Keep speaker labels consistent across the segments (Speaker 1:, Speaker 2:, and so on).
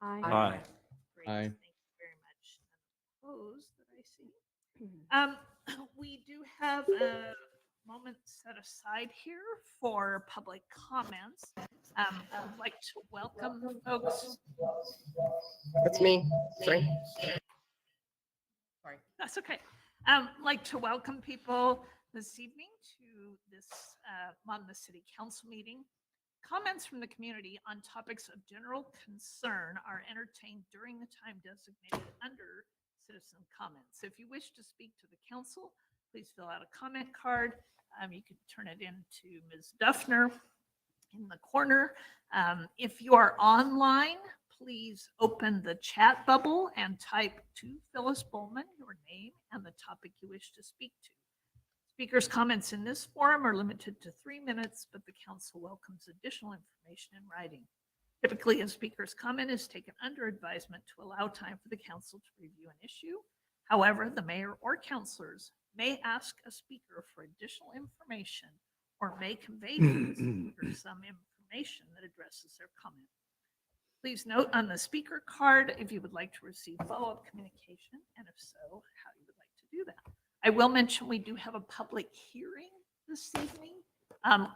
Speaker 1: Aye.
Speaker 2: Great,
Speaker 3: Aye.
Speaker 2: thank you very much. Opposed that I see. We do have a moment set aside here for public comments. I'd like to welcome folks.
Speaker 1: That's me, Frank.
Speaker 2: Sorry. That's okay. Like to welcome people this evening to this Monmouth City Council meeting. Comments from the community on topics of general concern are entertained during the time designated under citizen comments. If you wish to speak to the council, please fill out a comment card. You can turn it in to Ms. Duffner in the corner. If you are online, please open the chat bubble and type to Phyllis Bowman your name and the topic you wish to speak to. Speakers' comments in this forum are limited to 3 minutes, but the council welcomes additional information in writing. Typically, a speaker's comment is taken under advisement to allow time for the council to review an issue. However, the mayor or councilors may ask a speaker for additional information or may convey to the speaker some information that addresses their comment. Please note on the speaker card if you would like to receive follow-up communication, and if so, how you would like to do that. I will mention we do have a public hearing this evening.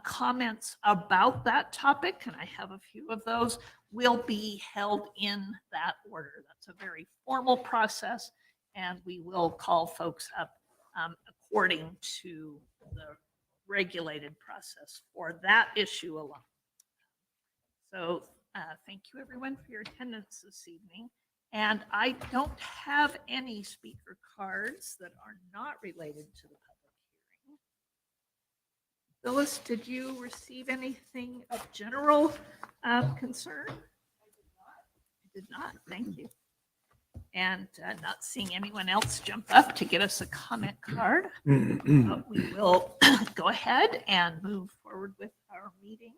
Speaker 2: Comments about that topic, and I have a few of those, will be held in that order. That's a very formal process, and we will call folks up according to the regulated process for that issue alone. So thank you everyone for your attendance this evening. And I don't have any speaker cards that are not related to the public hearing. Phyllis, did you receive anything of general concern? I did not. Thank you. And not seeing anyone else jump up to get us a comment card, we will go ahead and move forward with our meeting.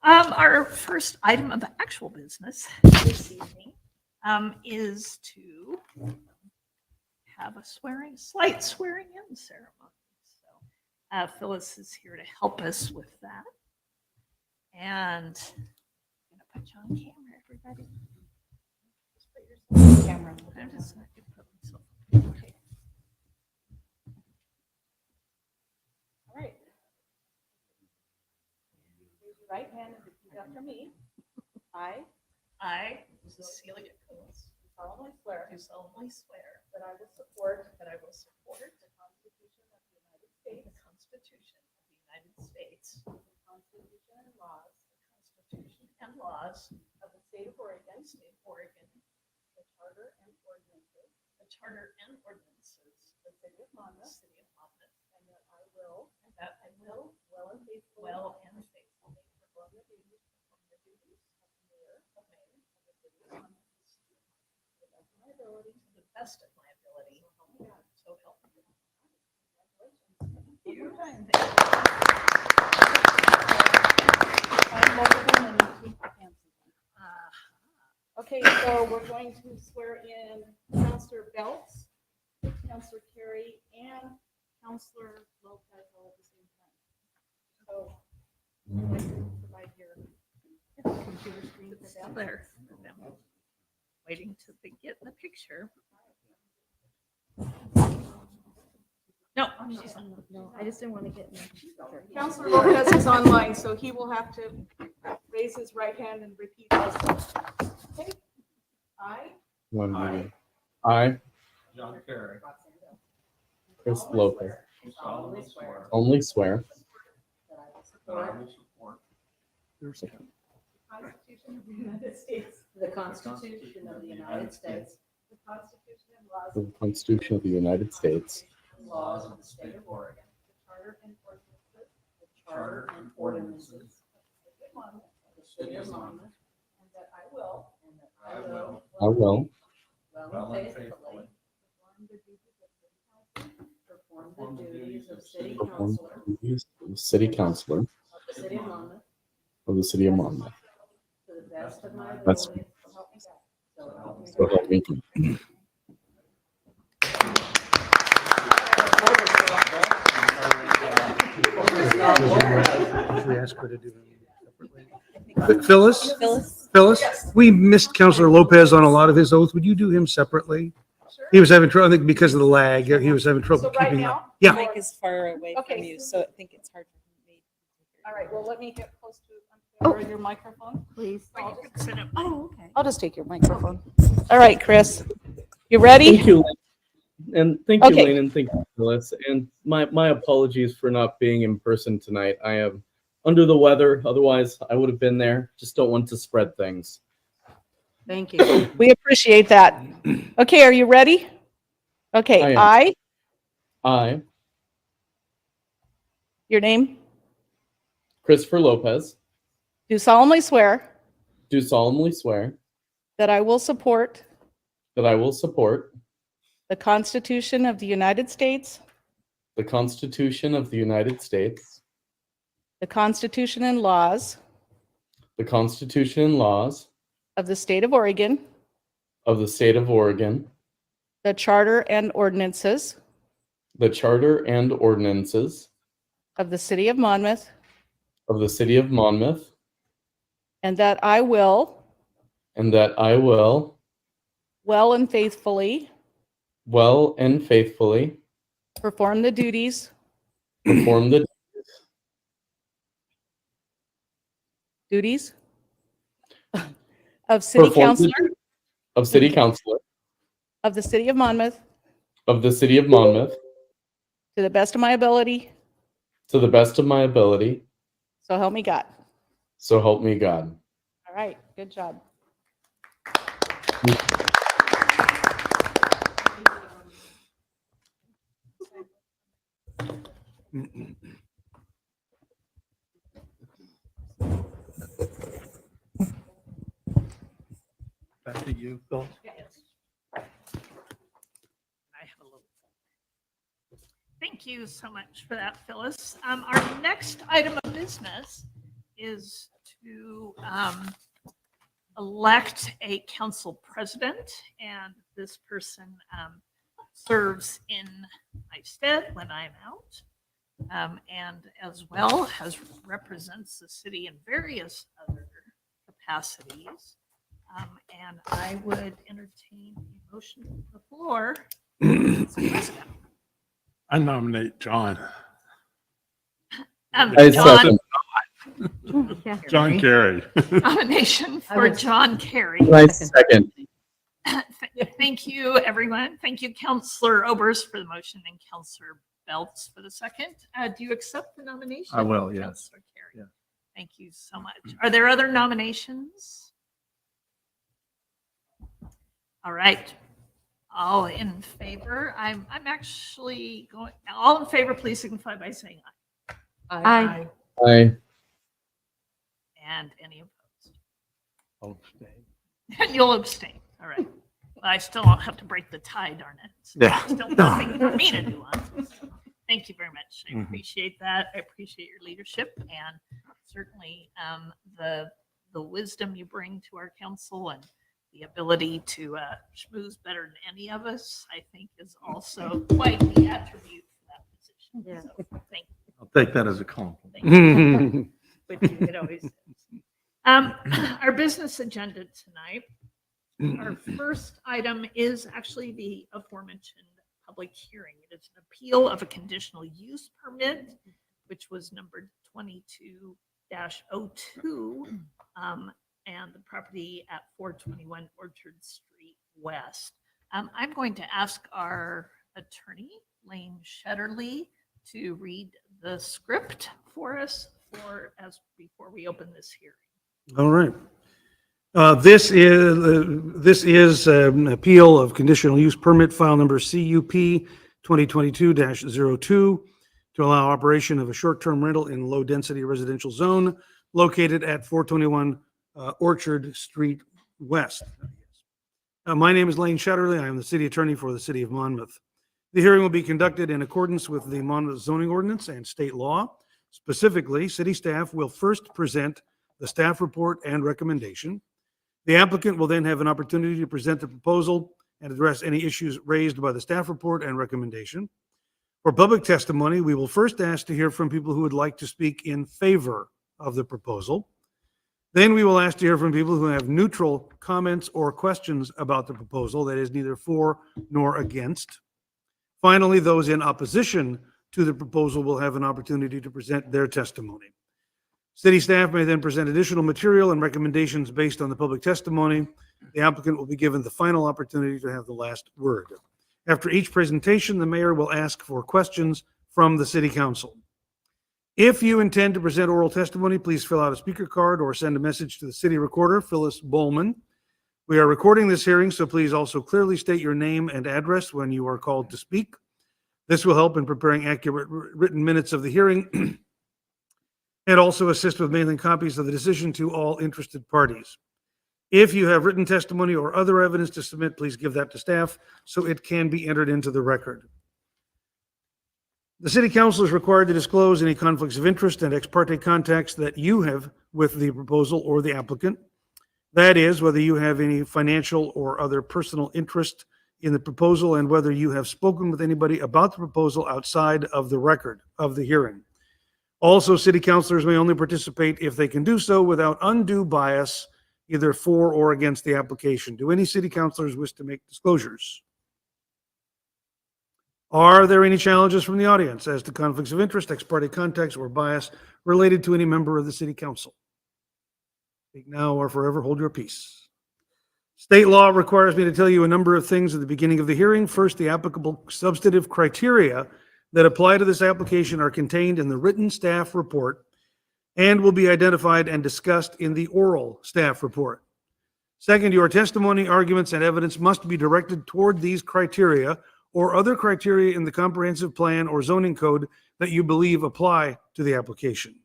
Speaker 2: Our first item of actual business this evening is to have a slight swearing in ceremony. So Phyllis is here to help us with that. And I'm going to put you on camera, everybody. Just put yourself on camera. I'm just going to put myself on camera. Okay.
Speaker 4: All right. Raise your right hand and repeat after me. I
Speaker 2: Cecilia Coates,
Speaker 4: solemnly swear
Speaker 2: do solemnly swear
Speaker 4: that I will support
Speaker 2: that I will support
Speaker 4: the Constitution of the United States,
Speaker 2: the Constitution of the United States,
Speaker 4: the Constitution and laws
Speaker 2: the Constitution and laws
Speaker 4: of the state of Oregon,
Speaker 2: of the state of Oregon,
Speaker 4: the charter and ordinances
Speaker 2: the charter and ordinances
Speaker 4: of the city of
Speaker 2: of the
Speaker 4: Monmouth,
Speaker 2: city of Monmouth,
Speaker 4: and that I will
Speaker 2: and that I will
Speaker 4: well and faithfully
Speaker 2: well and faithfully
Speaker 4: perform the duties of the mayor
Speaker 2: of mayor
Speaker 4: of the city of Monmouth to the best of my ability.
Speaker 2: to the best of my ability.
Speaker 4: So help me God.
Speaker 2: So help me God.
Speaker 4: Congratulations.
Speaker 2: Thank you.
Speaker 4: Find both of them and keep your hands in them. Okay, so we're going to swear in Counselor Belts, Counselor Carey, and Counselor Lopez all at the same time. So, I'd like to provide your computer screen for
Speaker 2: Still
Speaker 4: them.
Speaker 2: there. Waiting to get in the picture. No, she's not.
Speaker 5: No, I just didn't want to get in there.
Speaker 4: Counselor Lopez is online, so he will have to raise his right hand and repeat this. Okay.
Speaker 3: One minute. I,
Speaker 1: John Kerry.
Speaker 3: Chris Lopez,
Speaker 1: Do solemnly swear
Speaker 3: only swear
Speaker 1: that I will support
Speaker 4: Constitution of the United States,
Speaker 5: The Constitution of the United States,
Speaker 4: the Constitution and laws
Speaker 3: the Constitution of the United States,
Speaker 1: the laws of the state of Oregon,
Speaker 4: the charter and ordinances
Speaker 5: the Charter and ordinances
Speaker 4: of the city of Monmouth, and that I will
Speaker 5: and that
Speaker 1: I will
Speaker 3: I will
Speaker 1: well and faithfully
Speaker 5: perform the duties of city
Speaker 3: perform
Speaker 5: councilor
Speaker 3: the duties of city councilor
Speaker 5: of the city of Monmouth
Speaker 3: of the city of Monmouth.
Speaker 5: to the best of my
Speaker 3: That's-
Speaker 5: ability. So help me God.
Speaker 3: So help me God.
Speaker 6: Should we ask her to do them separately?
Speaker 4: I think
Speaker 6: Phyllis? Phyllis, we missed Counselor Lopez on a lot of his oath. Would you do him separately?
Speaker 4: Sure.
Speaker 6: He was having trouble, I think because of the lag, he was having trouble
Speaker 4: So right
Speaker 6: keeping up.
Speaker 4: now?
Speaker 6: Yeah.
Speaker 7: Mike is far away from
Speaker 4: Okay.
Speaker 7: you, so I think it's hard for me.
Speaker 4: All right, well, let me get close to your microphone.
Speaker 5: Please.
Speaker 2: Or you could sit up.
Speaker 5: Oh, okay.
Speaker 4: I'll just take your microphone. All right, Chris, you ready?
Speaker 3: Thank you, Lynn. And thank you,
Speaker 4: Okay.
Speaker 3: Lane, and thank you, Phyllis. And my apologies for not being in person tonight. I am under the weather. Otherwise, I would have been there. Just don't want to spread things.
Speaker 5: Thank you.
Speaker 4: We appreciate that. Okay, are you ready? Okay,
Speaker 3: I am.
Speaker 4: I,
Speaker 3: I,
Speaker 4: your name,
Speaker 3: Christopher Lopez,
Speaker 4: do solemnly swear
Speaker 3: do solemnly swear
Speaker 4: that I will support
Speaker 3: that I will support
Speaker 4: the Constitution of the United States,
Speaker 3: the Constitution of the United States,
Speaker 4: the Constitution and laws
Speaker 3: the Constitution and laws
Speaker 4: of the State of Oregon,
Speaker 3: of the State of Oregon,
Speaker 4: the Charter and ordinances
Speaker 3: the Charter and ordinances
Speaker 4: of the City of Monmouth,
Speaker 3: of the City of Monmouth,
Speaker 4: and that I will
Speaker 3: and that I will
Speaker 4: well and faithfully
Speaker 3: well and faithfully
Speaker 4: perform the duties
Speaker 3: perform the
Speaker 4: duties of City
Speaker 3: perform
Speaker 4: Councilor
Speaker 3: the, of City Councilor
Speaker 4: of the City of Monmouth
Speaker 3: of the City of Monmouth
Speaker 4: to the best of my ability,
Speaker 3: to the best of my ability,
Speaker 4: so help me God.
Speaker 3: so help me God.
Speaker 4: All right, good job.
Speaker 6: Back to you, Phyllis.
Speaker 2: I have a little. Thank you so much for that, Phyllis. Our next item of business is to elect a council president, and this person serves in my stead when I'm out, and as well as represents the city in various other capacities. And I would entertain a motion from the floor. as president.
Speaker 8: I nominate John.
Speaker 3: I
Speaker 2: John,
Speaker 3: second.
Speaker 8: John Kerry.
Speaker 2: nomination
Speaker 5: I
Speaker 2: for
Speaker 5: would-
Speaker 2: John Kerry.
Speaker 3: I second.
Speaker 2: Thank you, everyone. Thank you, Councillor Obers, for the motion and Councillor Belts for the second. Do you accept the nomination?
Speaker 8: I will, yes.
Speaker 2: Councillor Kerry?
Speaker 8: Yeah.
Speaker 2: Thank you so much. Are there other nominations? All right. All in favor? I'm actually going, all in favor, please signify by saying aye.
Speaker 5: Aye.
Speaker 3: I
Speaker 2: And any opposed?
Speaker 8: I'll abstain.
Speaker 2: And you'll abstain. All right. Well, I still don't have to break the tie, darn it. So
Speaker 8: Yeah.
Speaker 2: Still nothing for me to do on this. Thank you very much. I
Speaker 8: Mhm.
Speaker 2: appreciate that. I appreciate your leadership and certainly the wisdom you bring to our council and the ability to schmooze better than any of us, I think is also quite the attribute for that position.
Speaker 5: Yeah.
Speaker 2: So thank you.
Speaker 8: I'll take that as a compliment.
Speaker 2: Thank you. Which it always is. Our business agenda tonight. Our first item is actually the aforementioned public hearing. It is an appeal of a conditional use permit, which was numbered 22-02, and the property at 421 Orchard Street West. I'm going to ask our attorney, Lane Shetterly, to read the script for us before we open this hearing.
Speaker 6: All right. This is an appeal of conditional use permit file number CUP 2022-02 to allow operation of a short-term rental in low-density residential zone located at 421 Orchard Street West. My name is Lane Shetterly. I am the city attorney for the city of Monmouth. The hearing will be conducted in accordance with the Monmouth zoning ordinance and state law. Specifically, city staff will first present the staff report and recommendation. The applicant will then have an opportunity to present the proposal and address any issues raised by the staff report and recommendation. For public testimony, we will first ask to hear from people who would like to speak in favor of the proposal. Then we will ask to hear from people who have neutral comments or questions about the proposal, that is neither for nor against. Finally, those in opposition to the proposal will have an opportunity to present their testimony. City staff may then present additional material and recommendations based on the public testimony. The applicant will be given the final opportunity to have the last word. After each presentation, the mayor will ask for questions from the city council. If you intend to present oral testimony, please fill out a speaker card or send a message to the city recorder, Phyllis Bowman. We are recording this hearing, so please also clearly state your name and address when you are called to speak. This will help in preparing accurate written minutes of the hearing and also assist with mailing copies of the decision to all interested parties. If you have written testimony or other evidence to submit, please give that to staff so it can be entered into the record. The city council is required to disclose any conflicts of interest and ex parte contacts that you have with the proposal or the applicant. That is, whether you have any financial or other personal interest in the proposal and whether you have spoken with anybody about the proposal outside of the record of the hearing. Also, city councilors may only participate if they can do so without undue bias, either for or against the application. Do any city councilors wish to make disclosures? Are there any challenges from the audience as to conflicts of interest, ex parte contacts, or bias related to any member of the city council? Speak now or forever hold your peace. State law requires me to tell you a number of things at the beginning of the hearing. First, the applicable substantive criteria that apply to this application are contained in the written staff report and will be identified and discussed in the oral staff report. Second, your testimony, arguments, and evidence must be directed toward these criteria or other criteria in the comprehensive plan or zoning code that you believe apply to the application.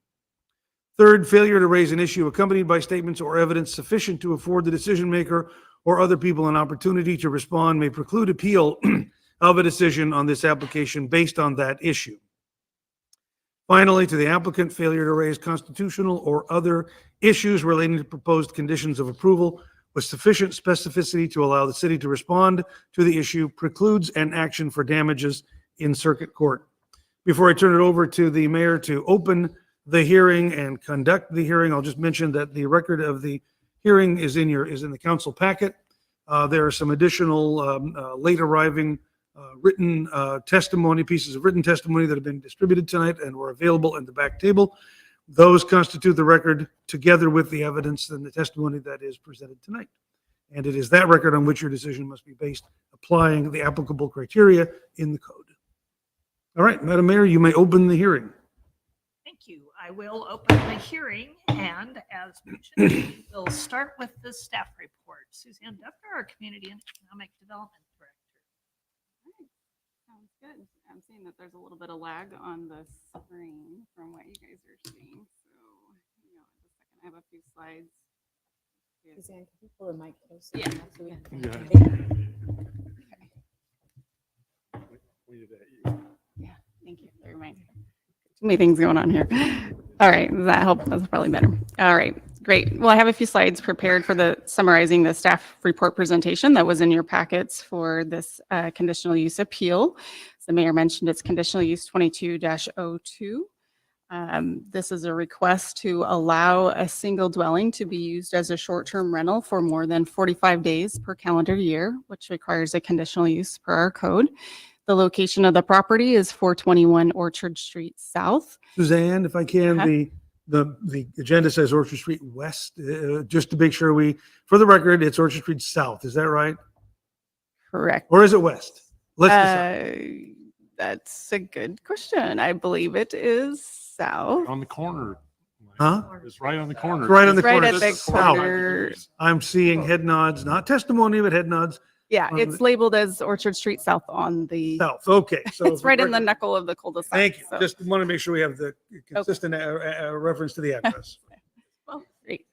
Speaker 6: Third, failure to raise an issue accompanied by statements or evidence sufficient to afford the decision maker or other people an opportunity to respond may preclude appeal of a decision on this application based on that issue. Finally, to the applicant, failure to raise constitutional or other issues relating to proposed conditions of approval with sufficient specificity to allow the city to respond to the issue precludes an action for damages in circuit court. Before I turn it over to the mayor to open the hearing and conduct the hearing, I'll just mention that the record of the hearing is in the council packet. There are some additional late arriving written testimony, pieces of written testimony that have been distributed tonight and were available in the back table. Those constitute the record together with the evidence and the testimony that is presented tonight. And it is that record on which your decision must be based, applying the applicable criteria in the code. All right, Madam Mayor, you may open the hearing.
Speaker 2: Thank you. I will open the hearing, and as mentioned, we'll start with the staff report. Suzanne Duffner, our Community and Economic Development Director.
Speaker 9: Sounds good. I'm seeing that there's a little bit of lag on the screen from what you guys are seeing. So, hang on just a second. I have a few slides.
Speaker 7: Suzanne, can you pull the mic closer?
Speaker 9: Yeah.
Speaker 7: So we can-
Speaker 9: Yeah, thank you. Never mind. Too many things going on here. All right, does that help? That's probably better. All right, great. Well, I have a few slides prepared for the summarizing the staff report presentation that was in your packets for this conditional use appeal. As the mayor mentioned, it's conditional use 22-02. This is a request to allow a single dwelling to be used as a short-term rental for more than 45 days per calendar year, which requires a conditional use per our code. The location of the property is 421 Orchard Street South.
Speaker 6: Suzanne, if I can, the agenda says Orchard Street West. Just to make sure for the record, it's Orchard Street South. Is that right?
Speaker 9: Correct.
Speaker 6: Or is it West? Let's decide.
Speaker 9: That's a good question. I believe it is south.
Speaker 8: On the corner.
Speaker 6: Huh?
Speaker 8: It's right on the corner.
Speaker 6: It's right on the
Speaker 9: It's right
Speaker 6: corner.
Speaker 9: at the
Speaker 6: South.
Speaker 9: corner.
Speaker 6: I'm seeing head nods, not testimony, but head nods.
Speaker 9: Yeah,
Speaker 6: On
Speaker 9: it's
Speaker 6: the-
Speaker 9: labeled as Orchard Street South on the,
Speaker 6: South. Okay. So
Speaker 9: it's right in the knuckle of the cul-de-sac.
Speaker 6: Thank you.
Speaker 9: so-
Speaker 6: Just want to make sure we have the consistent reference to the address.
Speaker 9: Well, great.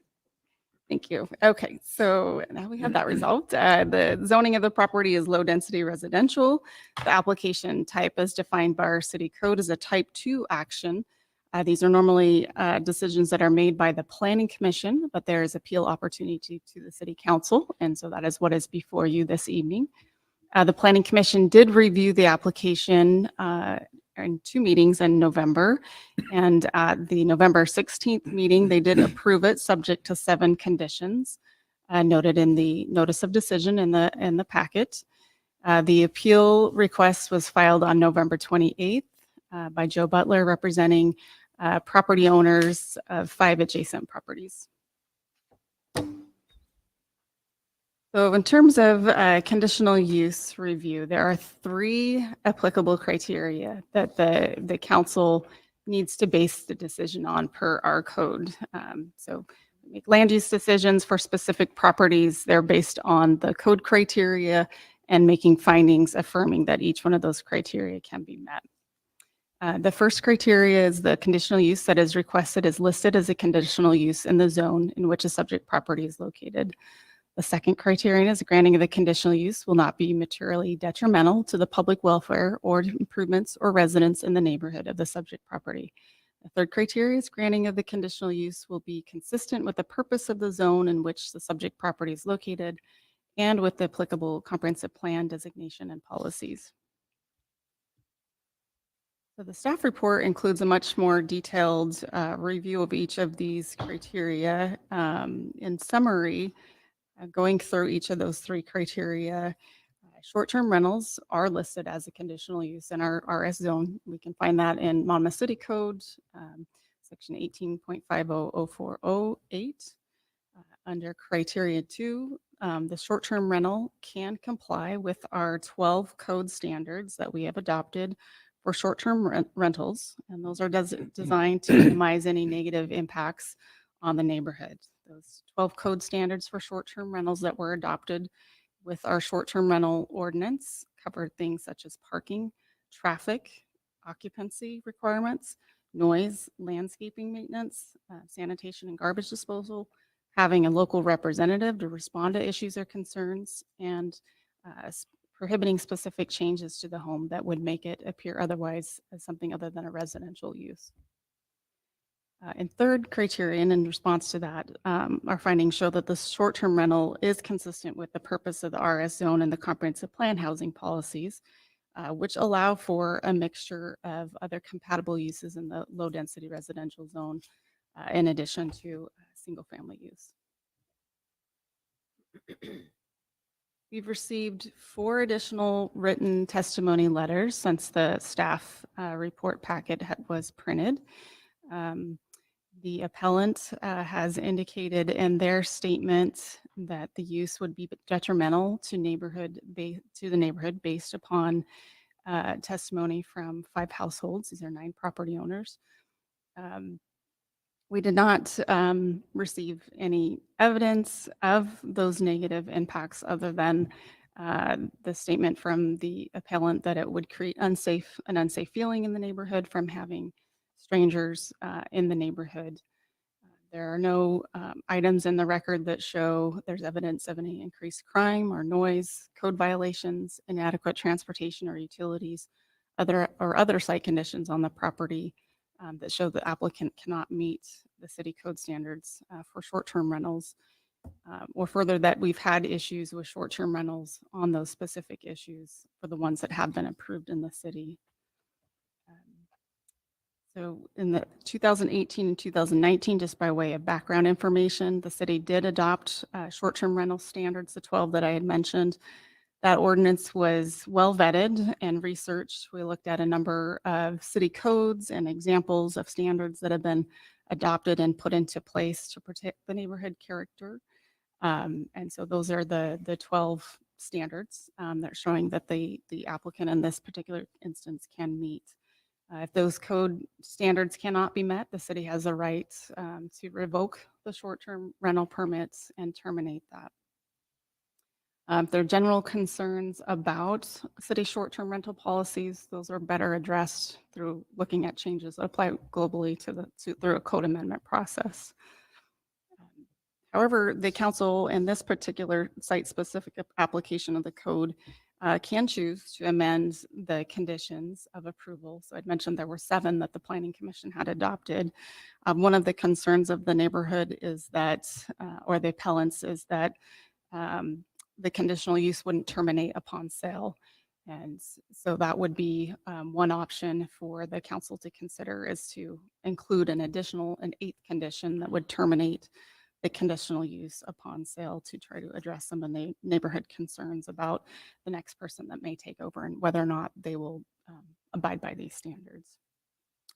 Speaker 9: Thank you. Okay, so now we have that resolved. The zoning of the property is low-density residential. The application type as defined by our city code is a type 2 action. These are normally decisions that are made by the planning commission, but there is appeal opportunity to the city council. And so that is what is before you this evening. The planning commission did review the application requiring 2 meetings in November. And at the November 16th meeting, they did approve it subject to 7 conditions noted in the notice of decision in the packet. The appeal request was filed on November 28th by Joe Butler, representing property owners of 5 adjacent properties. So in terms of conditional use review, there are 3 applicable criteria that the council needs to base the decision on per our code. So we make land use decisions for specific properties. They're based on the code criteria and making findings affirming that each one of those criteria can be met. The first criteria is the conditional use that is requested is listed as a conditional use in the zone in which a subject property is located. The second criterion is granting of the conditional use will not be materially detrimental to the public welfare or improvements or residents in the neighborhood of the subject property. The third criteria is granting of the conditional use will be consistent with the purpose of the zone in which the subject property is located and with the applicable comprehensive plan designation and policies. So the staff report includes a much more detailed review of each of these criteria. In summary, going through each of those 3 criteria, short-term rentals are listed as a conditional use in our RS zone. We can find that in Monmouth City Code, section 18.5004008. Under criteria 2, the short-term rental can comply with our 12 code standards that we have adopted for short-term rentals, and those are designed to minimize any negative impacts on the neighborhood. Those 12 code standards for short-term rentals that were adopted with our short-term rental ordinance cover things such as parking, traffic, occupancy requirements, noise, landscaping maintenance, sanitation and garbage disposal, having a local representative to respond to issues or concerns, and prohibiting specific changes to the home that would make it appear otherwise as something other than a residential use. And third criterion in response to that, our findings show that the short-term rental is consistent with the purpose of the RS zone and the comprehensive plan housing policies, which allow for a mixture of other compatible uses in the low-density residential zone, in addition to single-family use. We've received 4 additional written testimony letters since the staff report packet was printed. The appellant has indicated in their statement that the use would be detrimental to the neighborhood based upon testimony from 5 households. These are 9 property owners. We did not receive any evidence of those negative impacts other than the statement from the appellant that it would create an unsafe feeling in the neighborhood from having strangers in the neighborhood. There are no items in the record that show there's evidence of any increased crime or noise, code violations, inadequate transportation or utilities, other site conditions on the property that show the applicant cannot meet the city code standards for short-term rentals, or further that we've had issues with short-term rentals on those specific issues for the ones that have been approved in the city. So in the 2018 and 2019, just by way of background information, the city did adopt short-term rental standards, the 12 that I had mentioned. That ordinance was well vetted and researched. We looked at a number of city codes and examples of standards that have been adopted and put into place to protect the neighborhood character. And so those are the 12 standards that are showing that the applicant in this particular instance can meet. If those code standards cannot be met, the city has a right to revoke the short-term rental permits and terminate that. If there are general concerns about city short-term rental policies, those are better addressed through looking at changes that apply globally through a code amendment process. However, the council in this particular site-specific application of the code can choose to amend the conditions of approval. So I'd mentioned there were 7 that the Planning Commission had adopted. One of the concerns of the neighborhood is that, or the appellants, is that the conditional use wouldn't terminate upon sale. And so that would be one option for the council to consider, is to include an additional, an 8th condition that would terminate the conditional use upon sale, to try to address some of the neighborhood concerns about the next person that may take over and whether or not they will abide by these standards.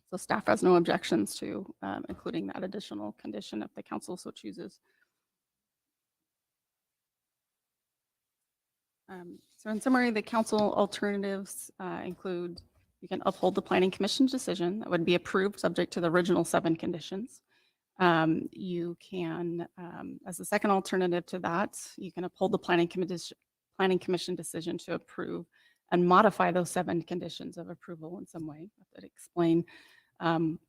Speaker 9: So staff has no objections to including that additional condition if the council so chooses. So in summary, the council alternatives include: you can uphold the planning commission's decision that would be approved subject to the original 7 conditions. You can, as a second alternative to that, you can uphold the planning commission decision to approve and modify those 7 conditions of approval in some way. That explain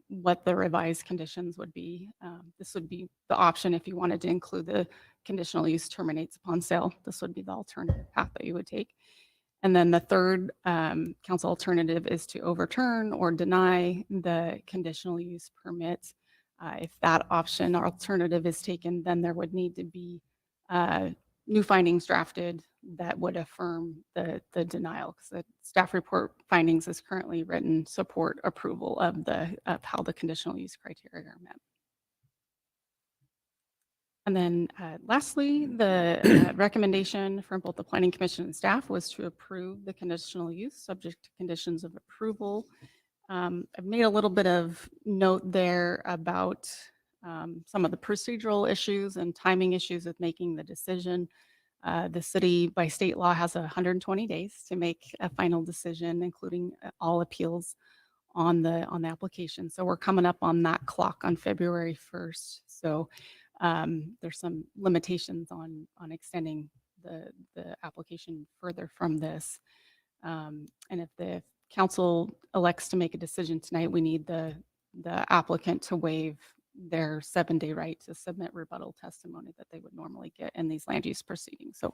Speaker 9: what the revised conditions would be. This would be the option if you wanted to include the conditional use terminates upon sale. This would be the alternative path that you would take. And then the third council alternative is to overturn or deny the conditional use permit. If that option or alternative is taken, then there would need to be new findings drafted that would affirm the denial, because the staff report findings is currently written support approval of how the conditional use criteria are met. And then lastly, the recommendation from both the planning commission and staff was to approve the conditional use subject to conditions of approval. I've made a little bit of note there about some of the procedural issues and timing issues with making the decision. The city by state law has 120 days to make a final decision, including all appeals on the application. So we're coming up on that clock on February 1st. So there's some limitations on extending the application further from this. And if the council elects to make a decision tonight, we need the applicant to waive their 7-day right to submit rebuttal testimony that they would normally get in these land use proceedings. So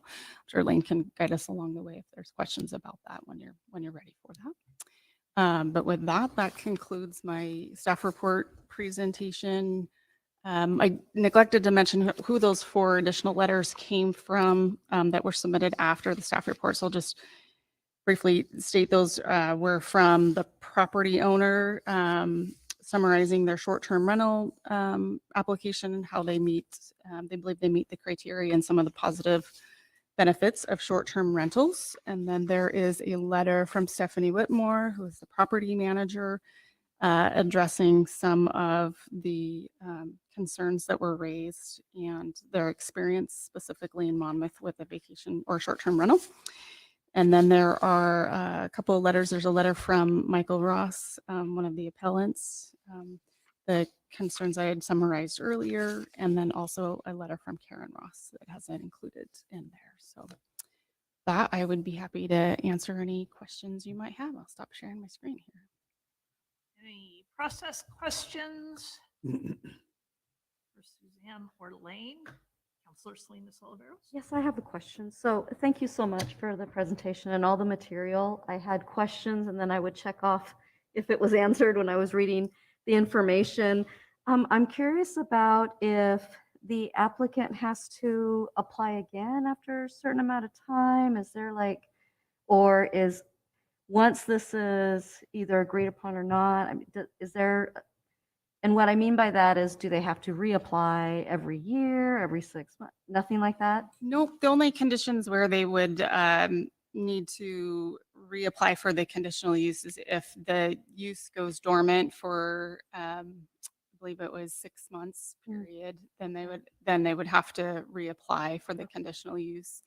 Speaker 9: Jerlene can guide us along the way if there's questions about that when you're ready for that. But with that concludes my staff report presentation. I neglected to mention who those 4 additional letters came from that were submitted after the staff report. So I'll just briefly state those were from the property owner, summarizing their short-term rental application, how they meet, they believe they meet the criteria and some of the positive benefits of short-term rentals. And then there is a letter from Stephanie Whitmore, who is the property manager, addressing some of the concerns that were raised and their experience specifically in Monmouth with a vacation or short-term rental. And then there are a couple of letters. There's a letter from Michael Ross, one of the appellants, the concerns I had summarized earlier, and then also a letter from Karen Ross that hasn't included in there. So that I would be happy to answer any questions you might have. I'll stop sharing my screen here.
Speaker 2: Any process questions for Suzanne or Lane? Counselor Selena Soliveros.
Speaker 7: Yes, I have a question. So thank you so much for the presentation and all the material. I had questions and then I would check off if it was answered when I was reading the information. I'm curious about if the applicant has to apply again after a certain amount of time. Is there or is once this is either agreed upon or not, I mean, is there, and what I mean by that is, do they have to reapply every year, every 6 months? Nothing like that?
Speaker 9: Nope. The only conditions where they would need to reapply for the conditional use is if the use goes dormant for, I believe it was 6 months period, then they would have to reapply for the conditional use.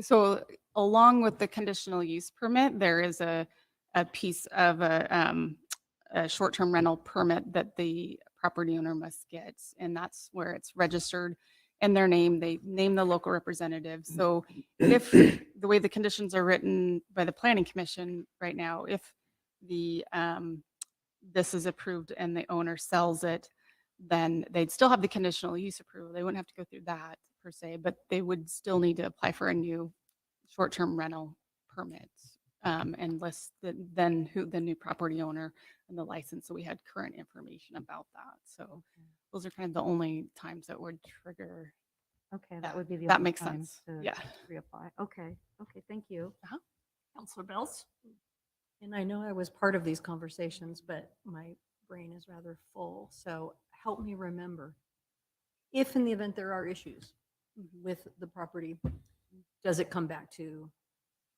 Speaker 9: So along with the conditional use permit, there is a piece of a short-term rental permit that the property owner must get, and that's where it's registered in their name. They name the local representative. So if the way the conditions are written by the planning commission right now, if the this is approved and the owner sells it, then they'd still have the conditional use approval. They wouldn't have to go through that per se, but they would still need to apply for a new short-term rental permit and list then who the new property owner and the license. So we had current information about that. So those are kind of the only times that would trigger
Speaker 7: Okay,
Speaker 9: Yeah,
Speaker 7: that would be the
Speaker 9: that
Speaker 7: only
Speaker 9: makes
Speaker 7: time
Speaker 9: sense.
Speaker 7: to
Speaker 9: Yeah.
Speaker 7: reapply. Okay, okay, thank you.
Speaker 2: Counselor Bells?
Speaker 5: And I know I was part of these conversations, but my brain is rather full. So help me remember. If in the event there are issues with the property, does it come back to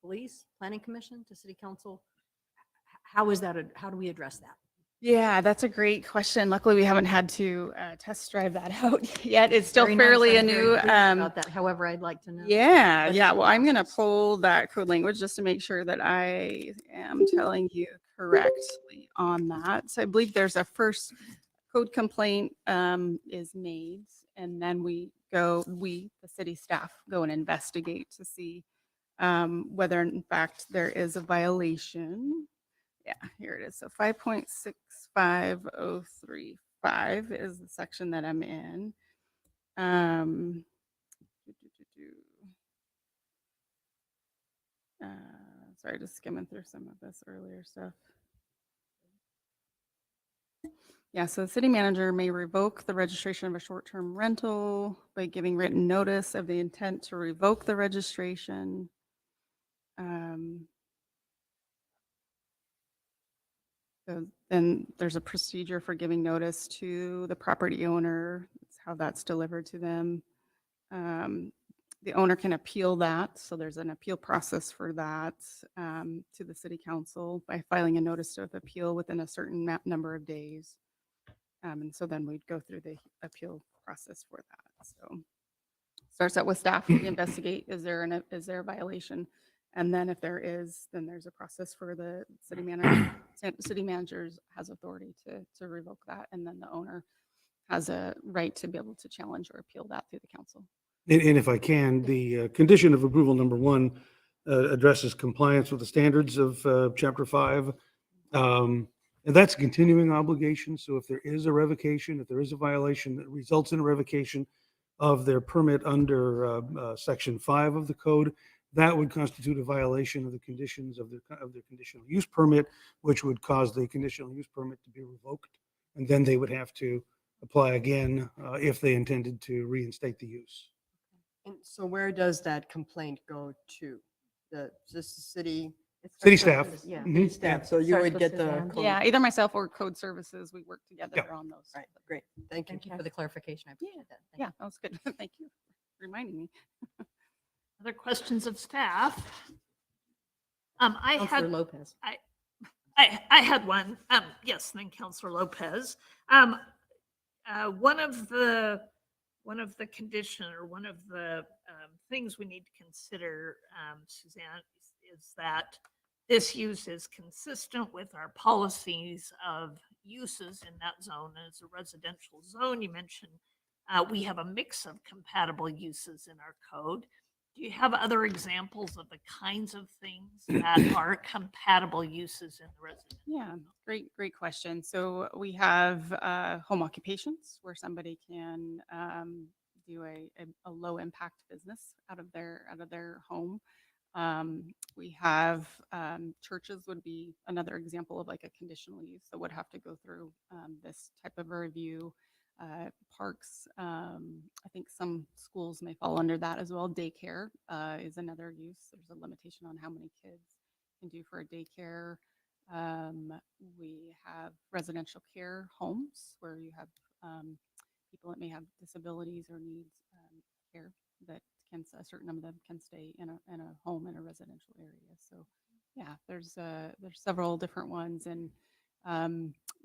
Speaker 5: police, planning commission, to city council? How is that, how do we address that?
Speaker 9: Yeah, that's a great question. Luckily, we haven't had to test drive that out yet. It's still
Speaker 5: Very nice.
Speaker 9: fairly a
Speaker 5: I'm very
Speaker 9: new.
Speaker 5: curious about that. However, I'd like to know.
Speaker 9: Yeah,
Speaker 5: What's
Speaker 9: yeah.
Speaker 5: the
Speaker 9: Well, I'm going to
Speaker 5: process?
Speaker 9: pull that code language just to make sure that I am telling you correctly on that. So I believe there's a first code complaint is made, and then the city staff go and investigate to see whether in fact there is a violation. Yeah, here it is. So 5.65035 is the section that I'm in. Um, sorry, just skimming through some of this earlier stuff. Yeah, so the city manager may revoke the registration of a short-term rental by giving written notice of the intent to revoke the registration. So then there's a procedure for giving notice to the property owner. That's how that's delivered to them. The owner can appeal that. So there's an appeal process for that to the city council by filing a notice of appeal within a certain number of days. And so then we'd go through the appeal process for that. So starts out with staff, we investigate, is there a violation? And then if there is, then there's a process for the city manager. City managers has authority to revoke that. And then the owner has a right to be able to challenge or appeal that through the council.
Speaker 6: And if I can, the condition of approval number 1 addresses compliance with the standards of Chapter 5. And that's a continuing obligation. So if there is a revocation, if there is a violation that results in a revocation of their permit under Section 5 of the code, that would constitute a violation of the conditions of their conditional use permit, which would cause the conditional use permit to be revoked. And then they would have to apply again if they intended to reinstate the use.
Speaker 10: And so where does that complaint go to? Just the city?
Speaker 7: It
Speaker 6: City
Speaker 7: starts
Speaker 6: staff.
Speaker 7: with- Yeah.
Speaker 6: Mhm.
Speaker 10: Staff, so you
Speaker 7: Starts
Speaker 10: would
Speaker 7: with
Speaker 10: get the
Speaker 7: Suzanne.
Speaker 10: code.
Speaker 9: Yeah, either myself or code services, we work together
Speaker 6: Yeah.
Speaker 9: on those.
Speaker 10: Right, great, thank you.
Speaker 5: Thank you for the clarification. I appreciate that. Thank
Speaker 9: Yeah, that was good. Thank you for reminding me.
Speaker 2: Other questions of staff? I
Speaker 5: Counselor
Speaker 2: had
Speaker 5: Lopez.
Speaker 2: I had one. Yes, and then Counselor Lopez. One of the condition or one of the things we need to consider, Suzanne, is that this use is consistent with our policies of uses in that zone. As a residential zone, you mentioned we have a mix of compatible uses in our code. Do you have other examples of the kinds of things that are compatible uses in the residential?
Speaker 9: Yeah, great question. So we have home occupations where somebody can do a low impact business out of their home. We have churches would be another example of like a conditional use that would have to go through this type of a review. Parks, I think some schools may fall under that as well. Daycare is another use. There's a limitation on how many kids can do for a daycare. We have residential care homes where you have people that may have disabilities or needs care that a certain number of them can stay in a home in a residential area. So yeah, there's several different ones, and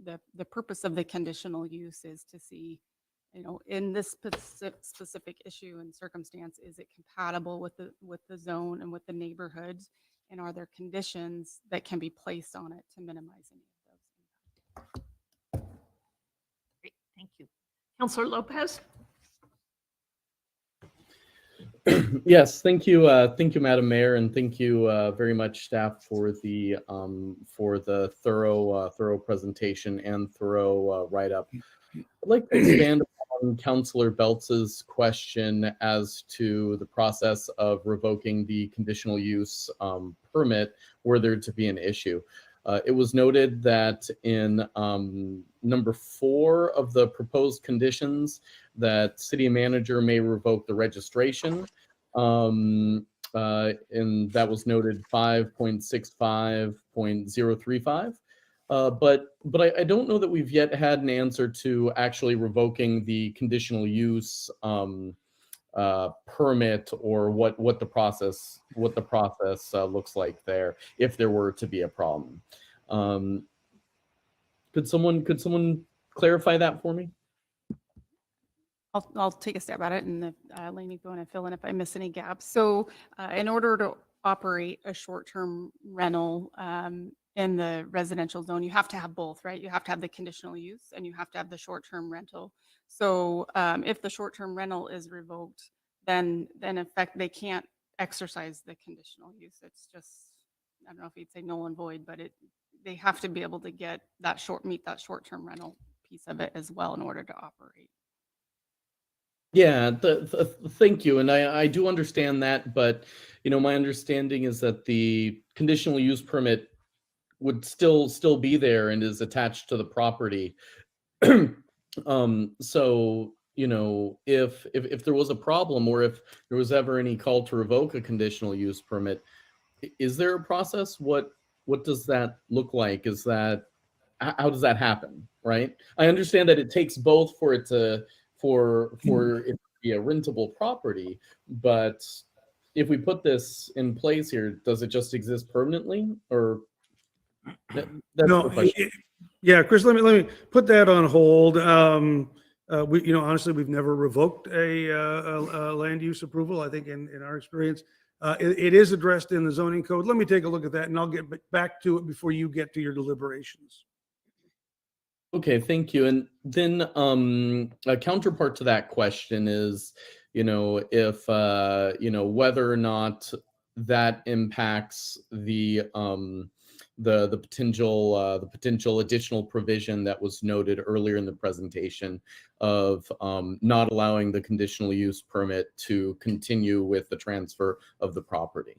Speaker 9: the purpose of the conditional use is to see, in this specific issue and circumstance, is it compatible with the zone and with the neighborhoods, and are there conditions that can be placed on it to minimize any of those impacts?
Speaker 2: Great, thank you. Counselor Lopez?
Speaker 3: Yes, thank you, Madam Mayor, and thank you very much, staff, for the thorough presentation and thorough write-up. I'd like to expand on Councilor Beltz's question as to the process of revoking the conditional use permit were there to be an issue. It was noted that in number 4 of the proposed conditions, that city manager may revoke the registration. And that was noted 5.65.035. But I don't know that we've yet had an answer to actually revoking the conditional use permit, or what the process looks like there if there were to be a problem. Could someone clarify that for me?
Speaker 9: I'll take a stab at it, and if, Lainey, if you want to fill in if I miss any gaps. So in order to operate a short-term rental in the residential zone, you have to have both, right? You have to have the conditional use and you have to have the short-term rental. So if the short-term rental is revoked, then in effect, they can't exercise the conditional use. It's just, I don't know if you'd say null and void, but they have to be able to get that meet that short-term rental piece of it as well in order to operate.
Speaker 3: Yeah, thank you. And I do understand that, but my understanding is that the conditional use permit would still be there and is attached to the property. So, if there was a problem, or if there was ever any call to revoke a conditional use permit, is there a process? What does that look like? How does that happen? Right? I understand that it takes both for it to be a rentable property, but if we put this in place here, does it just exist permanently, or that's
Speaker 6: No,
Speaker 3: the question.
Speaker 6: yeah, Chris, let me put that on hold. We, honestly, we've never revoked a land use approval. I think in our experience, it is addressed in the zoning code. Let me take a look at that, and I'll get back to it before you get to your deliberations.
Speaker 3: Okay, thank you. And then a counterpart to that question is, if whether or not that impacts the potential additional provision that was noted earlier in the presentation of not allowing the conditional use permit to continue with the transfer of the property.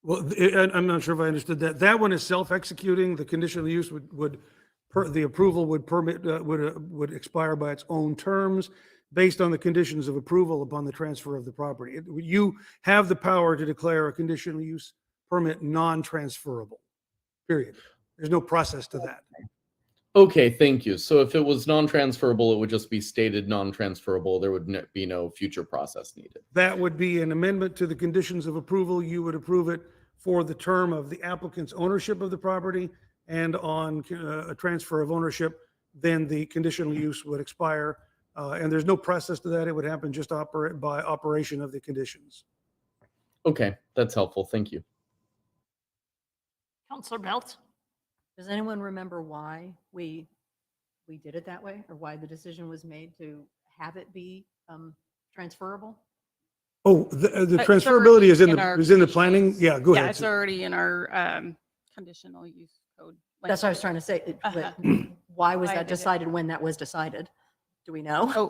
Speaker 6: Well, I'm not sure if I understood that. That one is self-executing. The conditional use the approval would expire by its own terms based on the conditions of approval upon the transfer of the property. You have the power to declare a conditional use permit non-transferable, period. There's no process to that.
Speaker 3: Okay, thank you. So if it was non-transferable, it would just be stated non-transferable. There would be no future process needed.
Speaker 6: That would be an amendment to the conditions of approval. You would approve it for the term of the applicant's ownership of the property, and on a transfer of ownership, then the conditional use would expire. And there's no process to that. It would happen just by operation of the conditions.
Speaker 3: Okay, that's helpful. Thank you.
Speaker 2: Counselor Belt?
Speaker 5: Does anyone remember why we did it that way, or why the decision was made to have it be transferable?
Speaker 6: Oh, the
Speaker 9: It's
Speaker 6: transferability is in
Speaker 9: our
Speaker 6: the planning.
Speaker 9: conditions.
Speaker 6: Yeah, go
Speaker 9: Yeah,
Speaker 6: ahead.
Speaker 9: it's already in our conditional use code.
Speaker 5: That's what I was trying to say.
Speaker 9: Uh-huh.
Speaker 5: Why was
Speaker 9: Why
Speaker 5: that
Speaker 9: did it-
Speaker 5: decided when that was decided? Do we know?
Speaker 9: Oh,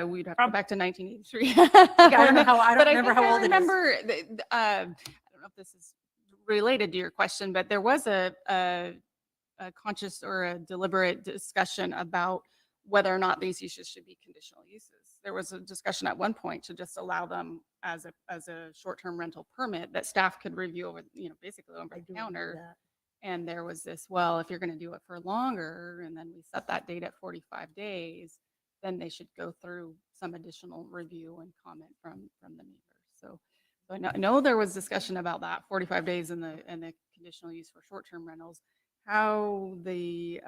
Speaker 9: we'd have to go back to 1983.
Speaker 5: I don't know how- I don't
Speaker 9: But
Speaker 5: remember
Speaker 9: think
Speaker 5: how old it is.
Speaker 9: remember, I don't know if this is related to your question, but there was a conscious or a deliberate discussion about whether or not these uses should be conditional uses. There was a discussion at one point to just allow them as a short-term rental permit that staff could review over, basically over
Speaker 5: I
Speaker 9: the
Speaker 5: do remember
Speaker 9: counter.
Speaker 5: that.
Speaker 9: And there was this, well, if you're going to do it for longer, and then we set that date at 45 days, then they should go through some additional review and comment from the neighbors. So I know there was discussion about that 45 days in the conditional use for short-term rentals. How the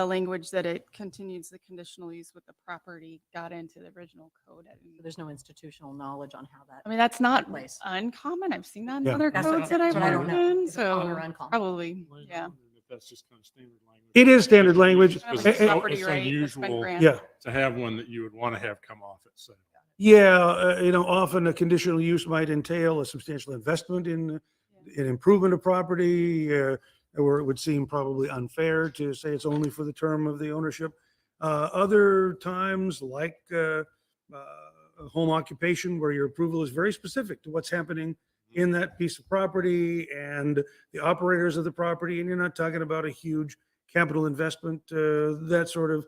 Speaker 9: language that it continues the conditional use with the property got into the original code.
Speaker 5: There's no institutional knowledge on how that.
Speaker 9: I mean, that's not
Speaker 5: place.
Speaker 9: uncommon. I've seen that in
Speaker 6: Yeah.
Speaker 9: other
Speaker 5: That's
Speaker 9: codes that I've
Speaker 5: what I don't
Speaker 9: worked
Speaker 5: know.
Speaker 9: in.
Speaker 5: Is it common
Speaker 9: So
Speaker 5: or uncommon?
Speaker 9: probably, yeah.
Speaker 8: If that's just kind of standard language.
Speaker 6: It is standard language.
Speaker 8: Because
Speaker 9: It's
Speaker 8: it's
Speaker 9: property
Speaker 8: it's
Speaker 9: right, it's been
Speaker 8: unusual
Speaker 9: granted.
Speaker 6: Yeah.
Speaker 8: to have one that you would want to have come off it. So
Speaker 6: Yeah, often a conditional use might entail a substantial investment in improvement of property, or it would seem probably unfair to say it's only for the term of the ownership. Other times, like home occupation, where your approval is very specific to what's happening in that piece of property and the operators of the property, and you're not talking about a huge capital investment, that sort of,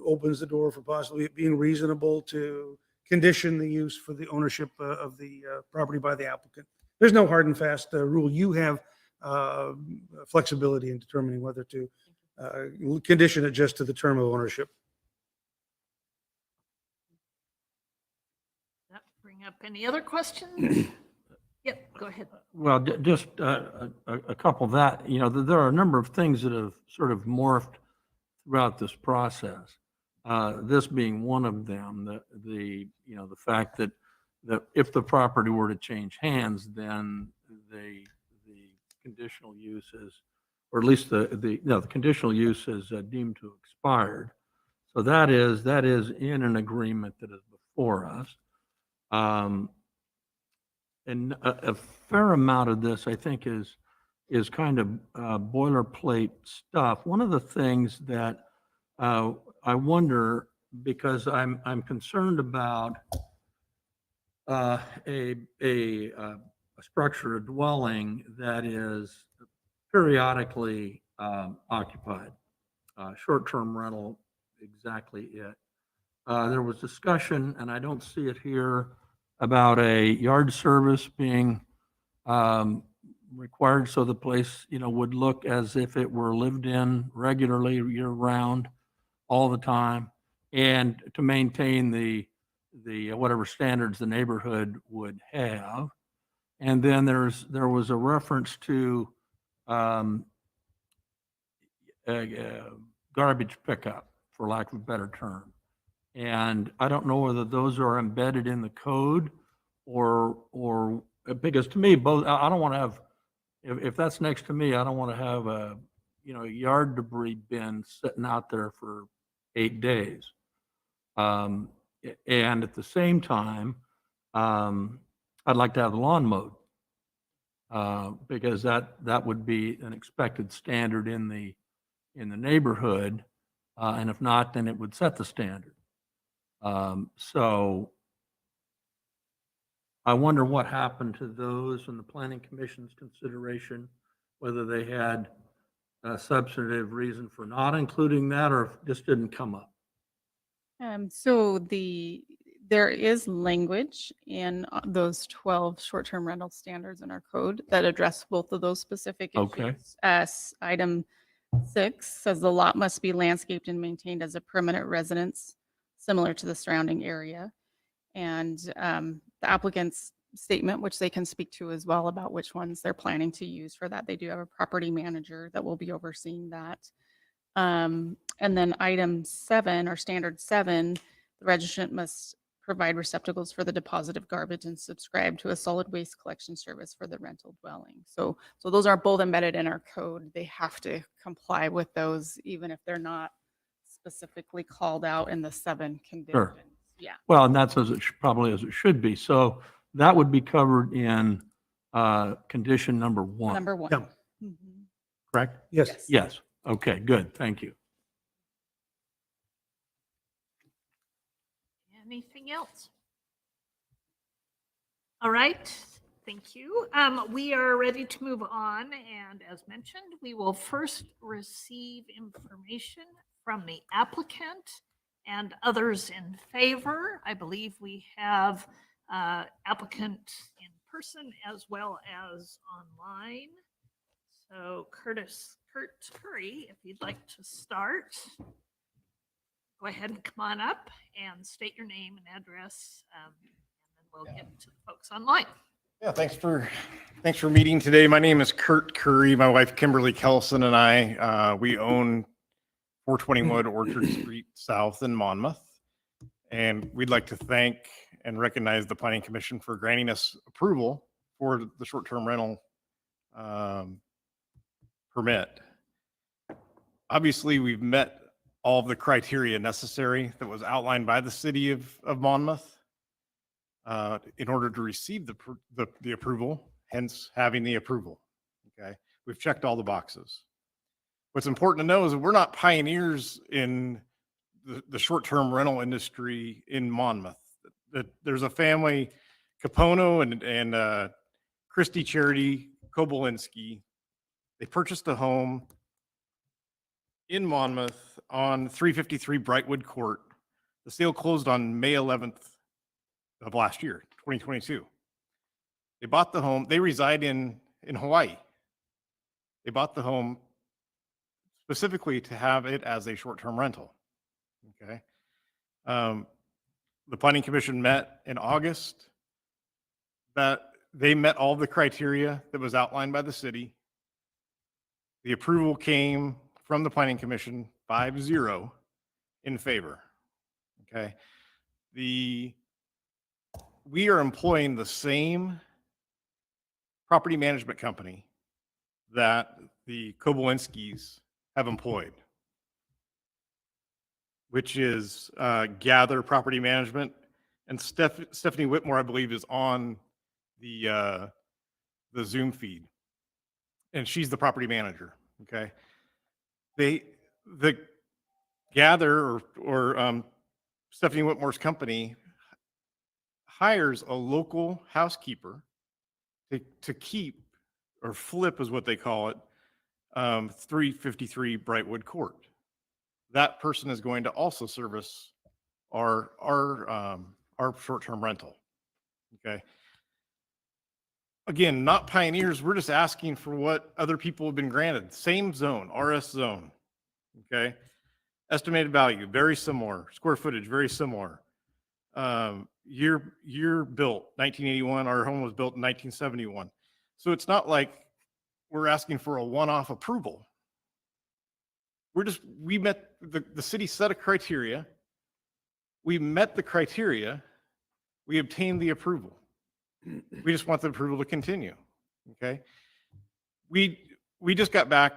Speaker 6: opens the door for possibly it being reasonable to condition the use for the ownership of the property by the applicant. There's no hard and fast rule. You have flexibility in determining whether to condition it just to the term of ownership.
Speaker 2: That bring up any other questions? Yep, go ahead.
Speaker 11: Well, just a couple that, there are a number of things that have sort of morphed throughout this process. This being one of them, the fact that if the property were to change hands, then the conditional use is, or at least the conditional use is deemed to expired. So that is in an agreement that is before us. And a fair amount of this, I think, is kind of boilerplate stuff. One of the things that I wonder, because I'm concerned about a structure, a dwelling that is periodically occupied, short-term rental, exactly it. There was discussion, and I don't see it here, about a yard service being required, so the place, would look as if it were lived in regularly year-round, all the time, and to maintain the whatever standards the neighborhood would have. And then there was a reference to garbage pickup, for lack of a better term. And I don't know whether those are embedded in the code or because to me, both, I don't want to have, if that's next to me, I don't want to have a yard debris bin sitting out there for 8 days. And at the same time, I'd like to have the lawn mowed because that would be an expected standard in the neighborhood. And if not, then it would set the standard. So I wonder what happened to those in the Planning Commission's consideration, whether they had a substantive reason for not including that or if it just didn't come up.
Speaker 9: So there is language in those 12 short-term rental standards in our code that address both of those specific issues.
Speaker 11: Okay.
Speaker 9: As item 6 says, the lot must be landscaped and maintained as a permanent residence, similar to the surrounding area. And the applicant's statement, which they can speak to as well about which ones they're planning to use for that. They do have a property manager that will be overseeing that. And then item 7 or standard 7, the registrant must provide receptacles for the deposit of garbage and subscribe to a solid waste collection service for the rental dwelling. So those are both embedded in our code. They have to comply with those, even if they're not specifically called out in the 7 conditions.
Speaker 11: Sure.
Speaker 9: Yeah.
Speaker 11: Well, and that's probably as it should be. So that would be covered in condition number 1.
Speaker 9: Number 1.
Speaker 6: Yeah.
Speaker 9: Mhm.
Speaker 11: Correct?
Speaker 6: Yes.
Speaker 11: Yes. Okay, good. Thank you.
Speaker 2: Anything else? All right, thank you. We are ready to move on, and as mentioned, we will first receive information from the applicant and others in favor. I believe we have applicant in person as well as online. So Kurt Curry, if you'd like to start, go ahead and come on up and state your name and address, and then we'll get to the folks online.
Speaker 12: Yeah, thanks for meeting today. My name is Kurt Curry. My wife Kimberly Kelson and I, we own 421 Orchard Street South in Monmouth. And we'd like to thank and recognize the Planning Commission for granting us approval for the short-term rental permit. Obviously, we've met all of the criteria necessary that was outlined by the city of Monmouth in order to receive the approval, hence having the approval. Okay, we've checked all the boxes. What's important to know is that we're not pioneers in the short-term rental industry in Monmouth. That there's a family, Capono and Christy Charity Kobolinski. They purchased a home in Monmouth on 353 Brightwood Court. The sale closed on May 11th of last year, 2022. They bought the home. They reside in Hawaii. They bought the home specifically to have it as a short-term rental. Okay. The Planning Commission met in August. That they met all the criteria that was outlined by the city. The approval came from the Planning Commission 5-0 in favor. Okay. We are employing the same property management company that the Kobolinskis have employed, which is Gather Property Management. And Stephanie Whitmore, I believe, is on the Zoom feed, and she's the property manager. Okay. The Gather or Stephanie Whitmore's company hires a local housekeeper to keep, or flip is what they call it, 353 Brightwood Court. That person is going to also service our short-term rental. Okay. Again, not pioneers. We're just asking for what other people have been granted. Same zone, RS zone. Okay. Estimated value, very similar. Square footage, very similar. Year built, 1981. Our home was built in 1971. So it's not like we're asking for a one-off approval. We met, the city set a criteria. We met the criteria. We obtained the approval. We just want the approval to continue. Okay. We just got back.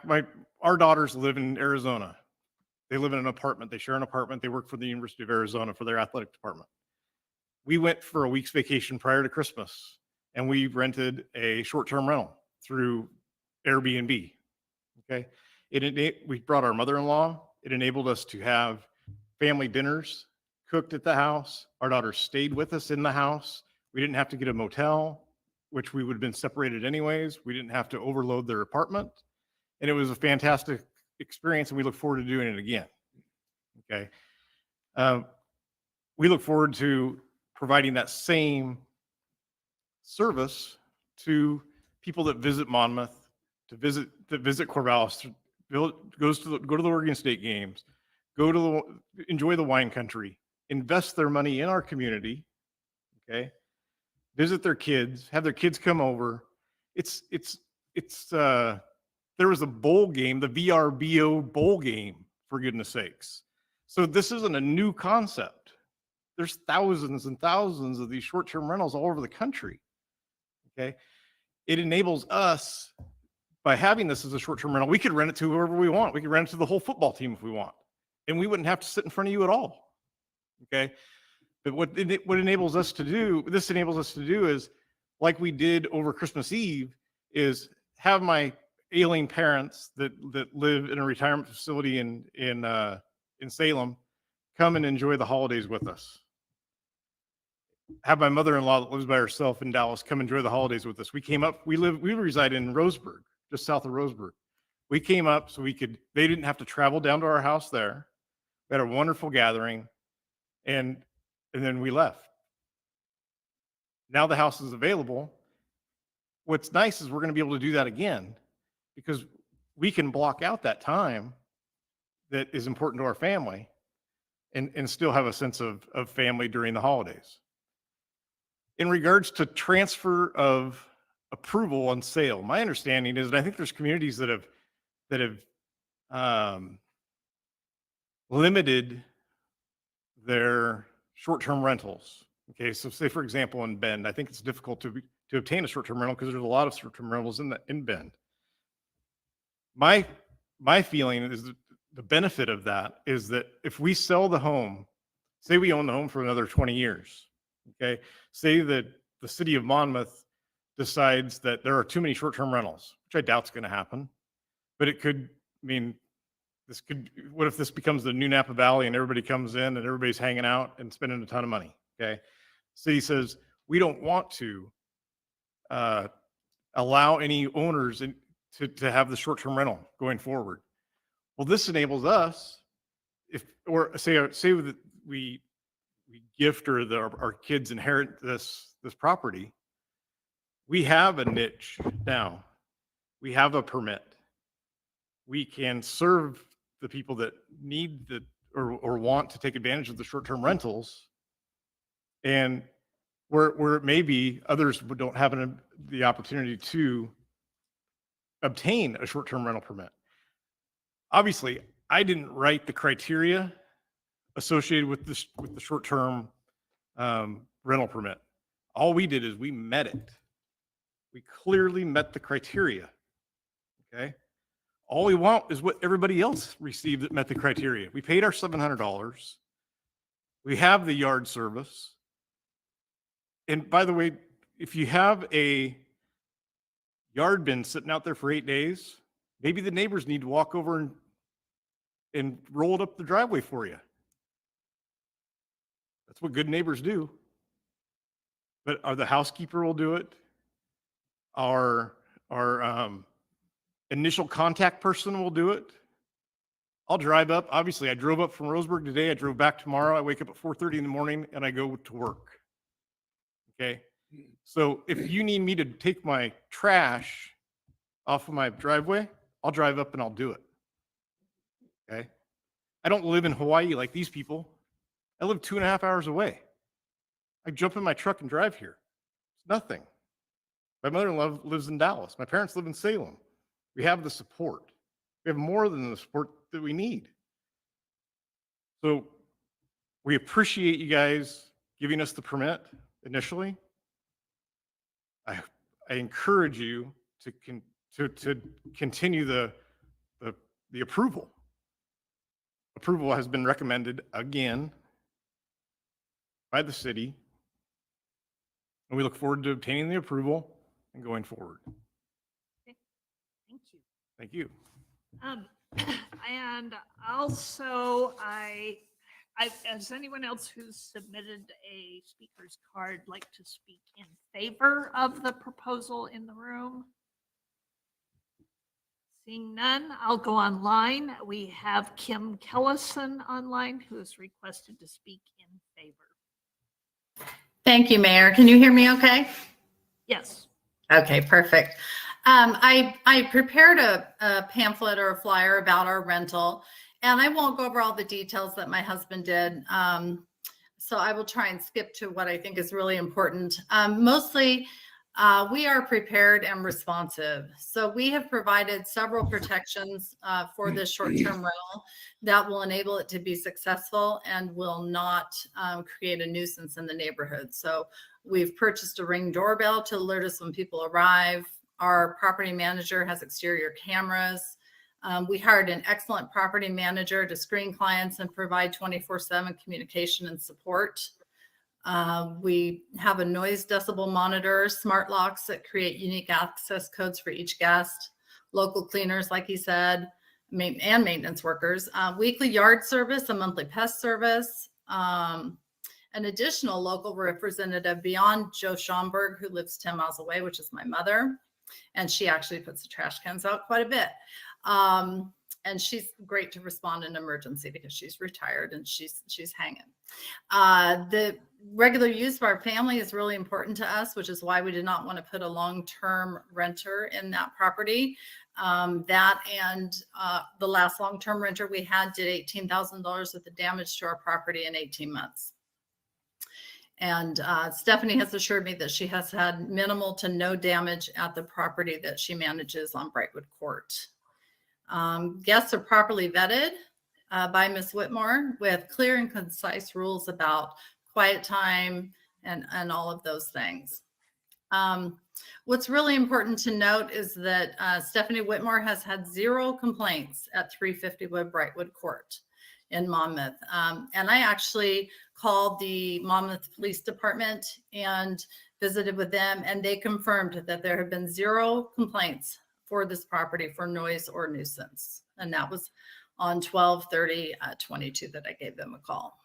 Speaker 12: Our daughters live in Arizona. They live in an apartment. They share an apartment. They work for the University of Arizona for their athletic department. We went for a week's vacation prior to Christmas, and we rented a short-term rental through Airbnb. Okay. We brought our mother-in-law. It enabled us to have family dinners cooked at the house. Our daughters stayed with us in the house. We didn't have to get a motel, which we would have been separated anyways. We didn't have to overload their apartment. And it was a fantastic experience, and we look forward to doing it again. Okay. We look forward to providing that same service to people that visit Monmouth, that visit Corvallis, go to the Oregon State games, enjoy the wine country, invest their money in our community. Okay. Visit their kids, have their kids come over. There was a bowl game, the VRBO bowl game, for goodness sakes. So this isn't a new concept. There's thousands and thousands of these short-term rentals all over the country. Okay. It enables us, by having this as a short-term rental, we could rent it to whoever we want. We could rent it to the whole football team if we want, and we wouldn't have to sit in front of you at all. Okay. But what enables us to do, this enables us to do is, like we did over Christmas Eve, is have my ailing parents that live in a retirement facility in Salem come and enjoy the holidays with us. Have my mother-in-law that lives by herself in Dallas come enjoy the holidays with us. We reside in Roseburg, just south of Roseburg. We came up so they didn't have to travel down to our house there. We had a wonderful gathering, and then we left. Now the house is available. What's nice is we're going to be able to do that again, because we can block out that time that is important to our family and still have a sense of family during the holidays. In regards to transfer of approval on sale, my understanding is, and I think there's communities that have limited their short-term rentals. Okay, so say for example in Bend, I think it's difficult to obtain a short-term rental because there's a lot of short-term rentals in Bend. My feeling is that the benefit of that is that if we sell the home, say we own the home for another 20 years, okay, say that the city of Monmouth decides that there are too many short-term rentals, which I doubt is going to happen, but it could mean what if this becomes the new Napa Valley and everybody comes in and everybody's hanging out and spending a ton of money? Okay. City says, we don't want to allow any owners to have the short-term rental going forward. Well, this enables us, if, or say that we gift or our kids inherit this property, we have a niche now. We have a permit. We can serve the people that need or want to take advantage of the short-term rentals. And where it may be others don't have the opportunity to obtain a short-term rental permit. Obviously, I didn't write the criteria associated with the short-term rental permit. All we did is we met it. We clearly met the criteria. Okay. All we want is what everybody else received that met the criteria. We paid our $700. We have the yard service. And by the way, if you have a yard bin sitting out there for 8 days, maybe the neighbors need to walk over and roll it up the driveway for you. That's what good neighbors do. But the housekeeper will do it. Our initial contact person will do it. I'll drive up. Obviously, I drove up from Roseburg today. I drove back tomorrow. I wake up at 4:30 in the morning and I go to work. Okay. So if you need me to take my trash off of my driveway, I'll drive up and I'll do it. Okay. I don't live in Hawaii like these people. I live 2.5 hours away. I jump in my truck and drive here. It's nothing. My mother-in-law lives in Dallas. My parents live in Salem. We have the support. We have more than the support that we need. So we appreciate you guys giving us the permit initially. I encourage you to continue the approval. Approval has been recommended again by the city, and we look forward to obtaining the approval and going forward.
Speaker 2: Thank you.
Speaker 12: Thank you.
Speaker 2: And also, as anyone else who's submitted a speaker's card like to speak in favor of the proposal in the room? Seeing none, I'll go online. We have Kim Kellison online who has requested to speak in favor.
Speaker 13: Thank you, Mayor. Can you hear me okay?
Speaker 2: Yes.
Speaker 13: Okay, perfect. I prepared a pamphlet or a flyer about our rental, and I won't go over all the details that my husband did. So I will try and skip to what I think is really important. Mostly, we are prepared and responsive. So we have provided several protections for this short-term rental that will enable it to be successful and will not create a nuisance in the neighborhood. So we've purchased a Ring doorbell to alert us when people arrive. Our property manager has exterior cameras. We hired an excellent property manager to screen clients and provide 24/7 communication and support. We have a noise decibel monitor, smart locks that create unique access codes for each guest, local cleaners, like he said, and maintenance workers, weekly yard service, a monthly pest service, an additional local representative beyond Joe Schomburg, who lives 10 miles away, which is my mother. And she actually puts the trash cans out quite a bit. And she's great to respond in emergency because she's retired and she's hanging. The regular use of our family is really important to us, which is why we did not want to put a long-term renter in that property. That and the last long-term renter we had did $18,000 worth of damage to our property in 18 months. And Stephanie has assured me that she has had minimal to no damage at the property that she manages on Brightwood Court. Guests are properly vetted by Ms. Whitmore with clear and concise rules about quiet time and all of those things. What's really important to note is that Stephanie Whitmore has had 0 complaints at 350 Brightwood Court in Monmouth. And I actually called the Monmouth Police Department and visited with them, and they confirmed that there have been 0 complaints for this property for noise or nuisance. And that was on 12/30/22 that I gave them a call.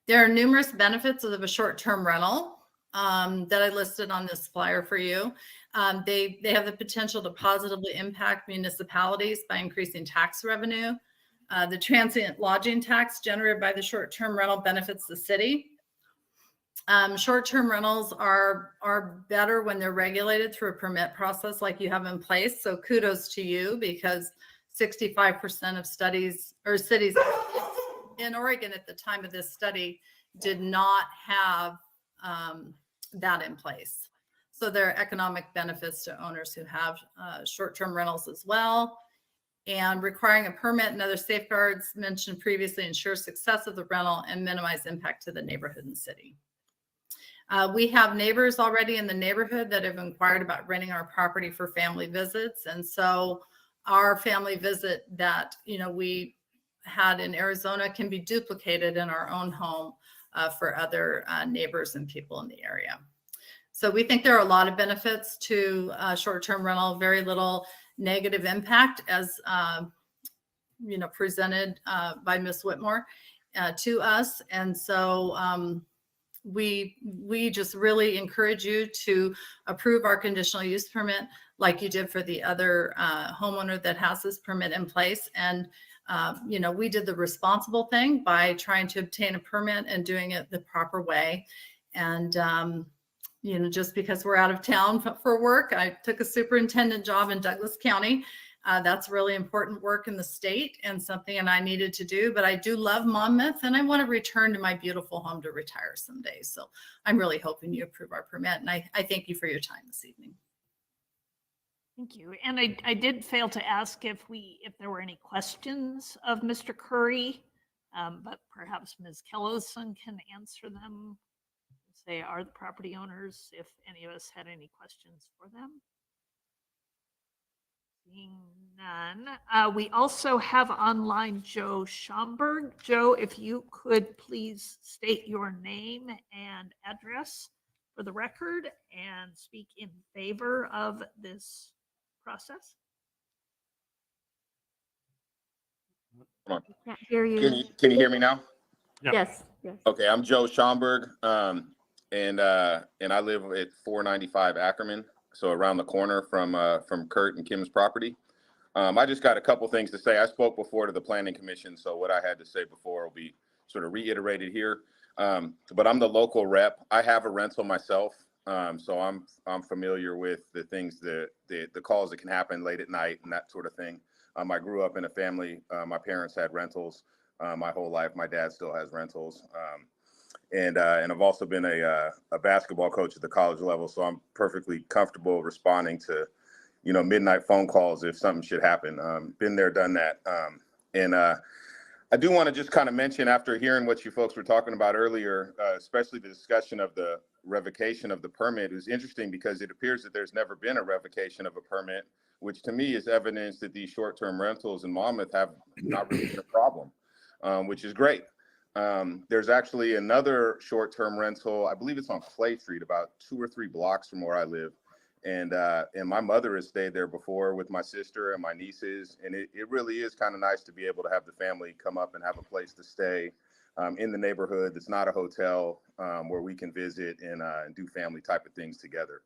Speaker 13: There are numerous benefits of a short-term rental. that I listed on this flyer for you. They have the potential to positively impact municipalities by increasing tax revenue. The transient lodging tax generated by the short-term rental benefits the city. Short-term rentals are better when they're regulated through a permit process like you have in place. So kudos to you, because 65% of studies or cities in Oregon at the time of this study did not have that in place. So there are economic benefits to owners who have short-term rentals as well. And requiring a permit and other safeguards mentioned previously ensure success of the rental and minimize impact to the neighborhood and city. We have neighbors already in the neighborhood that have inquired about renting our property for family visits. And so our family visit that, we had in Arizona can be duplicated in our own home for other neighbors and people in the area. So we think there are a lot of benefits to short-term rental, very little negative impact as, presented by Ms. Whitmore to us. And so we just really encourage you to approve our conditional use permit like you did for the other homeowner that has this permit in place. And, we did the responsible thing by trying to obtain a permit and doing it the proper way. And, just because we're out of town for work, I took a superintendent job in Douglas County. That's really important work in the state and something that I needed to do, but I do love Monmouth and I want to return to my beautiful home to retire someday. So I'm really hoping you approve our permit, and I thank you for your time this evening.
Speaker 2: Thank you. And I did fail to ask if there were any questions of Mr. Curry, but perhaps Ms. Kellison can answer them. They are the property owners, if any of us had any questions for them. Seeing none. We also have online Joe Schomburg. Joe, if you could please state your name and address for the record and speak in favor of this process.
Speaker 14: Come on.
Speaker 7: Can't hear you.
Speaker 14: Can you hear me now?
Speaker 8: Yeah.
Speaker 7: Yes, yes.
Speaker 14: Okay, I'm Joe Schomburg, and I live at 495 Ackerman, so around the corner from Kurt and Kim's property. I just got a couple things to say. I spoke before to the Planning Commission, so what I had to say before will be sort of reiterated here. But I'm the local rep. I have a rental myself, so I'm familiar with the things the calls that can happen late at night and that sort of thing. I grew up in a family. My parents had rentals my whole life. My dad still has rentals. And I've also been a basketball coach at the college level, so I'm perfectly comfortable responding to, midnight phone calls if something should happen. Been there, done that. And I do want to just kind of mention, after hearing what you folks were talking about earlier, especially the discussion of the revocation of the permit, is interesting because it appears that there's never been a revocation of a permit, which to me is evidence that these short-term rentals in Monmouth have not really been a problem, which is great. There's actually another short-term rental, I believe it's on Clay Street, about 2 or 3 blocks from where I live. And my mother has stayed there before with my sister and my nieces. And it really is kind of nice to be able to have the family come up and have a place to stay in the neighborhood that's not a hotel, where we can visit and do family type of things together.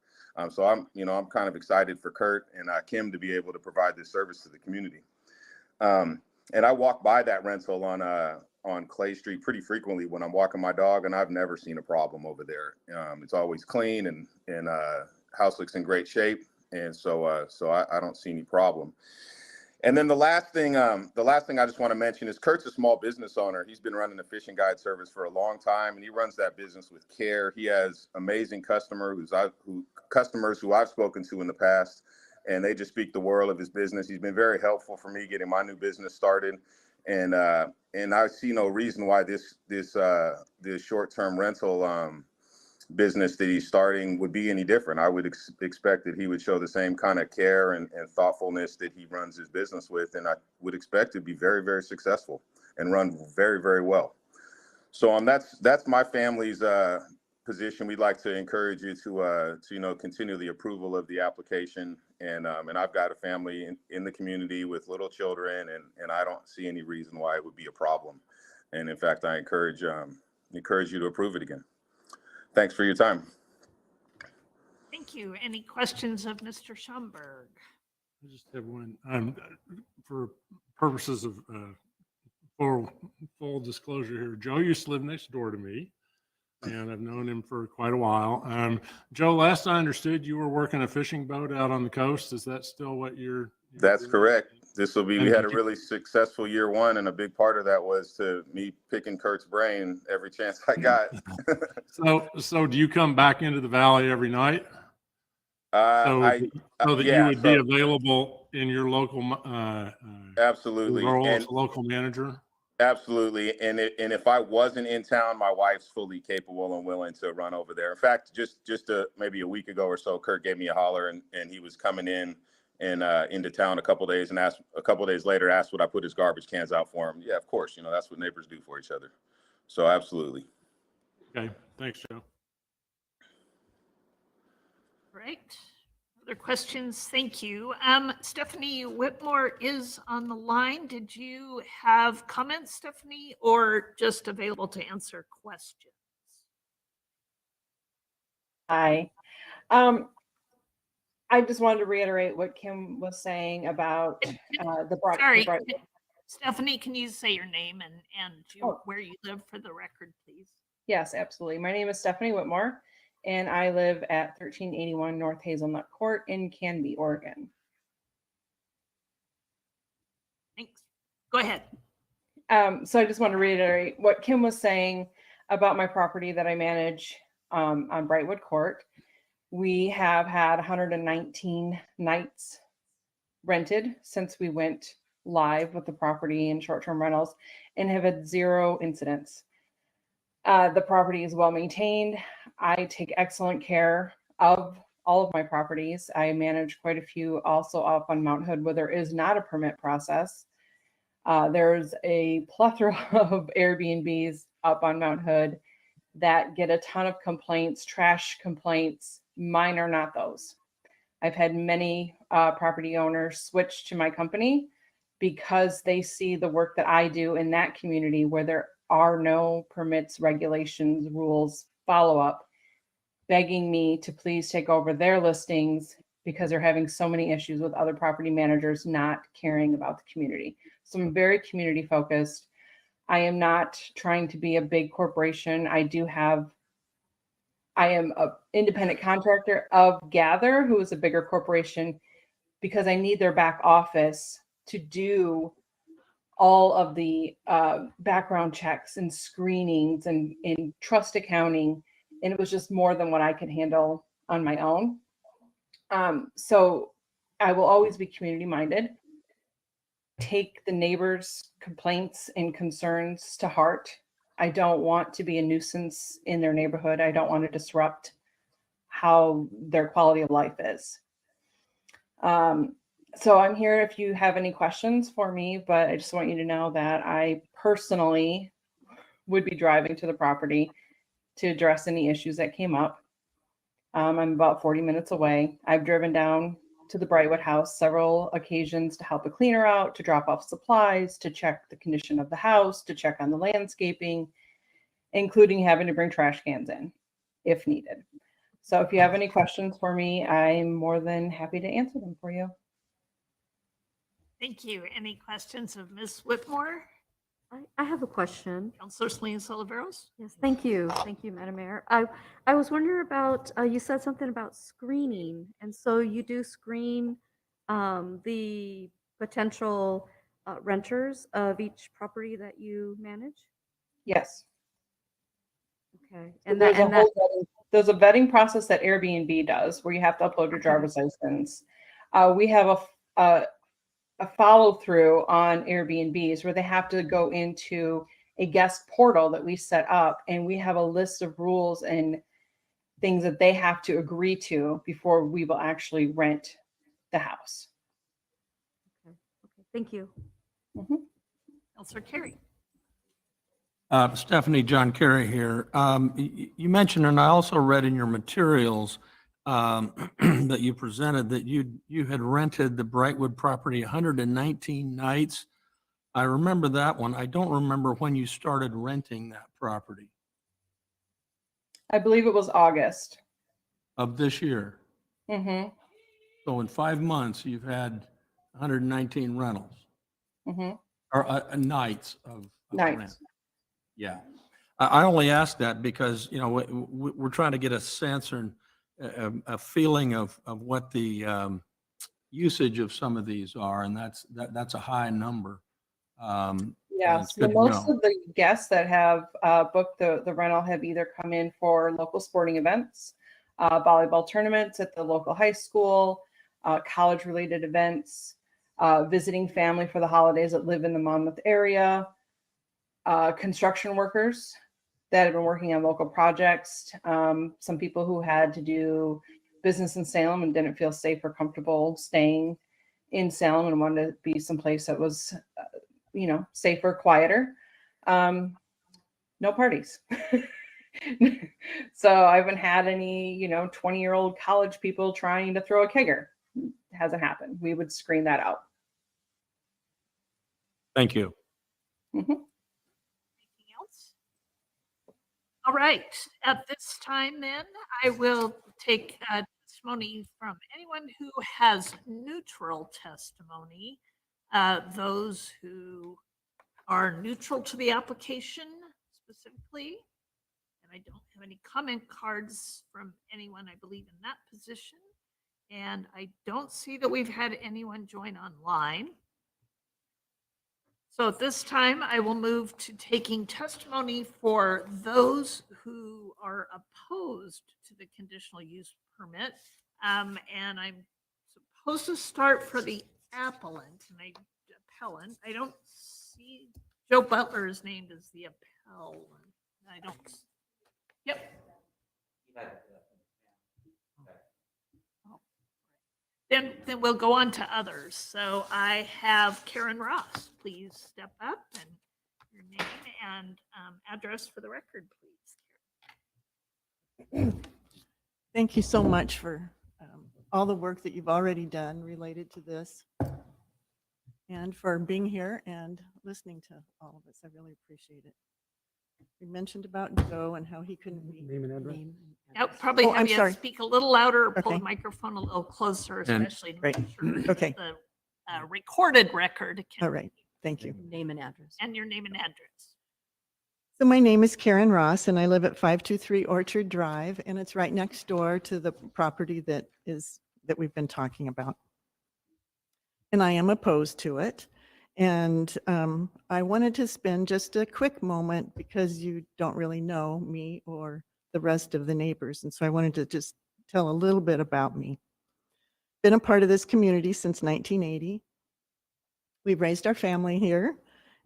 Speaker 14: So I'm kind of excited for Kurt and Kim to be able to provide this service to the community. And I walk by that rental on Clay Street pretty frequently when I'm walking my dog, and I've never seen a problem over there. It's always clean and house looks in great shape. And so I don't see any problem. And then the last thing I just want to mention is Kurt's a small business owner. He's been running a fishing guide service for a long time, and he runs that business with care. He has amazing customers who I've spoken to in the past, and they just speak the world of his business. He's been very helpful for me getting my new business started. And I see no reason why this short-term rental business that he's starting would be any different. I would expect that he would show the same kind of care and thoughtfulness that he runs his business with, and I would expect to be very, very successful and run very, very well. So that's my family's position. We'd like to encourage you to continue the approval of the application, and I've got a family in the community with little children, and I don't see any reason why it would be a problem. And in fact, I encourage you to approve it again. Thanks for your time.
Speaker 2: Thank you. Any questions of Mr. Schomburg?
Speaker 8: I just have one. For purposes of full disclosure here, Joe used to live next door to me, and I've known him for quite a while. Joe, last I understood, you were working a fishing boat out on the coast. Is that still what you're
Speaker 14: That's
Speaker 8: doing?
Speaker 14: correct. This will be, we
Speaker 8: And
Speaker 14: had a
Speaker 8: did you-
Speaker 14: really successful year one, and a big part of that was to me picking Kurt's brain every chance I got.
Speaker 8: So do you come back into the valley every night? So that
Speaker 14: Yeah,
Speaker 8: you would be
Speaker 14: so-
Speaker 8: available in your local,
Speaker 14: Absolutely.
Speaker 8: role as
Speaker 14: And
Speaker 8: a local manager?
Speaker 14: absolutely. And if I wasn't in town, my wife's fully capable and willing to run over there. In fact, just maybe a week ago or so, Kurt gave me a holler, and he was coming in and into town a couple days, and a couple days later asked would I put his garbage cans out for him. Yeah, of course. You know, that's what neighbors do for each other. So absolutely.
Speaker 8: Okay, thanks, Joe.
Speaker 2: Right. Other questions? Thank you. Stephanie Whitmore is on the line. Did you have comments, Stephanie, or just available to answer questions?
Speaker 15: Hi. I just wanted to reiterate what Kim was saying about the Bright.
Speaker 2: Sorry, Stephanie, can you say your name and where you live for the record, please?
Speaker 15: Yes, absolutely. My name is Stephanie Whitmore, and I live at 1381 North Hazelnut Court in Canby, Oregon.
Speaker 2: Thanks. Go ahead.
Speaker 15: So I just want to reiterate what Kim was saying about my property that I manage on Brightwood Court. We have had 119 nights rented since we went live with the property and short-term rentals, and have had 0 incidents. The property is well maintained. I take excellent care of all of my properties. I manage quite a few also up on Mount Hood where there is not a permit process. There's a plethora of Airbnbs up on Mount Hood that get a ton of complaints, trash complaints. Mine are not those. I've had many property owners switch to my company because they see the work that I do in that community where there are no permits, regulations, rules, follow-up, begging me to please take over their listings because they're having so many issues with other property managers not caring about the community. So I'm very community focused. I am not trying to be a big corporation. I am an independent contractor of Gather, who is a bigger corporation, because I need their back office to do all of the background checks and screenings and trust accounting. And it was just more than what I could handle on my own. So I will always be community minded. Take the neighbors' complaints and concerns to heart. I don't want to be a nuisance in their neighborhood. I don't want to disrupt how their quality of life is. So I'm here if you have any questions for me, but I just want you to know that I personally would be driving to the property to address any issues that came up. I'm about 40 minutes away. I've driven down to the Brightwood house several occasions to help a cleaner out, to drop off supplies, to check the condition of the house, to check on the landscaping, including having to bring trash cans in if needed. So if you have any questions for me, I'm more than happy to answer them for you.
Speaker 2: Thank you. Any questions of Ms. Whitmore?
Speaker 7: I have a question.
Speaker 2: Councilor Selena Soliveros?
Speaker 7: Yes, thank you. Thank you, Madam Mayor. I was wondering about, you said something about screening. And so you do screen the potential renters of each property that you manage?
Speaker 15: Yes.
Speaker 7: Okay.
Speaker 15: And there's a vetting process that Airbnb does where you have to upload your driver's license. We have a follow through on Airbnbs where they have to go into a guest portal that we set up, and we have a list of rules and things that they have to agree to before we will actually rent the house.
Speaker 7: Okay. Thank you.
Speaker 2: Councilor Carey?
Speaker 11: Stephanie, John Kerry here. You mentioned, and I also read in your materials that you presented, that you had rented the Brightwood property 119 nights. I remember that one. I don't remember when you started renting that property.
Speaker 15: I believe it was August.
Speaker 11: Of this year.
Speaker 15: Mm-hmm.
Speaker 11: So in 5 months, you've had 119 rentals
Speaker 15: Mm-hmm.
Speaker 11: or nights of rent.
Speaker 15: Nice.
Speaker 11: Yeah. I only ask that because, you know, we're trying to get a sense or a feeling of what the usage of some of these are, and that's a high number. And
Speaker 15: Yes,
Speaker 11: it's good to
Speaker 15: most
Speaker 11: know.
Speaker 15: of the guests that have booked the rental have either come in for local sporting events, volleyball tournaments at the local high school, college-related events, visiting family for the holidays that live in the Monmouth area, construction workers that have been working on local projects, some people who had to do business in Salem and didn't feel safe or comfortable staying in Salem and wanted to be someplace that was safer, quieter. No parties. So I haven't had any, 20-year-old college people trying to throw a kegger. It hasn't happened. We would screen that out.
Speaker 11: Thank you.
Speaker 15: Mm-hmm.
Speaker 2: Anything else? All right, at this time then, I will take testimony from anyone who has neutral testimony, those who are neutral to the application specifically. And I don't have any comment cards from anyone, I believe, in that position. And I don't see that we've had anyone join online. So at this time, I will move to taking testimony for those who are opposed to the conditional use permit. And I'm supposed to start for the appellant. I don't see Joe Butler is named as the appellant. I don't. Yep. Then we'll go on to others. So I have Karen Ross. Please step up and your name and address for the record, please.
Speaker 16: Thank you so much for all the work that you've already done related to this and for being here and listening to all of us. I really appreciate it. We mentioned about Joe and how he couldn't be.
Speaker 6: Name and address.
Speaker 2: I'll probably
Speaker 16: Oh,
Speaker 2: have
Speaker 16: I'm
Speaker 2: you
Speaker 16: sorry.
Speaker 2: speak a little louder or pull
Speaker 16: Okay.
Speaker 2: the microphone a little closer,
Speaker 11: And-
Speaker 2: especially to
Speaker 16: Great.
Speaker 2: make sure that
Speaker 16: Okay.
Speaker 2: the recorded record can.
Speaker 16: All right. Thank you.
Speaker 5: Name and address.
Speaker 2: And your name and address.
Speaker 16: So my name is Karen Ross and I live at 523 Orchard Drive, and it's right next door to the property that we've been talking about. And I am opposed to it. And I wanted to spend just a quick moment because you don't really know me or the rest of the neighbors. And so I wanted to just tell a little bit about me. Been a part of this community since 1980. We've raised our family here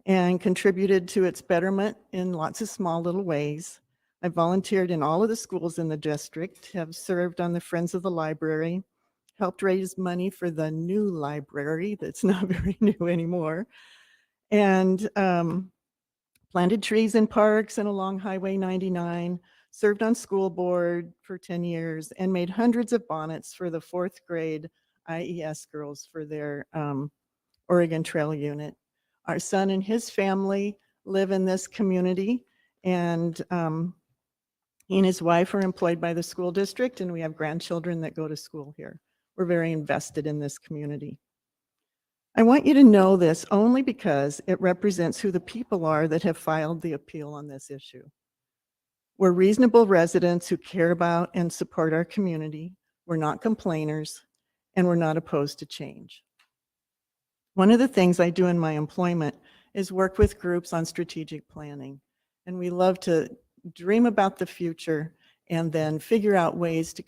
Speaker 16: and contributed to its betterment in lots of small little ways. I volunteered in all of the schools in the district, have served on the Friends of the Library, helped raise money for the new library that's not very new anymore, and planted trees in parks and along Highway 99, served on school board for 10 years, and made hundreds of bonnets for the 4th grade IES girls for their Oregon Trail unit. Our son and his family live in this community, and he and his wife are employed by the school district, and we have grandchildren that go to school here. We're very invested in this community. I want you to know this only because it represents who the people are that have filed the appeal on this issue. We're reasonable residents who care about and support our community. We're not complainers, and we're not opposed to change. One of the things I do in my employment is work with groups on strategic planning, and we love to dream about the future and then figure out ways to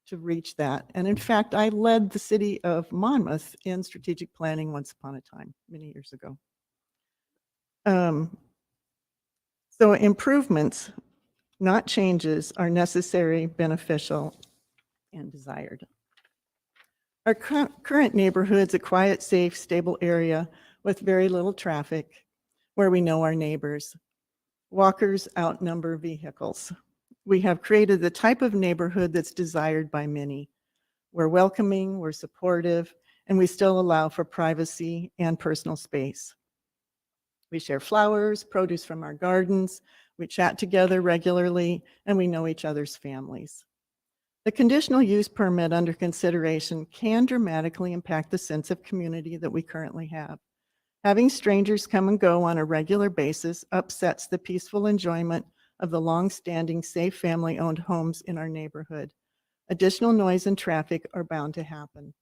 Speaker 16: to reach that. And in fact, I led the city of Monmouth in strategic planning once upon a time, many years ago. So improvements, not changes, are necessary, beneficial, and desired. Our current neighborhood's a quiet, safe, stable area with very little traffic where we know our neighbors. Walkers outnumber vehicles. We have created the type of neighborhood that's desired by many. We're welcoming, we're supportive, and we still allow for privacy and personal space. We share flowers, produce from our gardens, we chat together regularly, and we know each other's families. The conditional use permit under consideration can dramatically impact the sense of community that we currently have. Having strangers come and go on a regular basis upsets the peaceful enjoyment of the long-standing, safe family-owned homes in our neighborhood. Additional noise and traffic are bound to happen.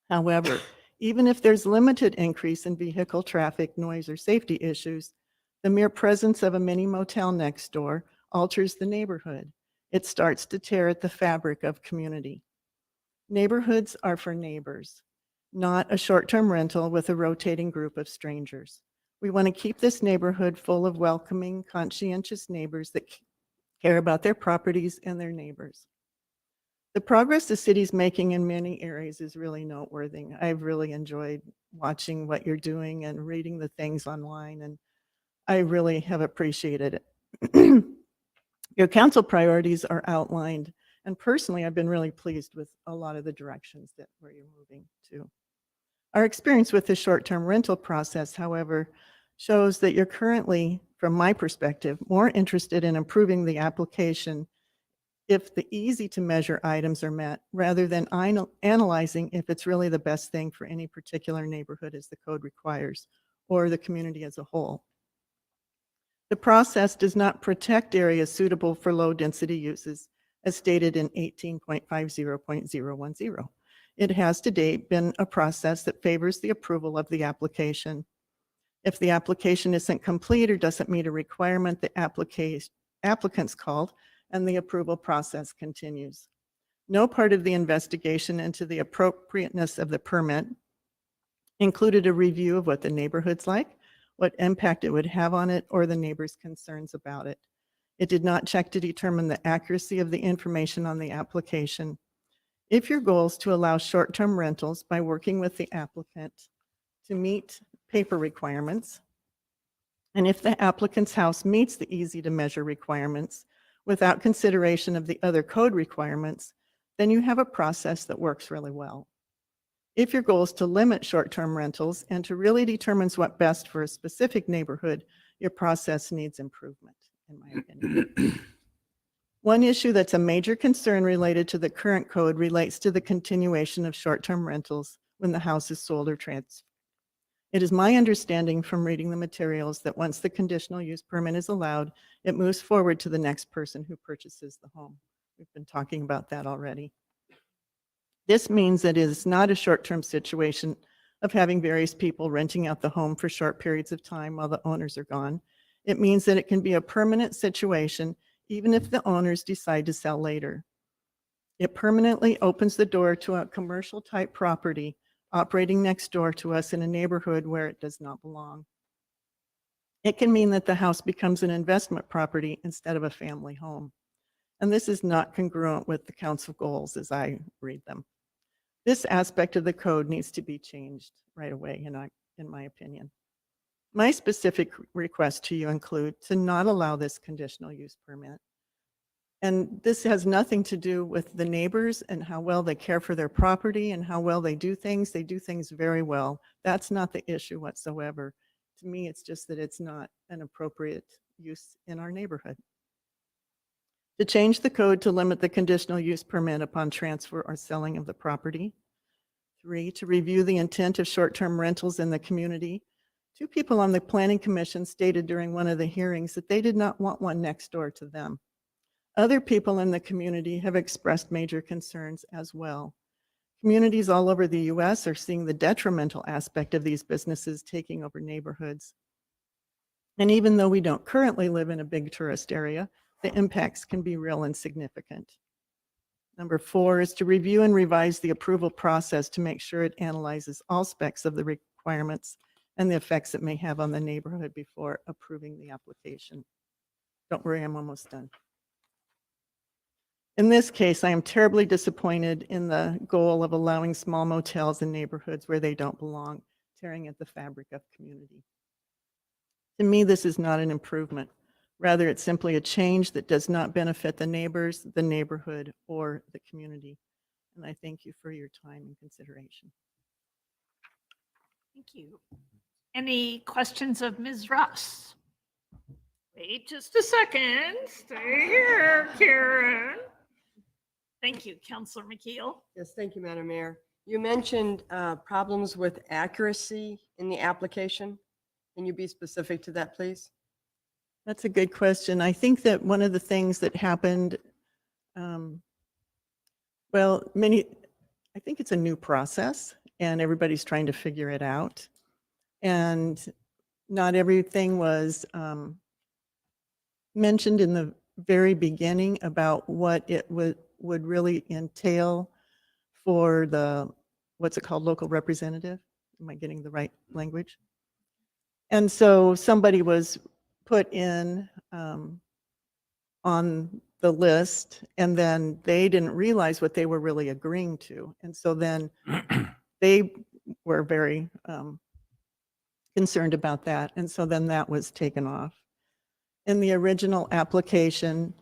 Speaker 16: However, even if there's limited increase in vehicle traffic, noise, or safety issues, the mere presence of a mini motel next door alters the neighborhood. It starts to tear at the fabric of community. Neighborhoods are for neighbors, not a short-term rental with a rotating group of strangers. We want to keep this neighborhood full of welcoming, conscientious neighbors that care about their properties and their neighbors. The progress the city's making in many areas is really noteworthy. I've really enjoyed watching what you're doing and reading the things online, and I really have appreciated it. Your council priorities are outlined, and personally, I've been really pleased with a lot of the directions that where you're moving to. Our experience with the short-term rental process, however, shows that you're currently, from my perspective, more interested in improving the application if the easy-to-measure items are met, rather than analyzing if it's really the best thing for any particular neighborhood as the code requires, or the community as a whole. The process does not protect areas suitable for low-density uses, as stated in 18.50.010. It has to date been a process that favors the approval of the application. If the application isn't complete or doesn't meet a requirement, the applicant's called and the approval process continues. No part of the investigation into the appropriateness of the permit included a review of what the neighborhood's like, what impact it would have on it, or the neighbor's concerns about it. It did not check to determine the accuracy of the information on the application. If your goal is to allow short-term rentals by working with the applicant to meet paper requirements, and if the applicant's house meets the easy-to-measure requirements without consideration of the other code requirements, then you have a process that works really well. If your goal is to limit short-term rentals and to really determines what's best for a specific neighborhood, your process needs improvement, in my opinion. One issue that's a major concern related to the current code relates to the continuation of short-term rentals when the house is sold or transferred. It is my understanding from reading the materials that once the conditional use permit is allowed, it moves forward to the next person who purchases the home. We've been talking about that already. This means that it is not a short-term situation of having various people renting out the home for short periods of time while the owners are gone. It means that it can be a permanent situation even if the owners decide to sell later. It permanently opens the door to a commercial type property operating next door to us in a neighborhood where it does not belong. It can mean that the house becomes an investment property instead of a family home. And this is not congruent with the council goals as I read them. This aspect of the code needs to be changed right away, in my opinion. My specific requests to you include to not allow this conditional use permit. And this has nothing to do with the neighbors and how well they care for their property and how well they do things. They do things very well. That's not the issue whatsoever. To me, it's just that it's not an appropriate use in our neighborhood. To change the code to limit the conditional use permit upon transfer or selling of the property. 3, to review the intent of short-term rentals in the community. 2 people on the planning commission stated during one of the hearings that they did not want one next door to them. Other people in the community have expressed major concerns as well. Communities all over the US are seeing the detrimental aspect of these businesses taking over neighborhoods. And even though we don't currently live in a big tourist area, the impacts can be real and significant. Number 4 is to review and revise the approval process to make sure it analyzes all specs of the requirements and the effects it may have on the neighborhood before approving the application. Don't worry, I'm almost done. In this case, I am terribly disappointed in the goal of allowing small motels in neighborhoods where they don't belong, tearing at the fabric of community. To me, this is not an improvement. Rather, it's simply a change that does not benefit the neighbors, the neighborhood, or the community. And I thank you for your time and consideration.
Speaker 2: Thank you. Any questions of Ms. Russ? Wait just a second. Stay here, Karen. Thank you, Counselor McKeel.
Speaker 10: Yes, thank you, Madam Mayor. You mentioned problems with accuracy in the application. Can you be specific to that, please?
Speaker 16: That's a good question. I think that one of the things that happened, well, I think it's a new process and everybody's trying to figure it out. And not everything was mentioned in the very beginning about what it would really entail for the, what's it called, local representative? Am I getting the right language? And so somebody was put in on the list, and then they didn't realize what they were really agreeing to. And so then they were very concerned about that. And so then that was taken off. In the original application,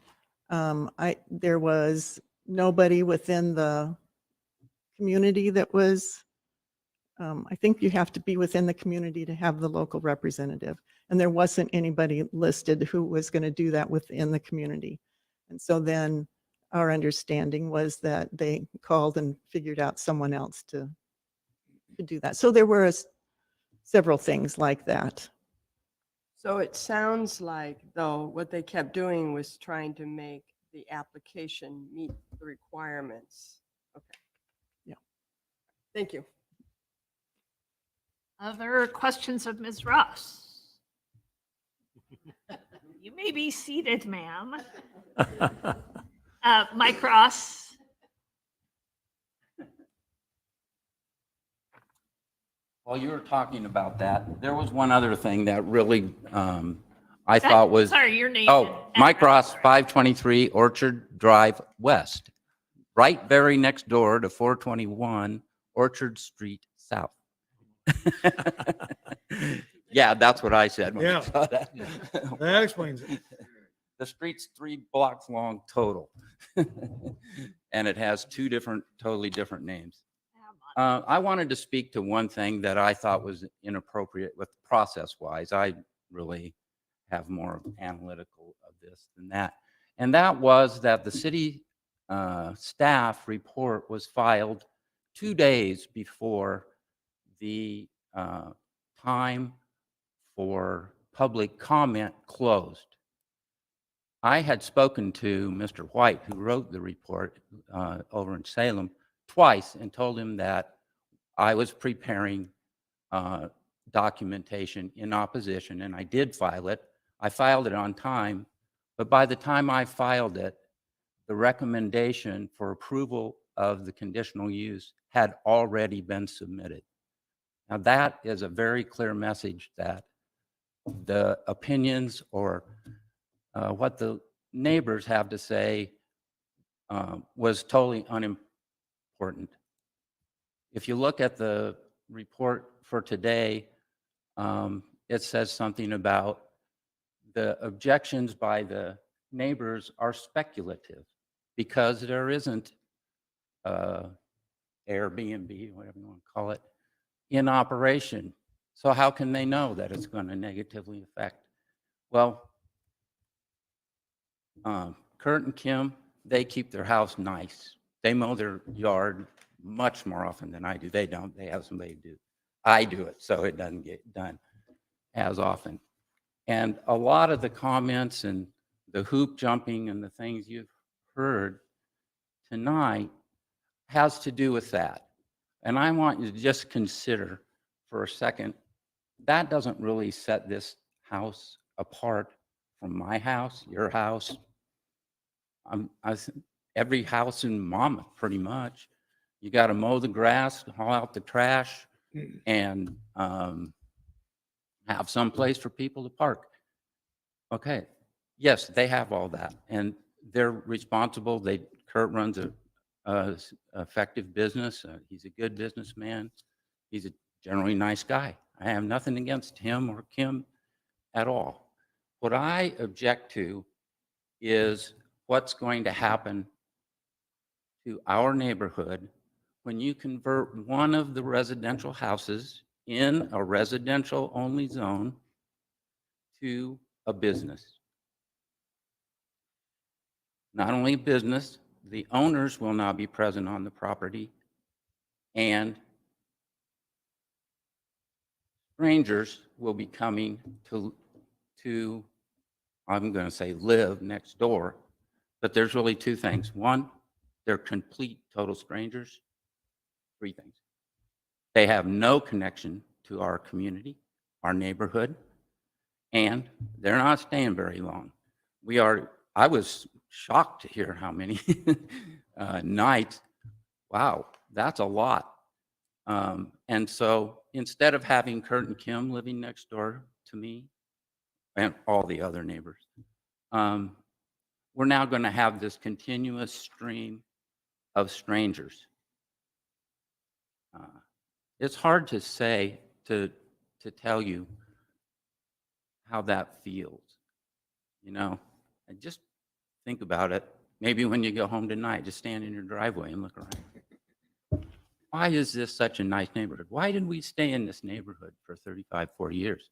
Speaker 16: there was nobody within the community that was, I think you have to be within the community to have the local representative. And there wasn't anybody listed who was going to do that within the community. And so then our understanding was that they called and figured out someone else to do that. So there were several things like that.
Speaker 10: So it sounds like, though, what they kept doing was trying to make the application meet the requirements. Okay.
Speaker 16: Yeah.
Speaker 10: Thank you.
Speaker 2: Other questions of Ms. Ross? You may be seated, ma'am. Mike Ross.
Speaker 17: While you were talking about that, there was one other thing that really I thought was.
Speaker 2: Sorry, your name.
Speaker 17: Oh, Mike Ross, 523 Orchard Drive West, right very next door to 421 Orchard Street South. Yeah, that's what I said. when I
Speaker 6: Yeah.
Speaker 17: saw that.
Speaker 6: That explains it.
Speaker 17: The street's 3 blocks long total. And it has 2 totally different names. I wanted to speak to one thing that I thought was inappropriate with process-wise. I really have more analytical of this than that. And that was that the city staff report was filed 2 days before the time for public comment closed. I had spoken to Mr. White, who wrote the report over in Salem, twice and told him that I was preparing documentation in opposition, and I did file it. I filed it on time, but by the time I filed it, the recommendation for approval of the conditional use had already been submitted. Now that is a very clear message that the opinions or what the neighbors have to say was totally unimportant. If you look at the report for today, it says something about the objections by the neighbors are speculative because there isn't Airbnb, whatever you want to call it, in operation. So how can they know that it's going to negatively affect? Well, Kurt and Kim, they keep their house nice. They mow their yard much more often than I do. They don't. They have somebody do. I do it, so it doesn't get done as often. And a lot of the comments and the hoop jumping and the things you've heard tonight has to do with that. And I want you to just consider for a second, that doesn't really set this house apart from my house, your house. Every house in Monmouth, pretty much. You got to mow the grass, haul out the trash, and have some place for people to park. Okay, yes, they have all that, and they're responsible. Kurt runs a effective business. He's a good businessman. He's a generally nice guy. I have nothing against him or Kim at all. What I object to is what's going to happen to our neighborhood when you convert one of the residential houses in a residential only zone to a business. Not only a business, the owners will not be present on the property, and strangers will be coming to I'm going to say live next door, but there's really two things. One, they're complete total strangers. Three things. They have no connection to our community, our neighborhood, and they're not staying very long. I was shocked to hear how many nights. Wow, that's a lot. And so instead of having Kurt and Kim living next door to me and all the other neighbors, we're now going to have this continuous stream of strangers. It's hard to say, to tell you how that feels. You know, and just think about it. Maybe when you go home tonight, just stand in your driveway and look around. Why is this such a nice neighborhood? Why did we stay in this neighborhood for 35, 40 years?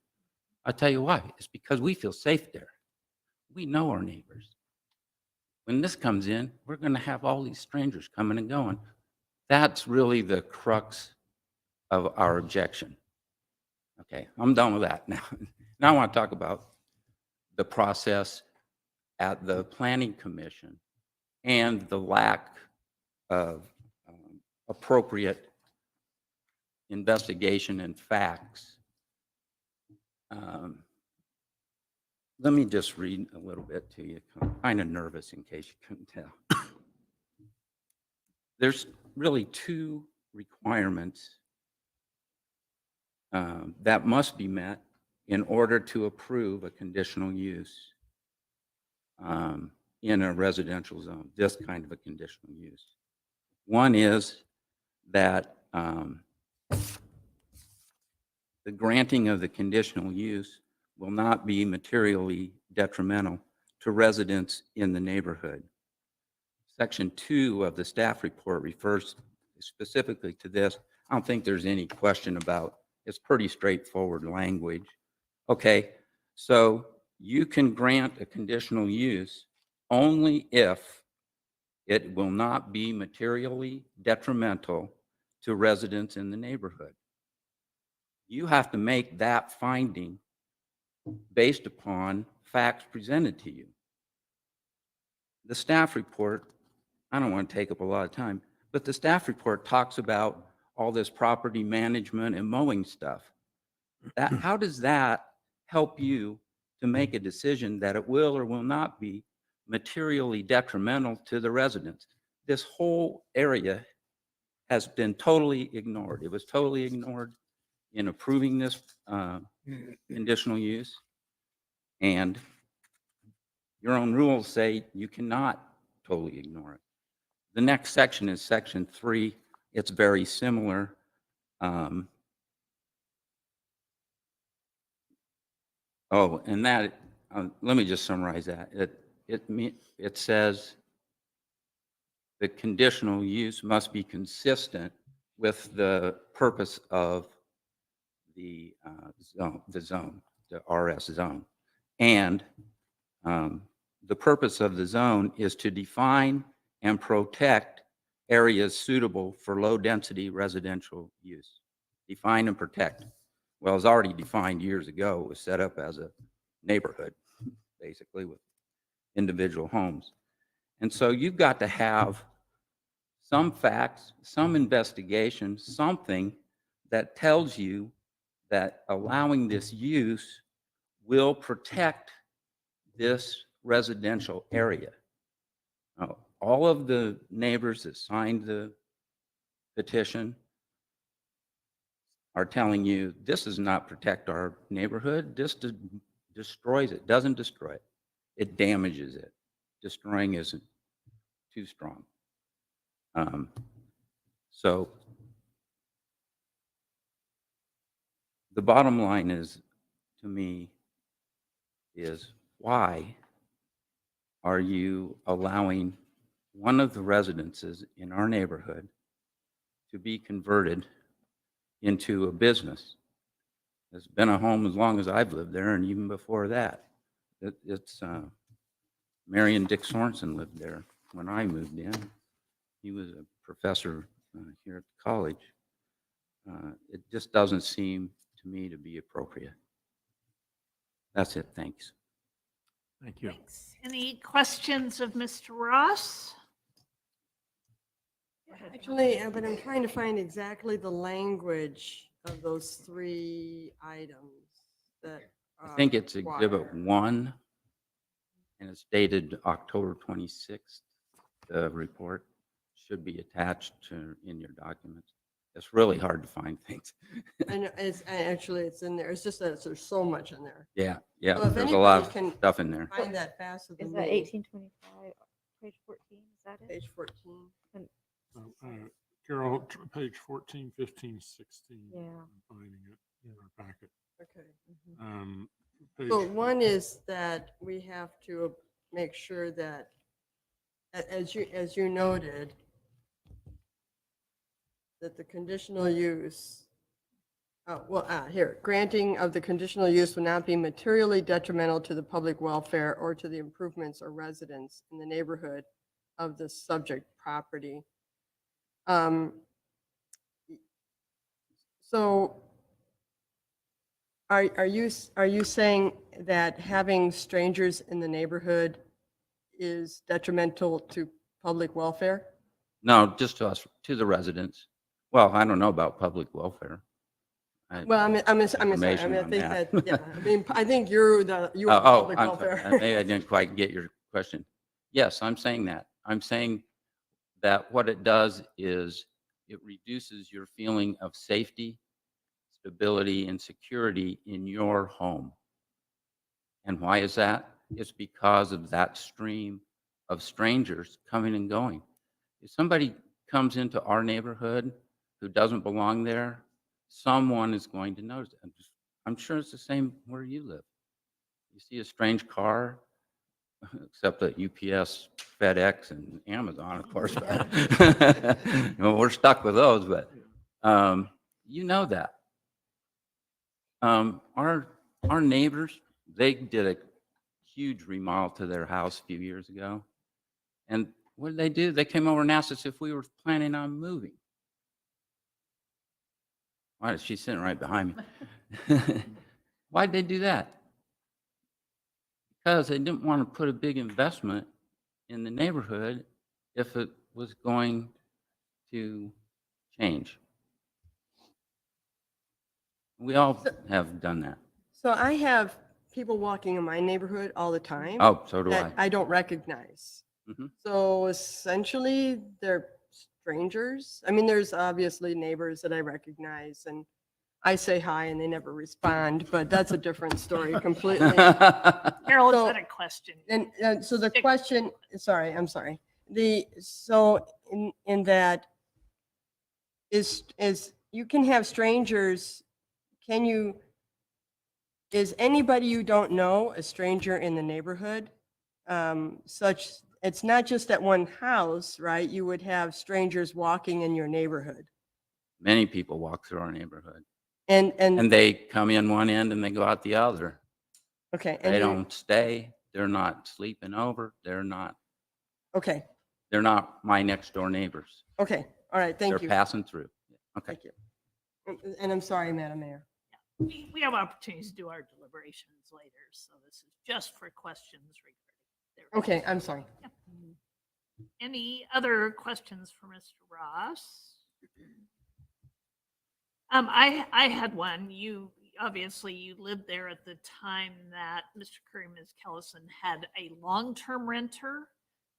Speaker 17: I'll tell you why. It's because we feel safe there. We know our neighbors. When this comes in, we're going to have all these strangers coming and going. That's really the crux of our objection. Okay, I'm done with that now. Now I want to talk about the process at the Planning Commission and the lack of appropriate investigation and facts. Let me just read a little bit to you. I'm kind of nervous in case you couldn't tell. There's really two requirements that must be met in order to approve a conditional use in a residential zone, this kind of a conditional use. One is that the granting of the conditional use will not be materially detrimental to residents in the neighborhood. Section 2 of the staff report refers specifically to this. I don't think there's any question about, it's pretty straightforward language. Okay, so you can grant a conditional use only if it will not be materially detrimental to residents in the neighborhood. You have to make that finding based upon facts presented to you. The staff report, I don't want to take up a lot of time, but the staff report talks about all this property management and mowing stuff. How does that help you to make a decision that it will or will not be materially detrimental to the residents? This whole area has been totally ignored. It was totally ignored in approving this conditional use. And your own rules say you cannot totally ignore it. The next section is section 3. It's very similar. And that, let me just summarize that. It says the conditional use must be consistent with the purpose of the zone, the RS zone. And the purpose of the zone is to define and protect areas suitable for low-density residential use. Define and protect. Well, it was already defined years ago. It was set up as a neighborhood, basically, with individual homes. And so you've got to have some facts, some investigation, something that tells you that allowing this use will protect this residential area. Now, all of the neighbors that signed the petition are telling you this does not protect our neighborhood. This destroys it, doesn't destroy it. It damages it. Destroying isn't too strong. So the bottom line is, to me, is why are you allowing one of the residences in our neighborhood to be converted into a business? It's been a home as long as I've lived there, and even before that. It's Mary and Dick Sorensen lived there when I moved in. He was a professor here at the college. It just doesn't seem to me to be appropriate. That's it. Thanks.
Speaker 11: Thank you.
Speaker 2: Thanks. Any questions of Mr. Ross? Go ahead.
Speaker 10: Actually, but I'm trying to find exactly the language of those 3 items that.
Speaker 17: I think it's
Speaker 10: required.
Speaker 17: Exhibit 1, and it's dated October 26th. The report should be attached in your documents. It's really hard to find things.
Speaker 10: I know, actually, it's in there. It's just that there's so much in there.
Speaker 17: Yeah,
Speaker 10: So if
Speaker 17: there's a lot
Speaker 10: anybody can
Speaker 17: of stuff in there.
Speaker 10: Find that faster than
Speaker 7: Is that
Speaker 10: me.
Speaker 7: 1825, page 14, is that it?
Speaker 10: Page 14.
Speaker 8: Carol, page 14, 15, 16.
Speaker 7: Yeah.
Speaker 8: I'm finding it in our packet.
Speaker 10: Okay.
Speaker 8: Page-
Speaker 10: So one is that we have to make sure that, as you noted, that the conditional use, here, granting of the conditional use will not be materially detrimental to the public welfare or to the improvements or residents in the neighborhood of the subject property. So are you saying that having strangers in the neighborhood is detrimental to public welfare?
Speaker 17: No, just to us, to the residents. Well, I don't know about public welfare.
Speaker 10: Well, I'm sorry. I
Speaker 17: Information
Speaker 10: mean, I
Speaker 17: on
Speaker 10: think
Speaker 17: that.
Speaker 10: that, yeah, I mean, I think you're public
Speaker 17: I'm
Speaker 10: welfare.
Speaker 17: sorry. Maybe I didn't quite get your question. Yes, I'm saying that. I'm saying that what it does is it reduces your feeling of safety, stability, and security in your home. And why is that? It's because of that stream of strangers coming and going. If somebody comes into our neighborhood who doesn't belong there, someone is going to notice it. I'm sure it's the same where you live. You see a strange car, except that UPS, FedEx, and Amazon, of course. Well, we're stuck with those, but you know that. Our neighbors, they did a huge remodel to their house a few years ago. And what did they do? They came over and asked us if we were planning on moving. Why is she sitting right behind me? Why'd they do that? Because they didn't want to put a big investment in the neighborhood if it was going to change. We all have done that.
Speaker 10: So I have people walking in my neighborhood all the time.
Speaker 17: Oh, so do
Speaker 10: that
Speaker 17: I.
Speaker 10: I don't recognize.
Speaker 17: Mhm.
Speaker 10: So essentially, they're strangers. I mean, there's obviously neighbors that I recognize, and I say hi and they never respond, but that's a different story completely.
Speaker 2: Carol,
Speaker 10: So-
Speaker 2: is that a question?
Speaker 10: And so the
Speaker 2: Stick-
Speaker 10: question, sorry, I'm sorry. So in that, is you can have strangers, is anybody you don't know a stranger in the neighborhood? It's not just at one house, right? You would have strangers walking in your neighborhood.
Speaker 17: Many people walk through our neighborhood.
Speaker 10: And
Speaker 17: And they come in one end and they go out the other.
Speaker 10: okay. and
Speaker 17: They
Speaker 10: you-
Speaker 17: don't stay. They're not sleeping over. They're not
Speaker 10: Okay,
Speaker 17: my next door neighbors.
Speaker 10: okay, all right, thank
Speaker 17: They're
Speaker 10: you.
Speaker 17: passing through. Okay.
Speaker 10: Thank you. And I'm sorry, Madam Mayor.
Speaker 2: We have opportunities to do our deliberations later, so this is just for questions regarding. their-
Speaker 10: Okay, I'm sorry.
Speaker 2: Any other questions for Mr. Ross? I had one. Obviously you lived there at the time that Mr. Curry and Ms. Kellison had a long-term renter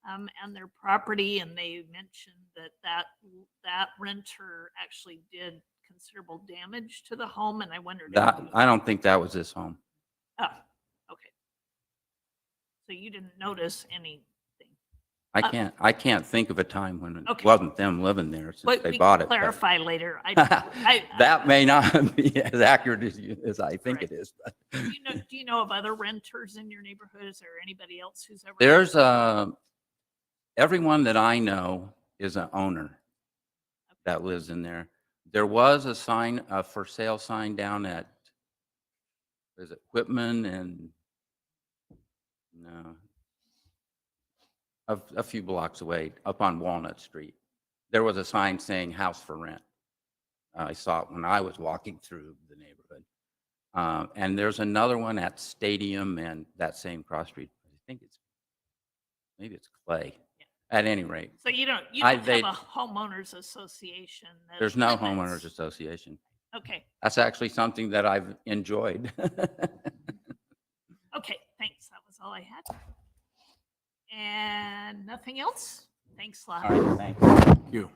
Speaker 2: and their property, and they mentioned that renter actually did considerable damage to the home, and I wondered.
Speaker 17: I don't think that was this home.
Speaker 2: Oh, okay. So you didn't notice anything?
Speaker 17: I can't think of a time when it
Speaker 2: Okay.
Speaker 17: wasn't them living there since
Speaker 2: But
Speaker 17: they
Speaker 2: we
Speaker 17: bought
Speaker 2: can
Speaker 17: it. but
Speaker 2: clarify later.
Speaker 17: That may not be as accurate as I think it is. But
Speaker 2: Do you know of other renters in your neighborhood? Is there anybody else who's ever?
Speaker 17: there's everyone that I know is an owner that lives in there. There was a sign, a for sale sign down at, is it Whitman and, no. a few blocks away, up on Walnut Street. There was a sign saying house for rent. I saw it when I was walking through the neighborhood. And there's another one at Stadium and that same cross street. I think maybe it's Clay. At any rate,
Speaker 2: So you don't
Speaker 17: they-
Speaker 2: have a homeowners association? that
Speaker 17: there's no
Speaker 2: limits-
Speaker 17: homeowners association.
Speaker 2: Okay,
Speaker 17: That's actually something that I've enjoyed.
Speaker 2: okay, thanks. That was all I had. And nothing else? Thanks a lot.
Speaker 17: All right, thank you.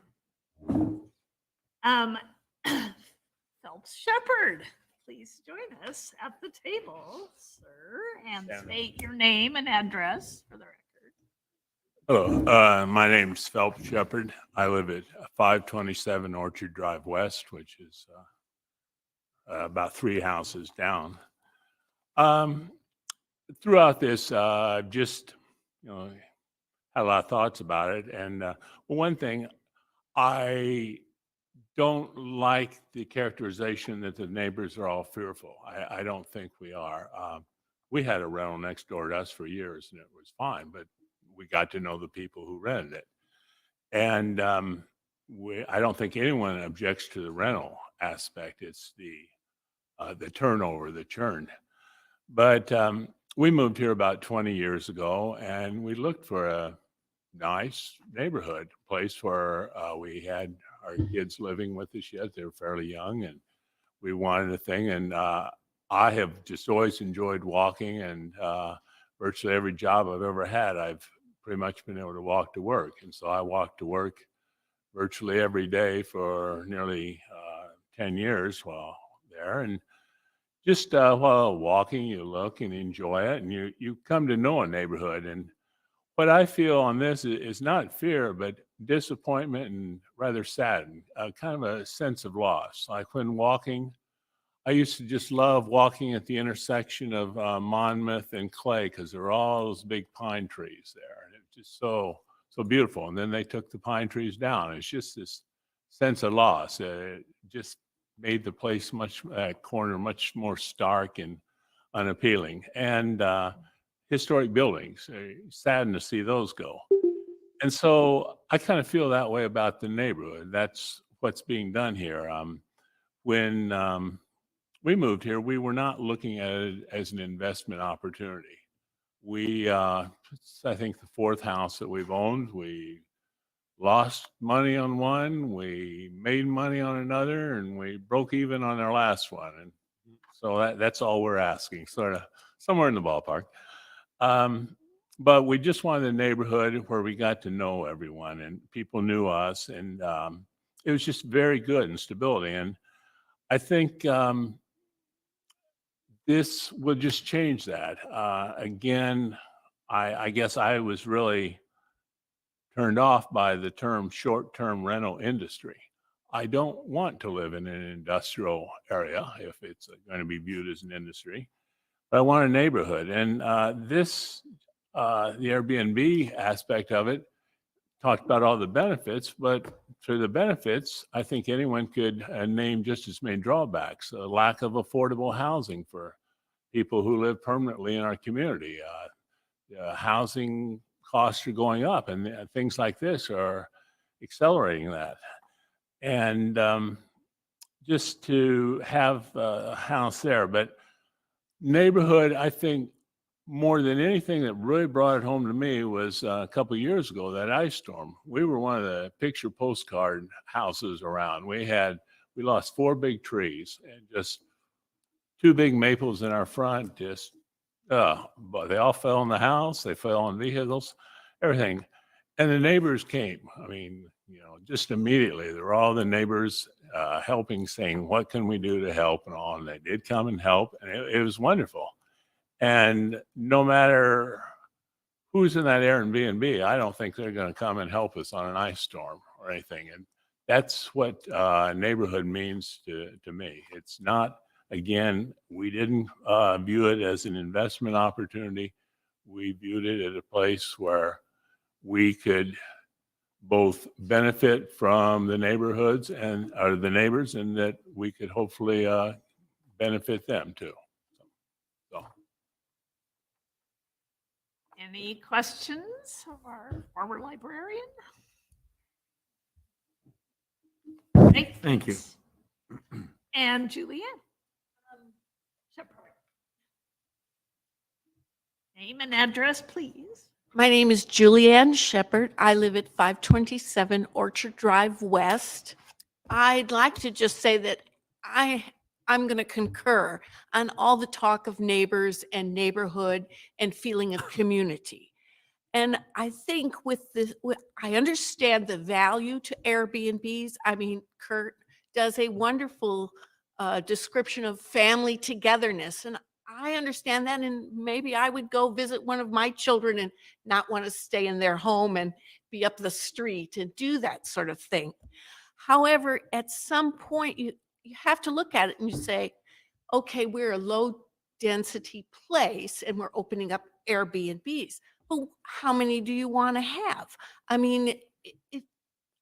Speaker 2: Phelps Shepherd, please join us at the table, sir, and state your name and address for the record.
Speaker 18: Hello, my name's Phelps Shepherd. I live at 527 Orchard Drive West, which is about 3 houses down. Throughout this, I've just, had a lot of thoughts about it. And one thing, I don't like the characterization that the neighbors are all fearful. I don't think we are. We had a rental next door to us for years, and it was fine, but we got to know the people who rented it. And I don't think anyone objects to the rental aspect. It's the turnover, the churn. But we moved here about 20 years ago, and we looked for a nice neighborhood, place where we had our kids living with us yet. They were fairly young, and we wanted a thing. And I have just always enjoyed walking, and virtually every job I've ever had, I've pretty much been able to walk to work. And so I walked to work virtually every day for nearly 10 years while there. And just while walking, you look and enjoy it, and you come to know a neighborhood. And what I feel on this is not fear, but disappointment and rather saddened, kind of a sense of loss. Like when walking, I used to just love walking at the intersection of Monmouth and Clay, because there are all those big pine trees there. And it's just so beautiful. And then they took the pine trees down. It's just this sense of loss. It just made the place corner much more stark and unappealing. And historic buildings, saddened to see those go. And so I kind of feel that way about the neighborhood. That's what's being done here. When we moved here, we were not looking at it as an investment opportunity. It's, I think, the 4th house that we've owned. We lost money on one, we made money on another, and we broke even on our last one. And so that's all we're asking, sort of somewhere in the ballpark. But we just wanted a neighborhood where we got to know everyone and people knew us, and it was just very good and stability. And I think this will just change that. Again, I guess I was really turned off by the term short-term rental industry. I don't want to live in an industrial area if it's going to be viewed as an industry, but I want a neighborhood. And the Airbnb aspect of it talked about all the benefits, but to the benefits, I think anyone could name just as many drawbacks. A lack of affordable housing for people who live permanently in our community. Housing costs are going up, and things like this are accelerating that. And just to have a house there. But neighborhood, I think, more than anything that really brought it home to me was a couple of years ago, that ice storm. We were one of the picture postcard houses around. We lost 4 big trees and just 2 big maples in our front. But they all fell on the house. They fell on vehicles, everything. And the neighbors came. I mean, just immediately, there were all the neighbors helping, saying, what can we do to help and all. And they did come and help. And it was wonderful. And no matter who's in that Airbnb, I don't think they're going to come and help us on an ice storm or anything. And that's what neighborhood means to me. It's not, again, we didn't view it as an investment opportunity. We viewed it as a place where we could both benefit from the neighborhoods or the neighbors, and that we could hopefully benefit them too. So.
Speaker 2: Any questions of our former librarian? Great,
Speaker 11: Thank you.
Speaker 2: thanks. And Julianne. Shepherd. Name and address, please.
Speaker 19: My name is Julianne Shepherd. I live at 527 Orchard Drive West. I'd like to just say that I'm going to concur on all the talk of neighbors and neighborhood and feeling of community. And I think with this, I understand the value to Airbnbs. I mean, Kurt does a wonderful description of family togetherness. And I understand that. And maybe I would go visit one of my children and not want to stay in their home and be up the street and do that sort of thing. However, at some point, you have to look at it and you say, okay, we're a low density place and we're opening up Airbnbs. But how many do you want to have? I mean,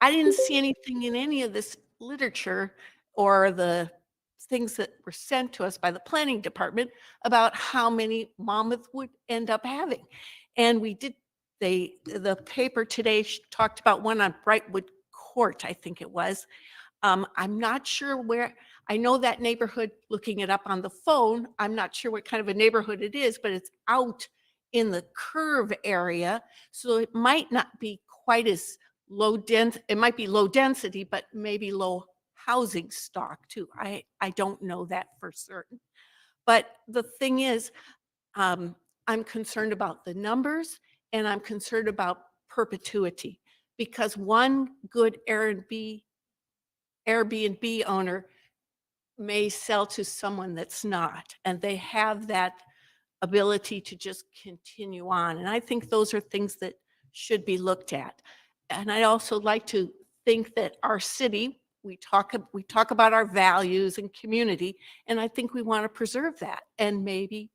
Speaker 19: I didn't see anything in any of this literature or the things that were sent to us by the planning department about how many Monmouth would end up having. And we did, the paper today talked about one on Brightwood Court, I think it was. I'm not sure where, I know that neighborhood, looking it up on the phone, I'm not sure what kind of a neighborhood it is, but it's out in the curve area. So it might not be quite as low dense, it might be low density, but maybe low housing stock too. I don't know that for certain. But the thing is, I'm concerned about the numbers and I'm concerned about perpetuity, because one good Airbnb owner may sell to someone that's not, and they have that ability to just continue on. And I think those are things that should be looked at. And I also like to think that our city, we talk about our values and community, and I think we want to preserve that and maybe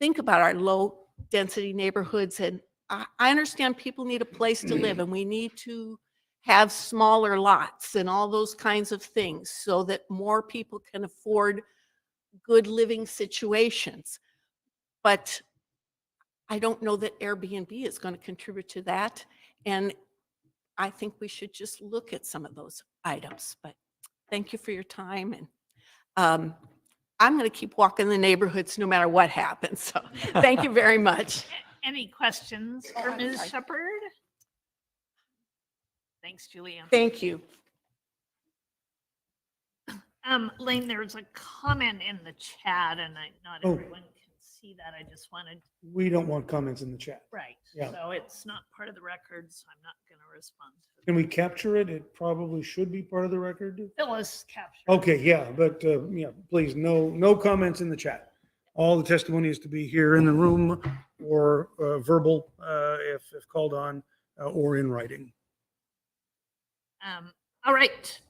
Speaker 19: think about our low density neighborhoods. And I understand people need a place to live and we need to have smaller lots and all those kinds of things so that more people can afford good living situations. But I don't know that Airbnb is going to contribute to that. And I think we should just look at some of those items. But thank you for your time. And I'm going to keep walking the neighborhoods no matter what happens. So thank you very much.
Speaker 2: Any questions for Ms. Shepherd? Thanks, Julianne.
Speaker 19: Thank you.
Speaker 2: Lane, there's a comment in the chat and not
Speaker 6: Oh.
Speaker 2: everyone can see that. I just wanted,
Speaker 6: We don't want comments in the chat.
Speaker 2: right.
Speaker 6: Yeah.
Speaker 2: So it's not part of the record, so I'm not going to respond to
Speaker 6: Can we capture it? It probably should be part of the record.
Speaker 2: Phyllis capture.
Speaker 6: Okay, yeah, but yeah, please, no comments in the chat. All the testimony is to be here in the room or verbal if called on or in writing.
Speaker 2: All right.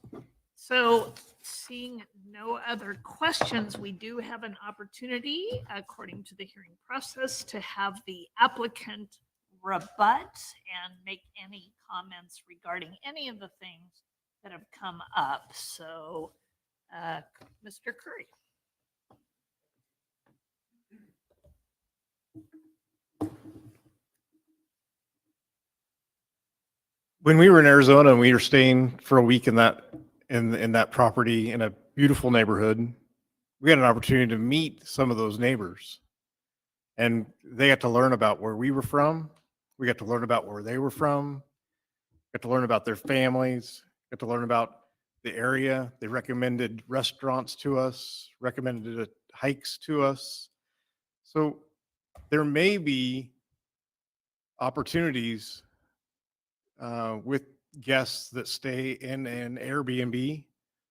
Speaker 2: So seeing no other questions, we do have an opportunity, according to the hearing process, to have the applicant rebut and make any comments regarding any of the things that have come up. So, Mr. Curry.
Speaker 12: When we were in Arizona and we were staying for a week in that property in a beautiful neighborhood, we had an opportunity to meet some of those neighbors. And they got to learn about where we were from. We got to learn about where they were from. Got to learn about their families. Got to learn about the area. They recommended restaurants to us, recommended hikes to us. So there may be opportunities with guests that stay in an Airbnb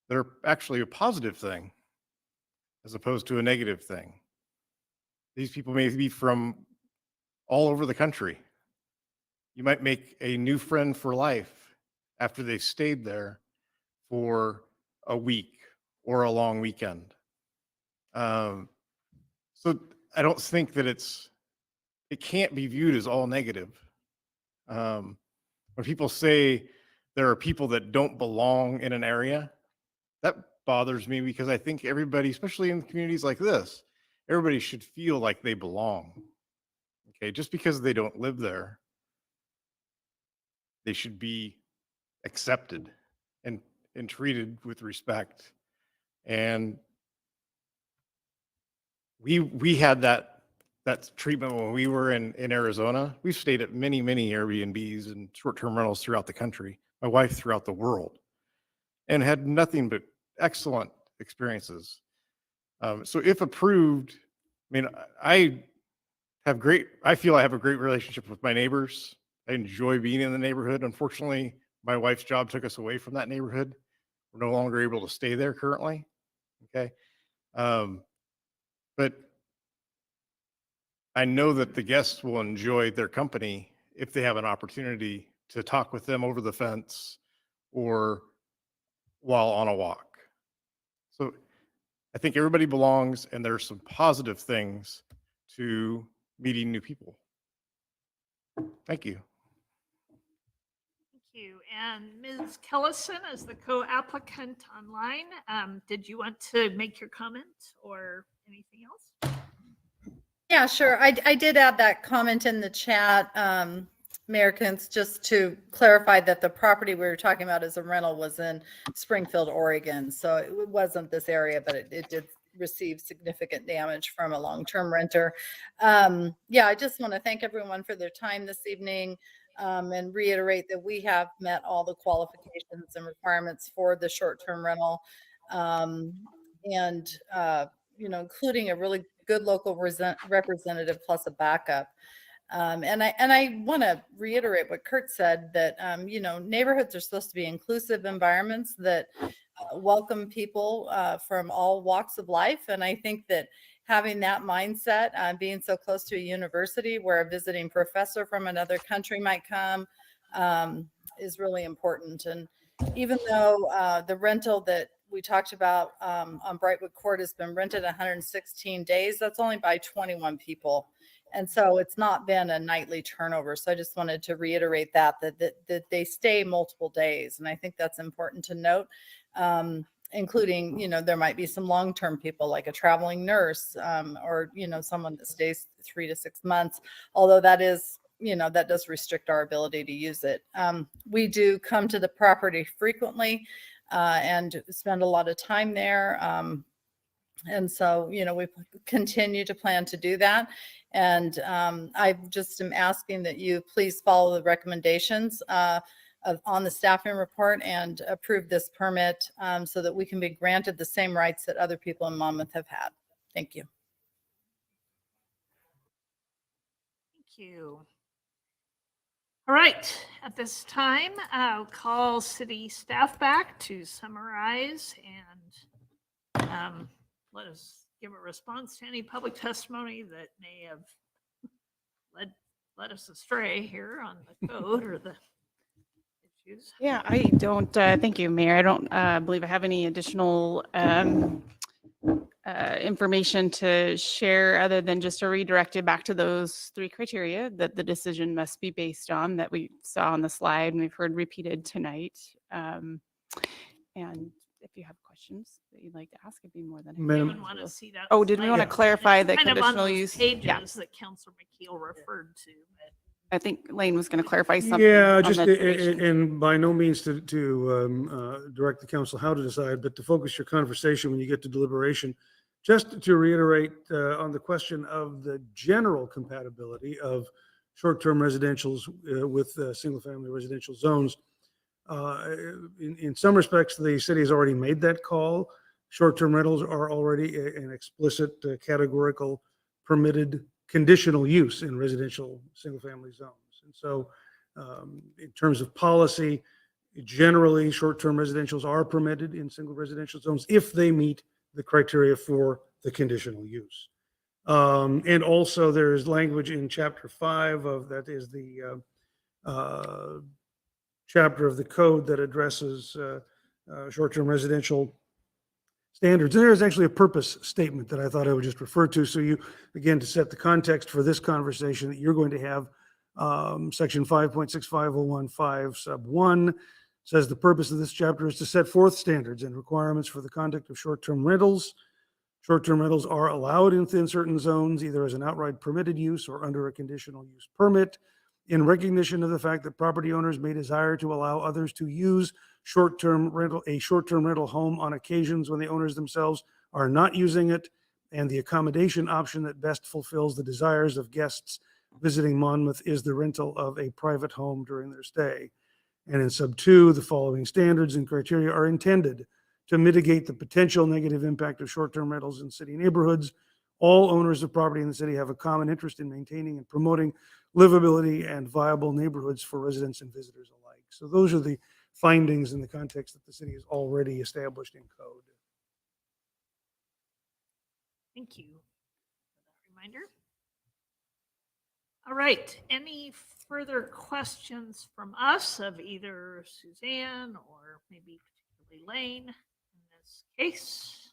Speaker 12: that are actually a positive thing as opposed to a negative thing. These people may be from all over the country. You might make a new friend for life after they stayed there for a week or a long weekend. So I don't think that it can't be viewed as all negative. When people say there are people that don't belong in an area, that bothers me because I think everybody, especially in communities like this, everybody should feel like they belong. Okay, just because they don't live there, they should be accepted and treated with respect. And we had that treatment when we were in Arizona. We've stayed at many Airbnbs and short-term rentals throughout the country. My wife throughout the world, and had nothing but excellent experiences. So if approved, I mean, I feel I have a great relationship with my neighbors. I enjoy being in the neighborhood. Unfortunately, my wife's job took us away from that neighborhood. We're no longer able to stay there currently. Okay. But I know that the guests will enjoy their company if they have an opportunity to talk with them over the fence or while on a walk. So I think everybody belongs, and there's some positive things to meeting new people. Thank you.
Speaker 2: Thank you. And Ms. Kellison, as the co-applicant online, did you want to make your comment or anything else?
Speaker 13: Yeah, sure. I did add that comment in the chat, Americans, just to clarify that the property we were talking about as a rental was in Springfield, Oregon. So it wasn't this area, but it did receive significant damage from a long-term renter. Yeah, I just want to thank everyone for their time this evening, and reiterate that we have met all the qualifications and requirements for the short-term rental, and including a really good local representative plus a backup. And I want to reiterate what Kurt said, that neighborhoods are supposed to be inclusive environments that welcome people from all walks of life. And I think that having that mindset, being so close to a university where a visiting professor from another country might come, is really important. And even though the rental that we talked about on Brightwood Court has been rented 116 days, that's only by 21 people. And so it's not been a nightly turnover. So I just wanted to reiterate that they stay multiple days. And I think that's important to note, including, there might be some long-term people like a traveling nurse, or, someone that stays 3 to 6 months, although that is, that does restrict our ability to use it. We do come to the property frequently, and spend a lot of time there. And so, we continue to plan to do that. And I just am asking that you please follow the recommendations on the staffing report and approve this permit, so that we can be granted the same rights that other people in Monmouth have had. Thank you.
Speaker 2: Thank you. All right, at this time, I'll call city staff back to summarize and let us give a response to any public testimony that may have led us astray here on the code or the issues.
Speaker 9: Yeah, I don't, thank you, Mayor. I don't believe I have any additional information to share other than just to redirect it back to those 3 criteria that the decision must be based on, that we saw on the slide and we've heard repeated tonight. And if you have questions that you'd like to ask, I'd be more than happy.
Speaker 2: We would want to see that.
Speaker 9: Oh, did we want to clarify the
Speaker 2: kind of on
Speaker 9: conditional
Speaker 2: those
Speaker 9: use?
Speaker 2: pages that Councilor McKeel referred to.
Speaker 9: I think Lane was going to clarify something.
Speaker 6: Yeah,
Speaker 9: on
Speaker 6: just,
Speaker 9: the duration.
Speaker 6: and by no means to direct the council how to decide, but to focus your conversation when you get to deliberation, just to reiterate on the question of the general compatibility of short-term residentials with single-family residential zones. In some respects, the city has already made that call. Short-term rentals are already an explicit categorical permitted conditional use in residential single-family zones. And so in terms of policy, generally short-term residentials are permitted in single residential zones if they meet the criteria for the conditional use. And also there is language in chapter 5 of, that is the chapter of the code that addresses short-term residential standards. And there is actually a purpose statement that I thought I would just refer to. So you, again, to set the context for this conversation, that you're going to have section 5.65015 sub 1 says the purpose of this chapter is to set forth standards and requirements for the conduct of short-term rentals, Short-term rentals are allowed within certain zones, either as an outright permitted use or under a conditional use permit. In recognition of the fact that property owners may desire to allow others to use a short-term rental home on occasions when the owners themselves are not using it, and the accommodation option that best fulfills the desires of guests visiting Monmouth is the rental of a private home during their stay. And in sub 2, the following standards and criteria are intended to mitigate the potential negative impact of short-term rentals in city neighborhoods. All owners of property in the city have a common interest in maintaining and promoting livability and viable neighborhoods for residents and visitors alike. So those are the findings in the context that the city has already established in code.
Speaker 2: Thank you for that reminder. All right, any further questions from us of either Suzanne or maybe particularly Lane in this case?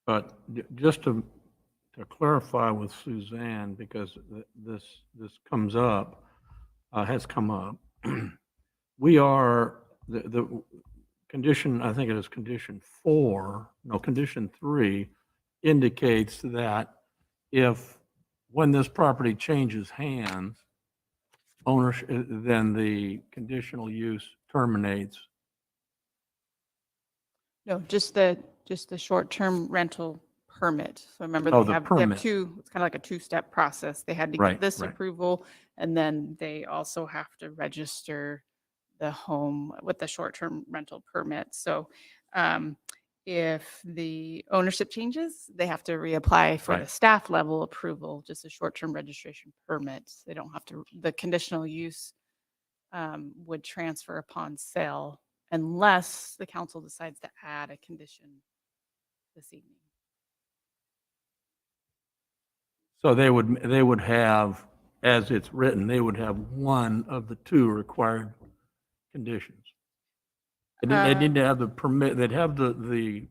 Speaker 11: But just to clarify with Suzanne, because this comes up, has come up, we are, the condition, I think it is condition 4, no, condition 3 indicates that if, when this property changes hands, ownership, then the conditional use terminates.
Speaker 9: No, just the short-term rental permit. So remember,
Speaker 11: Oh,
Speaker 9: they
Speaker 11: the
Speaker 9: have
Speaker 11: permit.
Speaker 9: two, it's kind of like a two-step process. They had to
Speaker 11: Right,
Speaker 9: get this
Speaker 11: right.
Speaker 9: approval, and then they also have to register the home with the short-term rental permit. So if the ownership changes, they have to reapply for the
Speaker 11: Right.
Speaker 9: staff level approval, just a short-term registration permit. They don't have to, the conditional use would transfer upon sale unless the council decides to add a condition this evening.
Speaker 11: So they would have, as it's written, they would have one of the two required conditions. They need to have the permit, they'd have the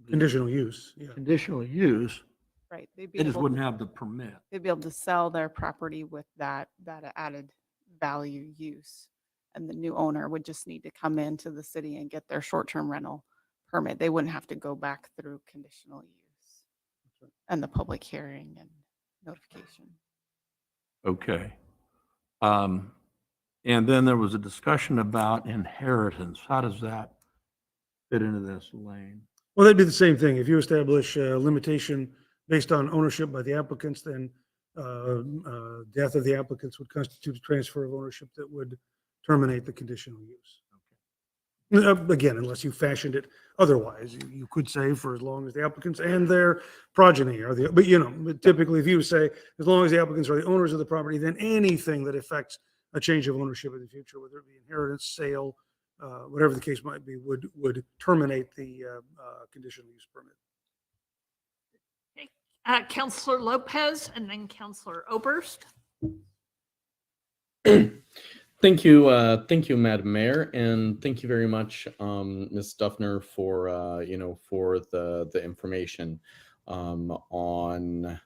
Speaker 6: Conditional use, yeah.
Speaker 11: conditional use.
Speaker 9: Right. They'd be
Speaker 11: They just
Speaker 9: able-
Speaker 11: wouldn't have the permit.
Speaker 9: They'd be able to sell their property with that added value use. And the new owner would just need to come into the city and get their short-term rental permit. They wouldn't have to go back through conditional use and the public hearing and notification.
Speaker 11: Okay. And then there was a discussion about inheritance. How does that fit into this, Lane?
Speaker 6: Well, that'd be the same thing. If you establish a limitation based on ownership by the applicants, then death of the applicants would constitute a transfer of ownership that would terminate the conditional use. Again, unless you fashioned it otherwise, you could say for as long as the applicants and their progeny are the, but typically if you say, as long as the applicants are the owners of the property, then anything that affects a change of ownership in the future, whether it be inheritance, sale, whatever the case might be, would terminate the conditional use permit.
Speaker 2: Councillor Lopez and then Councillor Oberst.
Speaker 3: Thank you, Madam Mayor, and thank you very much, Ms. Duffner, for for the information on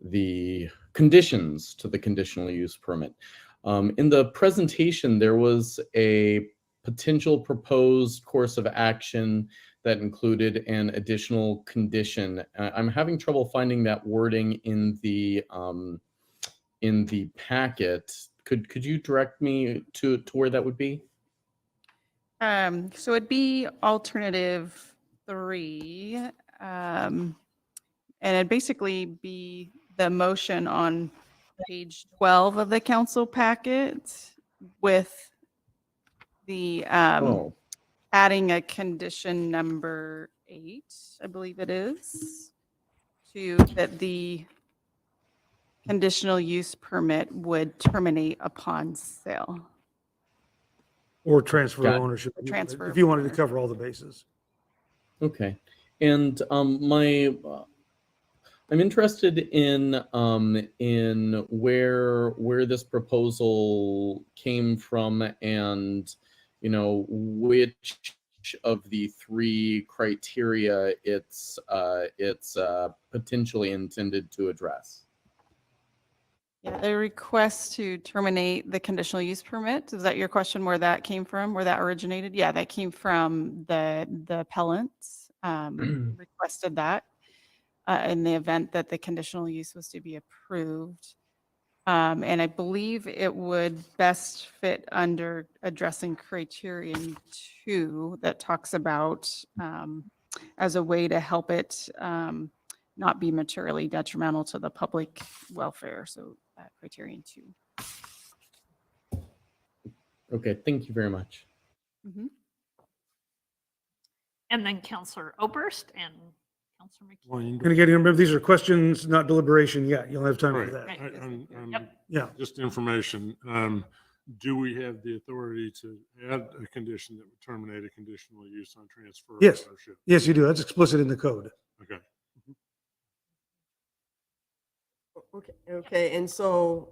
Speaker 3: the conditions to the conditional use permit. In the presentation, there was a potential proposed course of action that included an additional condition. I'm having trouble finding that wording in the packet. Could you direct me to where that would be?
Speaker 9: So it'd be alternative 3. And it'd basically be the motion on page 12 of the council packet with the adding a condition number 8, I believe it is, to that the conditional use permit would terminate upon sale.
Speaker 6: Or transfer
Speaker 3: Got it.
Speaker 6: ownership.
Speaker 9: Transfer
Speaker 6: If you wanted to cover all the bases.
Speaker 3: Okay, and I'm interested in where this proposal came from, and which of the 3 criteria it's potentially intended to address.
Speaker 9: Yeah, the request to terminate the conditional use permit, is that your question, where that came from, where that originated? Yeah, that came from the appellants. requested that in the event that the conditional use was to be approved. And I believe it would best fit under addressing criterion 2 that talks about as a way to help it not be materially detrimental to the public welfare. So criterion 2.
Speaker 3: Okay, thank you very much.
Speaker 2: And then Counselor Oberst and Counselor McKee.
Speaker 6: And again, remember, these are questions, not deliberation yet. You'll have time for that. Yeah.
Speaker 8: Just information. Do we have the authority to add a condition that would terminate a conditional use on transfer of
Speaker 6: Yes.
Speaker 8: ownership?
Speaker 6: Yes, you do. That's explicit in the code.
Speaker 8: Okay.
Speaker 10: Okay, and so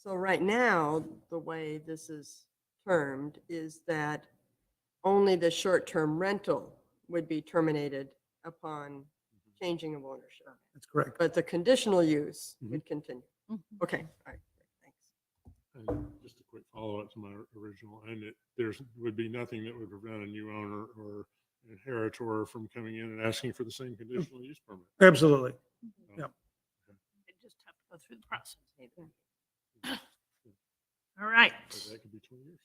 Speaker 10: right now, the way this is termed is that only the short-term rental would be terminated upon changing of ownership.
Speaker 6: That's correct.
Speaker 10: But the conditional use would continue. Okay, all right, thanks.
Speaker 8: And just a quick follow-up to my original, and there's would be nothing that would prevent a new owner or inheritor from coming in and asking for the same conditional use permit.
Speaker 6: Absolutely. Yeah.
Speaker 2: They just have to go through the process. All right.
Speaker 8: So that could be 20 years.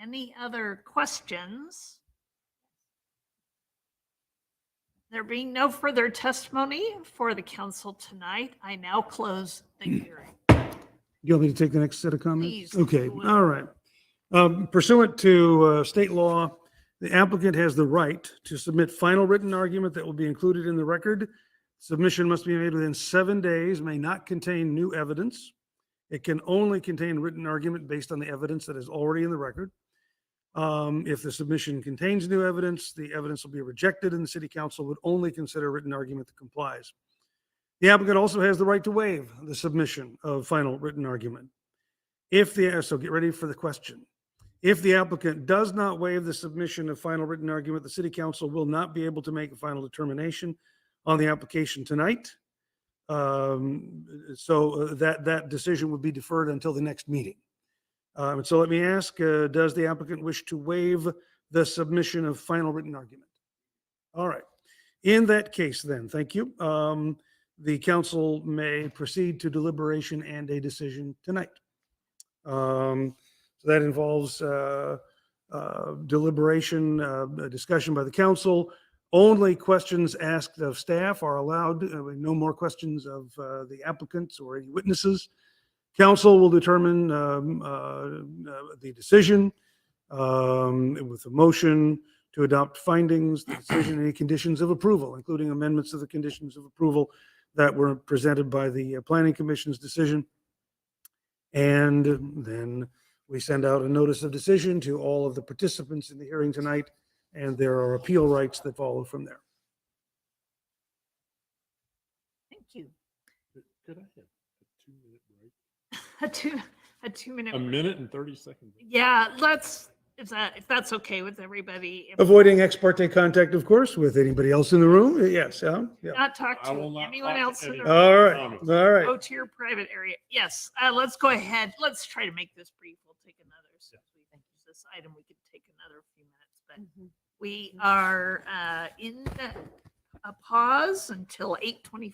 Speaker 2: Any other questions? There being no further testimony for the council tonight, I now close the hearing.
Speaker 6: You want me to take the next set of comments?
Speaker 2: Please,
Speaker 6: Okay,
Speaker 2: if you will.
Speaker 6: all right. Pursuant to state law, the applicant has the right to submit final written argument that will be included in the record. Submission must be made within 7 days, may not contain new evidence. It can only contain written argument based on the evidence that is already in the record. If the submission contains new evidence, the evidence will be rejected and the city council would only consider written argument that complies. The applicant also has the right to waive the submission of final written argument. So get ready for the question. If the applicant does not waive the submission of final written argument, the city council will not be able to make a final determination on the application tonight. So that decision would be deferred until the next meeting. And so let me ask, does the applicant wish to waive the submission of final written argument? All right. In that case then, thank you. The council may proceed to deliberation and a decision tonight. So that involves deliberation, a discussion by the council. Only questions asked of staff are allowed. No more questions of the applicants or any witnesses. Council will determine the decision with a motion to adopt findings, the decision, any conditions of approval, including amendments of the conditions of approval that were presented by the Planning Commission's decision. And then we send out a notice of decision to all of the participants in the hearing tonight, and there are appeal rights that follow from there.
Speaker 2: Thank you.
Speaker 8: Could I have a 2-minute break?
Speaker 2: A 2-minute.
Speaker 8: A minute and 30 seconds.
Speaker 2: Yeah, let's, if that's okay with everybody. If
Speaker 6: Avoiding ex parte contact, of course, with anybody else in the room. Yes, yeah.
Speaker 2: not talk
Speaker 8: I will
Speaker 2: to
Speaker 8: not
Speaker 2: anyone
Speaker 8: talk to
Speaker 2: else in the
Speaker 8: anyone.
Speaker 2: room.
Speaker 6: All right,
Speaker 8: Promise.
Speaker 6: all right.
Speaker 2: Go to your private area. Yes, let's go ahead. Let's try to make this brief. We'll take another, since we use this item, we could take another few minutes, but we are in a pause until 8:25.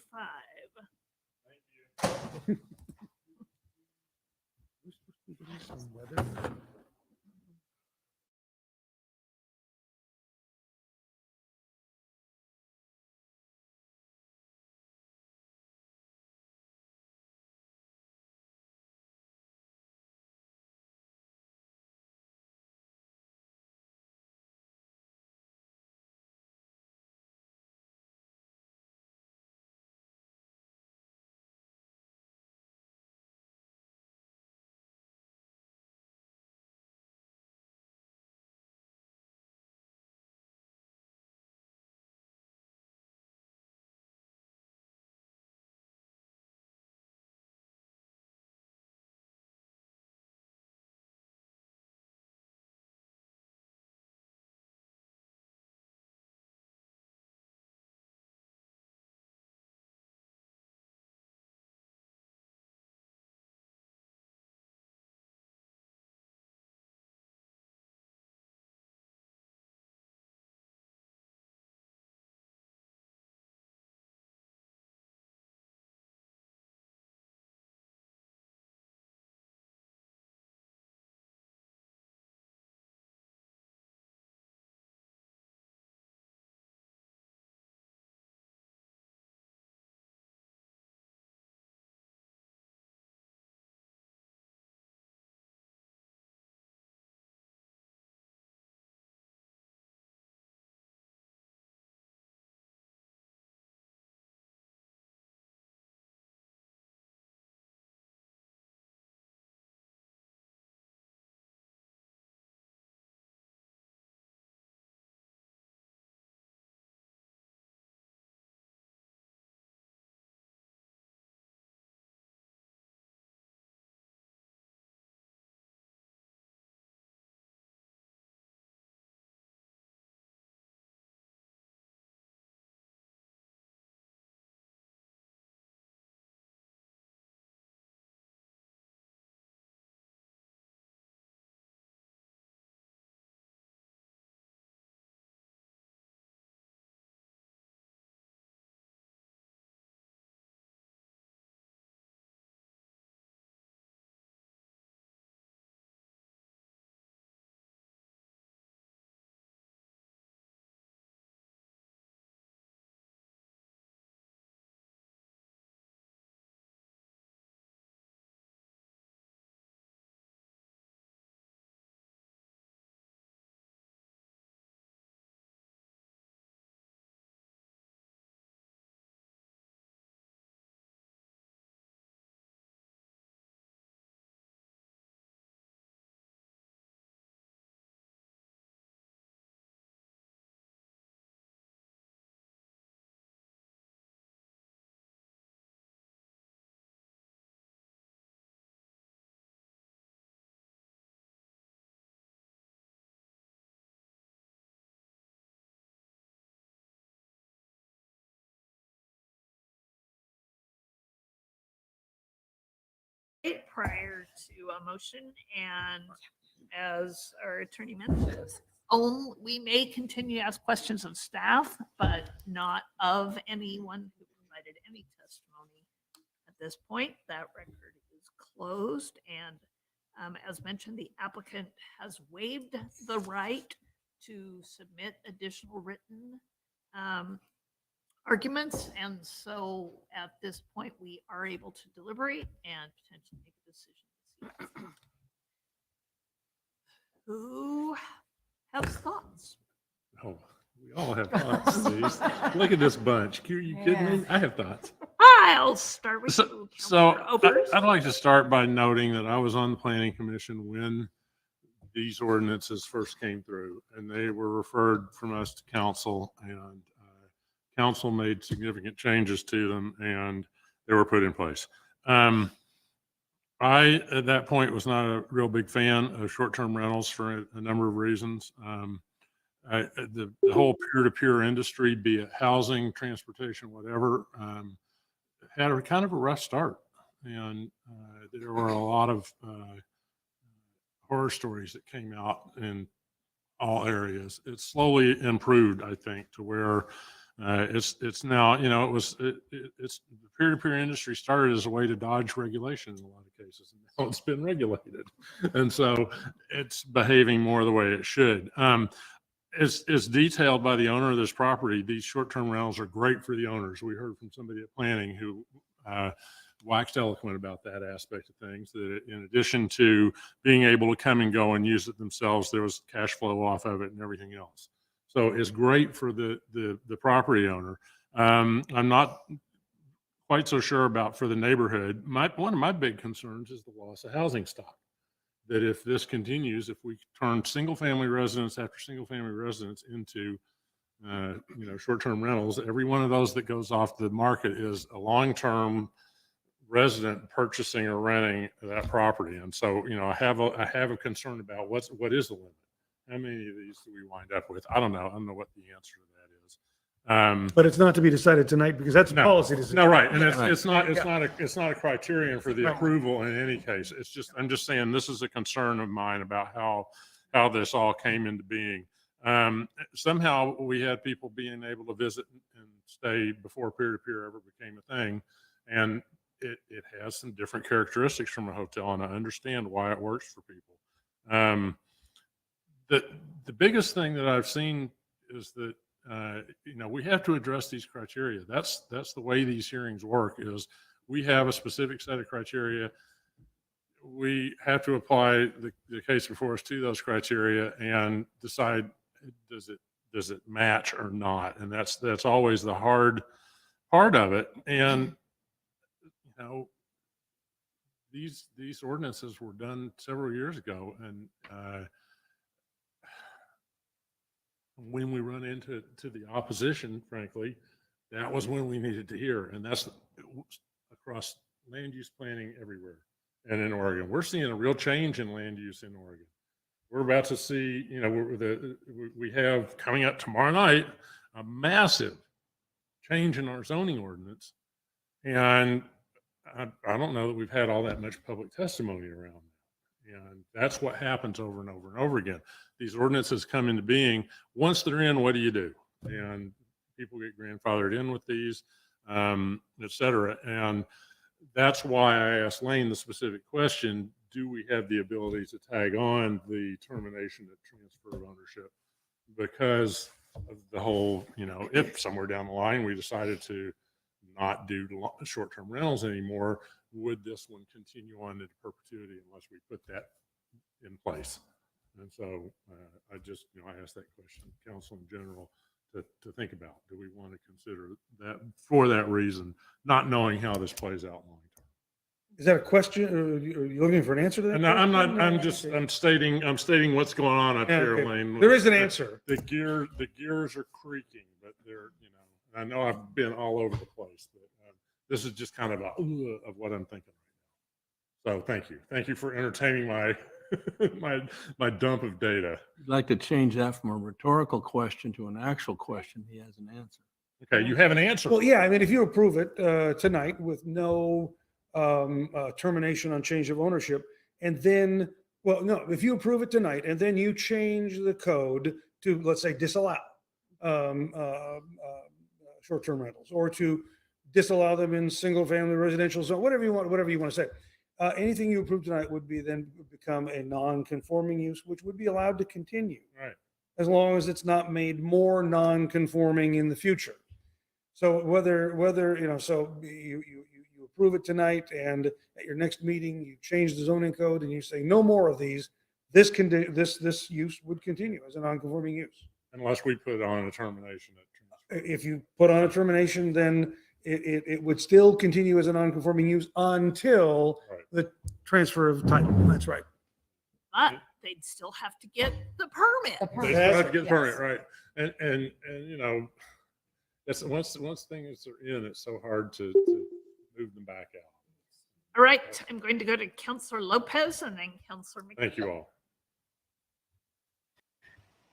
Speaker 2: prior to a motion, and as our attorney mentioned, we may continue to ask questions of staff, but not of anyone who provided any testimony. At this point, that record is closed, and as mentioned, the applicant has waived the right to submit additional written arguments, and so at this point, we are able to deliberate and potentially make a decision. Who has thoughts?
Speaker 8: Oh, we all have thoughts, Steve. Look at this bunch. Are you kidding me? I have thoughts.
Speaker 2: I'll start with you.
Speaker 8: So
Speaker 2: Counselor Opers.
Speaker 8: I'd like to start by noting that I was on the planning commission when these ordinances first came through, and they were referred from us to council, and council made significant changes to them, and they were put in place. I, at that point, was not a real big fan of short-term rentals for a number of reasons. The whole peer-to-peer industry, be it housing, transportation, whatever, had a kind of a rough start. And there were a lot of horror stories that came out in all areas. It slowly improved, I think, to where it's now, it's the peer-to-peer industry started as a way to dodge regulation in a lot of cases, and now it's been regulated, and so it's behaving more the way it should. As detailed by the owner of this property, these short-term rentals are great for the owners. We heard from somebody at planning who waxed eloquent about that aspect of things, that in addition to being able to come and go and use it themselves, there was cash flow off of it and everything else. So it's great for the property owner. I'm not quite so sure about for the neighborhood. One of my big concerns is the loss of housing stock. That if this continues, if we turn single-family residents after single-family residents into short-term rentals, every one of those that goes off the market is a long-term resident purchasing or renting that property. And so, I have a concern about what is the limit. How many of these do we wind up with? I don't know. I don't know what the answer to that is.
Speaker 6: But it's not to be decided tonight because that's a policy decision.
Speaker 8: No, right. And it's not a criterion for the approval in any case. I'm just saying this is a concern of mine about how this all came into being. Somehow we had people being able to visit and stay before peer-to-peer ever became a thing. And it has some different characteristics from a hotel, and I understand why it works for people. The biggest thing that I've seen is that we have to address these criteria. That's the way these hearings work. Is we have a specific set of criteria. We have to apply the case before us to those criteria and decide does it match or not. And that's always the hard part of it. And these ordinances were done several years ago, and when we run into the opposition, frankly, that was when we needed to hear. And that's across land use planning everywhere. And in Oregon, we're seeing a real change in land use in Oregon. We're about to see, we have coming up tomorrow night, a massive change in our zoning ordinance. And I don't know that we've had all that much public testimony around that. And that's what happens over and over and over again. These ordinances come into being. Once they're in, what do you do? And people get grandfathered in with these, et cetera. And that's why I asked Lane the specific question, do we have the ability to tag on the termination of transfer of ownership? Because of the whole, if somewhere down the line we decided to not do short-term rentals anymore, would this one continue on into perpetuity unless we put that in place? And so I just, I asked that question, council in general, to think about. Do we want to consider that for that reason, not knowing how this plays out long term?
Speaker 6: Is that a question? Are you looking for an answer to that?
Speaker 8: No, I'm not.
Speaker 6: question?
Speaker 8: I'm stating what's going on up here,
Speaker 6: Okay.
Speaker 8: Lane.
Speaker 6: There is an answer.
Speaker 8: The gears are creaking, but they're, I know I've been all over the place, but this is just kind of of what I'm thinking right now. So thank you for entertaining my my dump of data.
Speaker 11: I'd like to change that from a rhetorical question to an actual question. He has an answer.
Speaker 8: Okay, you have an answer.
Speaker 6: Well, yeah, I mean, if you approve it tonight with no termination on change of ownership. And then, well, no, if you approve it tonight and then you change the code to, let's say, disallow short-term rentals, or to disallow them in single-family residential zone, whatever you want to say. Anything you approve tonight would become a non-conforming use, which would be allowed to continue.
Speaker 8: Right.
Speaker 6: As long as it's not made more non-conforming in the future. So whether so you approve it tonight, and at your next meeting you change the zoning code and you say no more of these, this use would continue as a non-conforming use.
Speaker 8: Unless we put on a termination.
Speaker 6: If you put on a termination, then it would still continue as a non-conforming use until the transfer of title. That's right.
Speaker 2: But they'd still have to get the permit.
Speaker 8: They still have to get the permit, right? And you know, that's once things are in, it's so hard to move them back out.
Speaker 2: All right, I'm going to go to Councilor Lopez and then Councilor McKeon.
Speaker 8: Thank you all.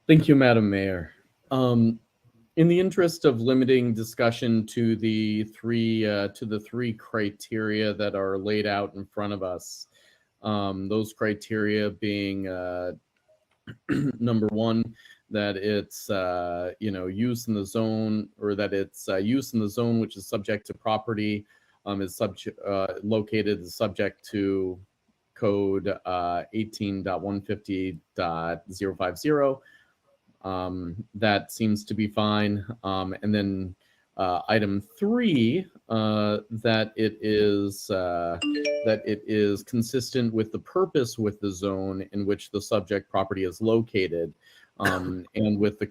Speaker 3: Thank you, Madam Mayor. In the interest of limiting discussion to the three criteria that are laid out in front of us, those criteria being number one, that it's use in the zone, or that it's use in the zone which is subject to property is subject to code 18.150.050. That seems to be fine. And then item 3, that it is consistent with the purpose with the zone in which the subject property is located, and with the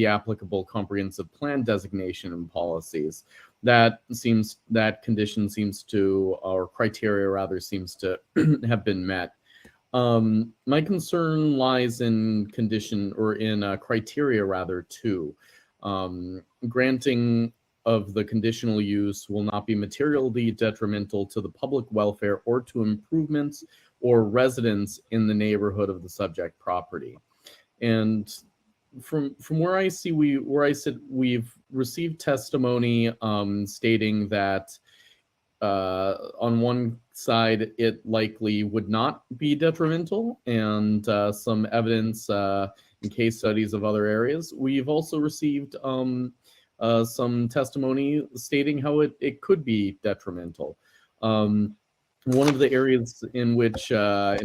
Speaker 3: applicable comprehensive plan designation and policies. That condition seems to, or criteria rather, seems to have been met. My concern lies in condition, or in criteria rather, 2. Granting of the conditional use will not be materially detrimental to the public welfare or to improvements or residents in the neighborhood of the subject property. And from where I sit, we've received testimony stating that on one side, it likely would not be detrimental, and some evidence in case studies of other areas. We've also received some testimony stating how it could be detrimental. One of the areas in which that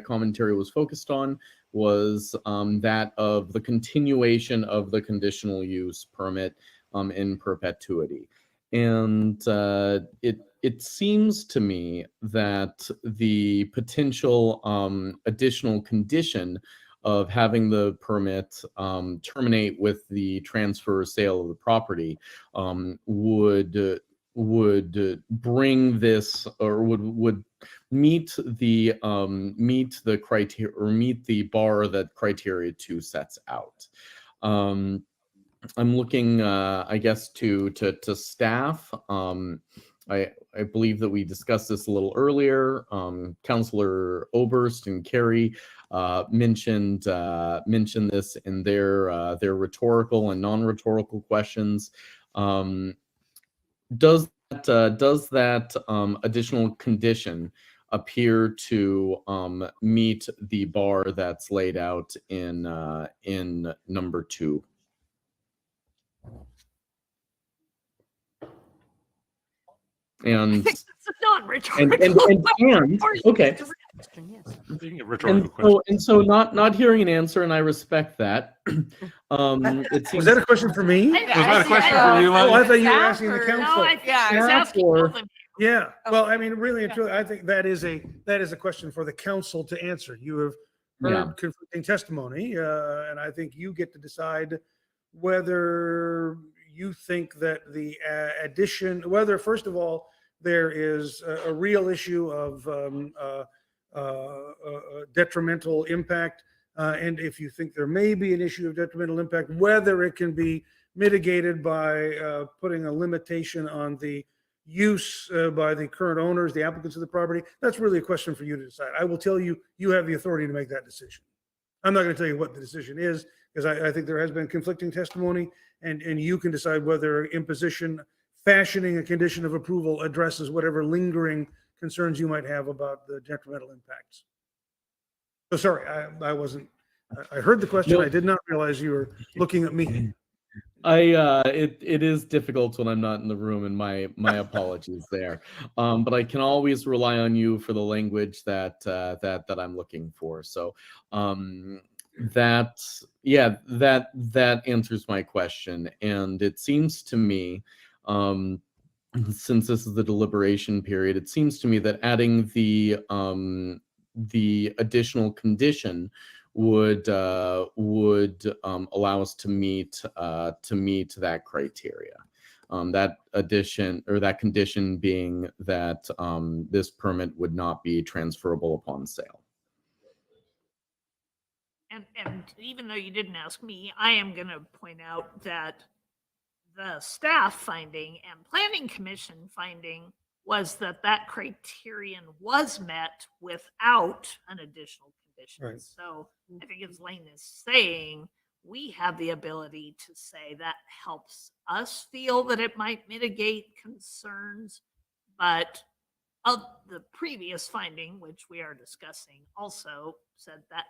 Speaker 3: commentary was focused on was that of the continuation of the conditional use permit in perpetuity. And it seems to me that the potential additional condition of having the permit terminate with the transfer or sale of the property would bring this, or would meet the criteria, or meet the bar that criteria 2 sets out. I'm looking, I guess, to staff. I believe that we discussed this a little earlier. Councilor Oberst and Carey mentioned this in their rhetorical and non-rhetorical questions. Does that additional condition appear to meet the bar that's laid out in number 2? And
Speaker 2: It's a non-rhetorical
Speaker 3: okay.
Speaker 2: question.
Speaker 3: And so not hearing an answer, and I respect that. It seems,
Speaker 6: Was that a question for me?
Speaker 3: Was that a question for you,
Speaker 6: Oh, I thought you were
Speaker 2: Staff
Speaker 6: asking the
Speaker 2: or-
Speaker 6: council.
Speaker 2: No, I think I was asking both of you.
Speaker 6: Yeah, well, I mean, really and truly, I think that is a question for the council to answer. You have heard
Speaker 3: Yeah.
Speaker 6: conflicting testimony, and I think you get to decide whether you think that the addition, whether, first of all, there is a real issue of detrimental impact, and if you think there may be an issue of detrimental impact, whether it can be mitigated by putting a limitation on the use by the current owners, the applicants of the property. That's really a question for you to decide. I will tell you, you have the authority to make that decision. I'm not going to tell you what the decision is, because I think there has been conflicting testimony, and you can decide whether imposition fashioning a condition of approval addresses whatever lingering concerns you might have about the detrimental impacts. So sorry, I wasn't, I heard the question.
Speaker 3: No.
Speaker 6: I did not realize you were looking at me.
Speaker 3: It is difficult when I'm not in the room, and my apologies there. But I can always rely on you for the language that I'm looking for. So that answers my question. And it seems to me, since this is the deliberation period, it seems to me that adding the additional condition would allow us to meet that criteria. That addition or that condition being that this permit would not be transferable upon sale.
Speaker 2: And even though you didn't ask me, I am going to point out that the staff finding and planning commission finding was that that criterion was met without an additional condition.
Speaker 6: Right.
Speaker 2: So I think as Lane is saying, we have the ability to say that helps us feel that it might mitigate concerns, but of the previous finding, which we are discussing, also said that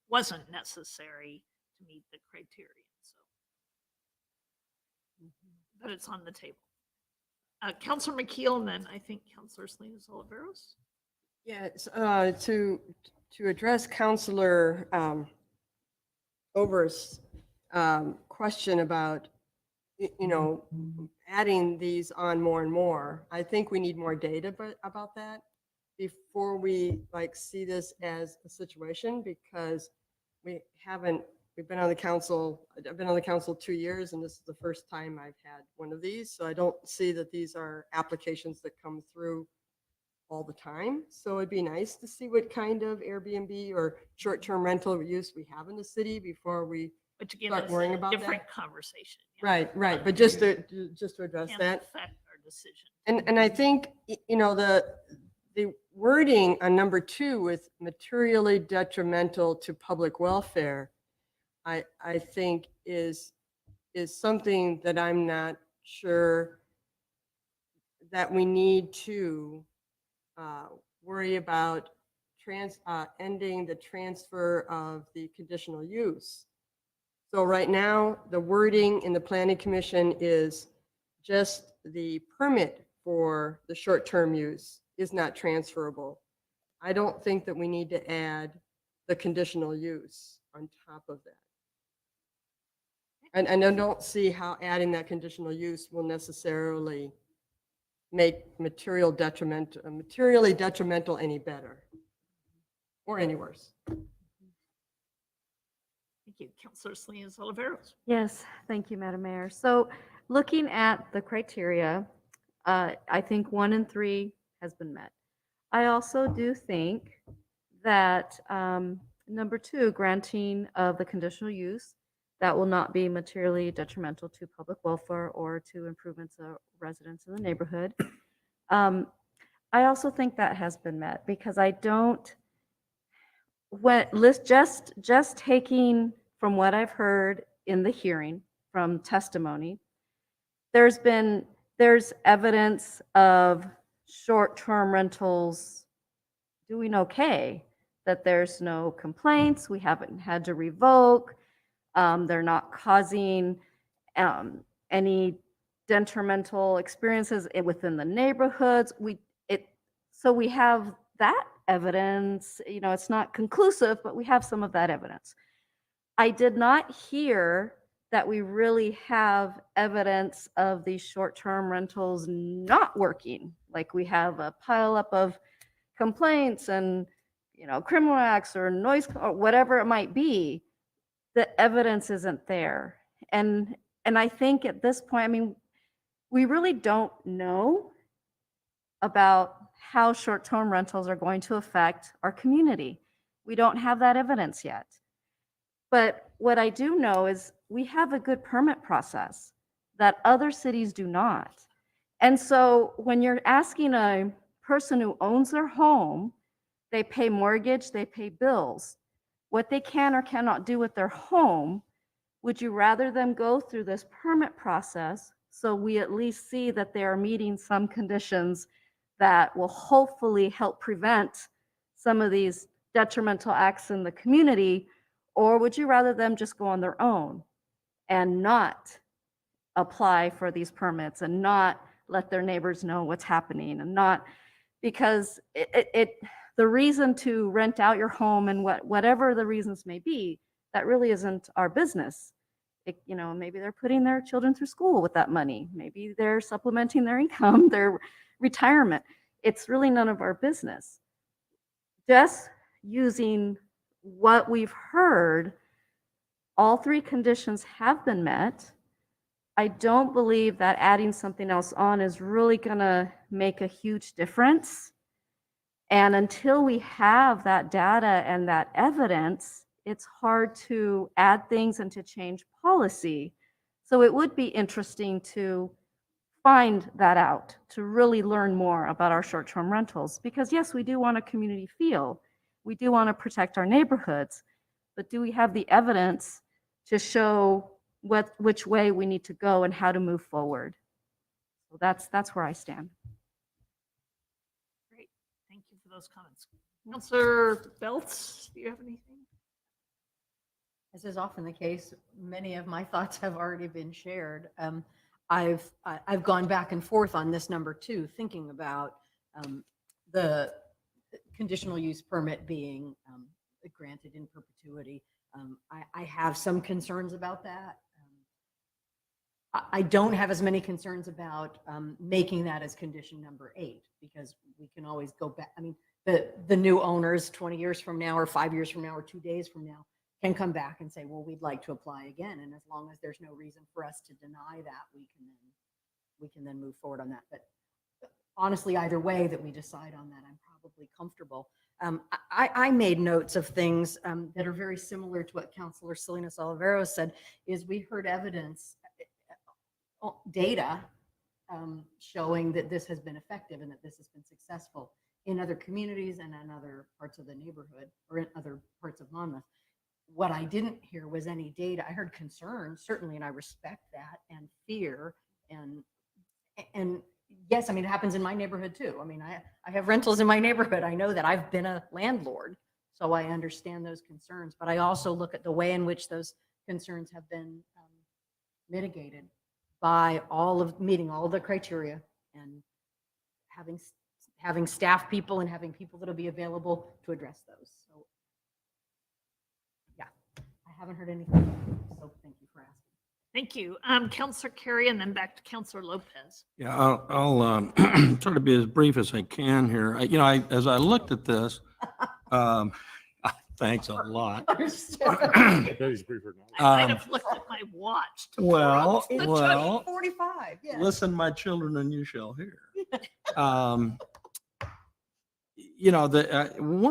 Speaker 2: wasn't necessary to meet the criterion. So, but it's on the table. Councilor McKeel, and then I think Councilor Salinas Oliveros.
Speaker 10: Yes, to address Councilor Over's question about, adding these on more and more, I think we need more data about that before we see this as a situation, because we've been on the council, I've been on the council 2 years, and this is the first time I've had one of these. So I don't see that these are applications that come through all the time. So it'd be nice to see what kind of Airbnb or short-term rental use we have in the city before we
Speaker 2: Which again
Speaker 10: start
Speaker 2: is
Speaker 10: worrying
Speaker 2: a
Speaker 10: about
Speaker 2: different
Speaker 10: that.
Speaker 2: conversation.
Speaker 10: Right. But just to address
Speaker 2: Can
Speaker 10: that.
Speaker 2: affect our decision.
Speaker 10: And I think, the wording on number 2 with materially detrimental to public welfare, I think is something that I'm not sure that we need to worry about ending the transfer of the conditional use. So right now, the wording in the planning commission is just the permit for the short-term use is not transferable. I don't think that we need to add the conditional use on top of that. And I don't see how adding that conditional use will necessarily make materially detrimental any better or any worse.
Speaker 2: Thank you. Councilor Salinas Oliveros.
Speaker 7: Yes, thank you, Madam Mayor. So looking at the criteria, I think 1 and 3 has been met. I also do think that number 2, granting of the conditional use, that will not be materially detrimental to public welfare or to improvements of residents in the neighborhood. I also think that has been met because I don't, just taking from what I've heard in the hearing from testimony, there's evidence of short-term rentals doing okay, that there's no complaints, we haven't had to revoke, they're not causing any detrimental experiences within the neighborhoods. So we have that evidence. It's not conclusive, but we have some of that evidence. I did not hear that we really have evidence of these short-term rentals not working. Like we have a pileup of complaints and criminal acts or noise or whatever it might be. The evidence isn't there. And I think at this point, we really don't know about how short-term rentals are going to affect our community. We don't have that evidence yet. But what I do know is we have a good permit process that other cities do not. And so when you're asking a person who owns their home, they pay mortgage, they pay bills, what they can or cannot do with their home, would you rather them go through this permit process So we at least see that they are meeting some conditions that will hopefully help prevent some of these detrimental acts in the community? Or would you rather them just go on their own and not apply for these permits and not let their neighbors know what's happening, and not, because the reason to rent out your home and whatever the reasons may be, that really isn't our business. Maybe they're putting their children through school with that money. Maybe they're supplementing their income, their retirement. It's really none of our business. Just using what we've heard, all three conditions have been met. I don't believe that adding something else on is really gonna make a huge difference. And until we have that data and that evidence, it's hard to add things and to change policy. So it would be interesting to find that out, to really learn more about our short-term rentals. Because yes, we do want a community feel. We do want to protect our neighborhoods, but do we have the evidence to show which way we need to go and how to move forward? So that's where I stand.
Speaker 2: Great. Thank you for those comments. Councilor Belts, do you have anything?
Speaker 5: As is often the case, many of my thoughts have already been shared. I've gone back and forth on this number 2, thinking about the conditional use permit being granted in perpetuity. I have some concerns about that. I don't have as many concerns about making that as condition number 8, because we can always go back. I mean, the new owners 20 years from now or 5 years from now or 2 days from now can come back and say, well, we'd like to apply again. And as long as there's no reason for us to deny that, we can then move forward on that. But honestly, either way that we decide on that, I'm probably comfortable. I made notes of things that are very similar to what Councilor Salinas Oliveros said, is we heard evidence, data showing that this has been effective and that this has been successful in other communities and in other parts of the neighborhood or in other parts of Monmouth. What I didn't hear was any data. I heard concerns, certainly, and I respect that, and fear, and yes, I mean, it happens in my neighborhood too. I mean, I have rentals in my neighborhood. I know that. I've been a landlord, so I understand those concerns, but I also look at the way in which those concerns have been mitigated by meeting all of the criteria and having staff people and having people that'll be available to address those. So yeah, I haven't heard anything, so thank you for asking.
Speaker 2: Thank you. Councilor Carey, and then back to Councilor Lopez.
Speaker 11: Yeah, I'll try to be as brief as I can here. As I looked at this, thanks a lot.
Speaker 2: I'd have looked at my watch.
Speaker 11: Well,
Speaker 2: It's
Speaker 5: 45. Yeah.
Speaker 11: Listen, my children, and you shall hear. One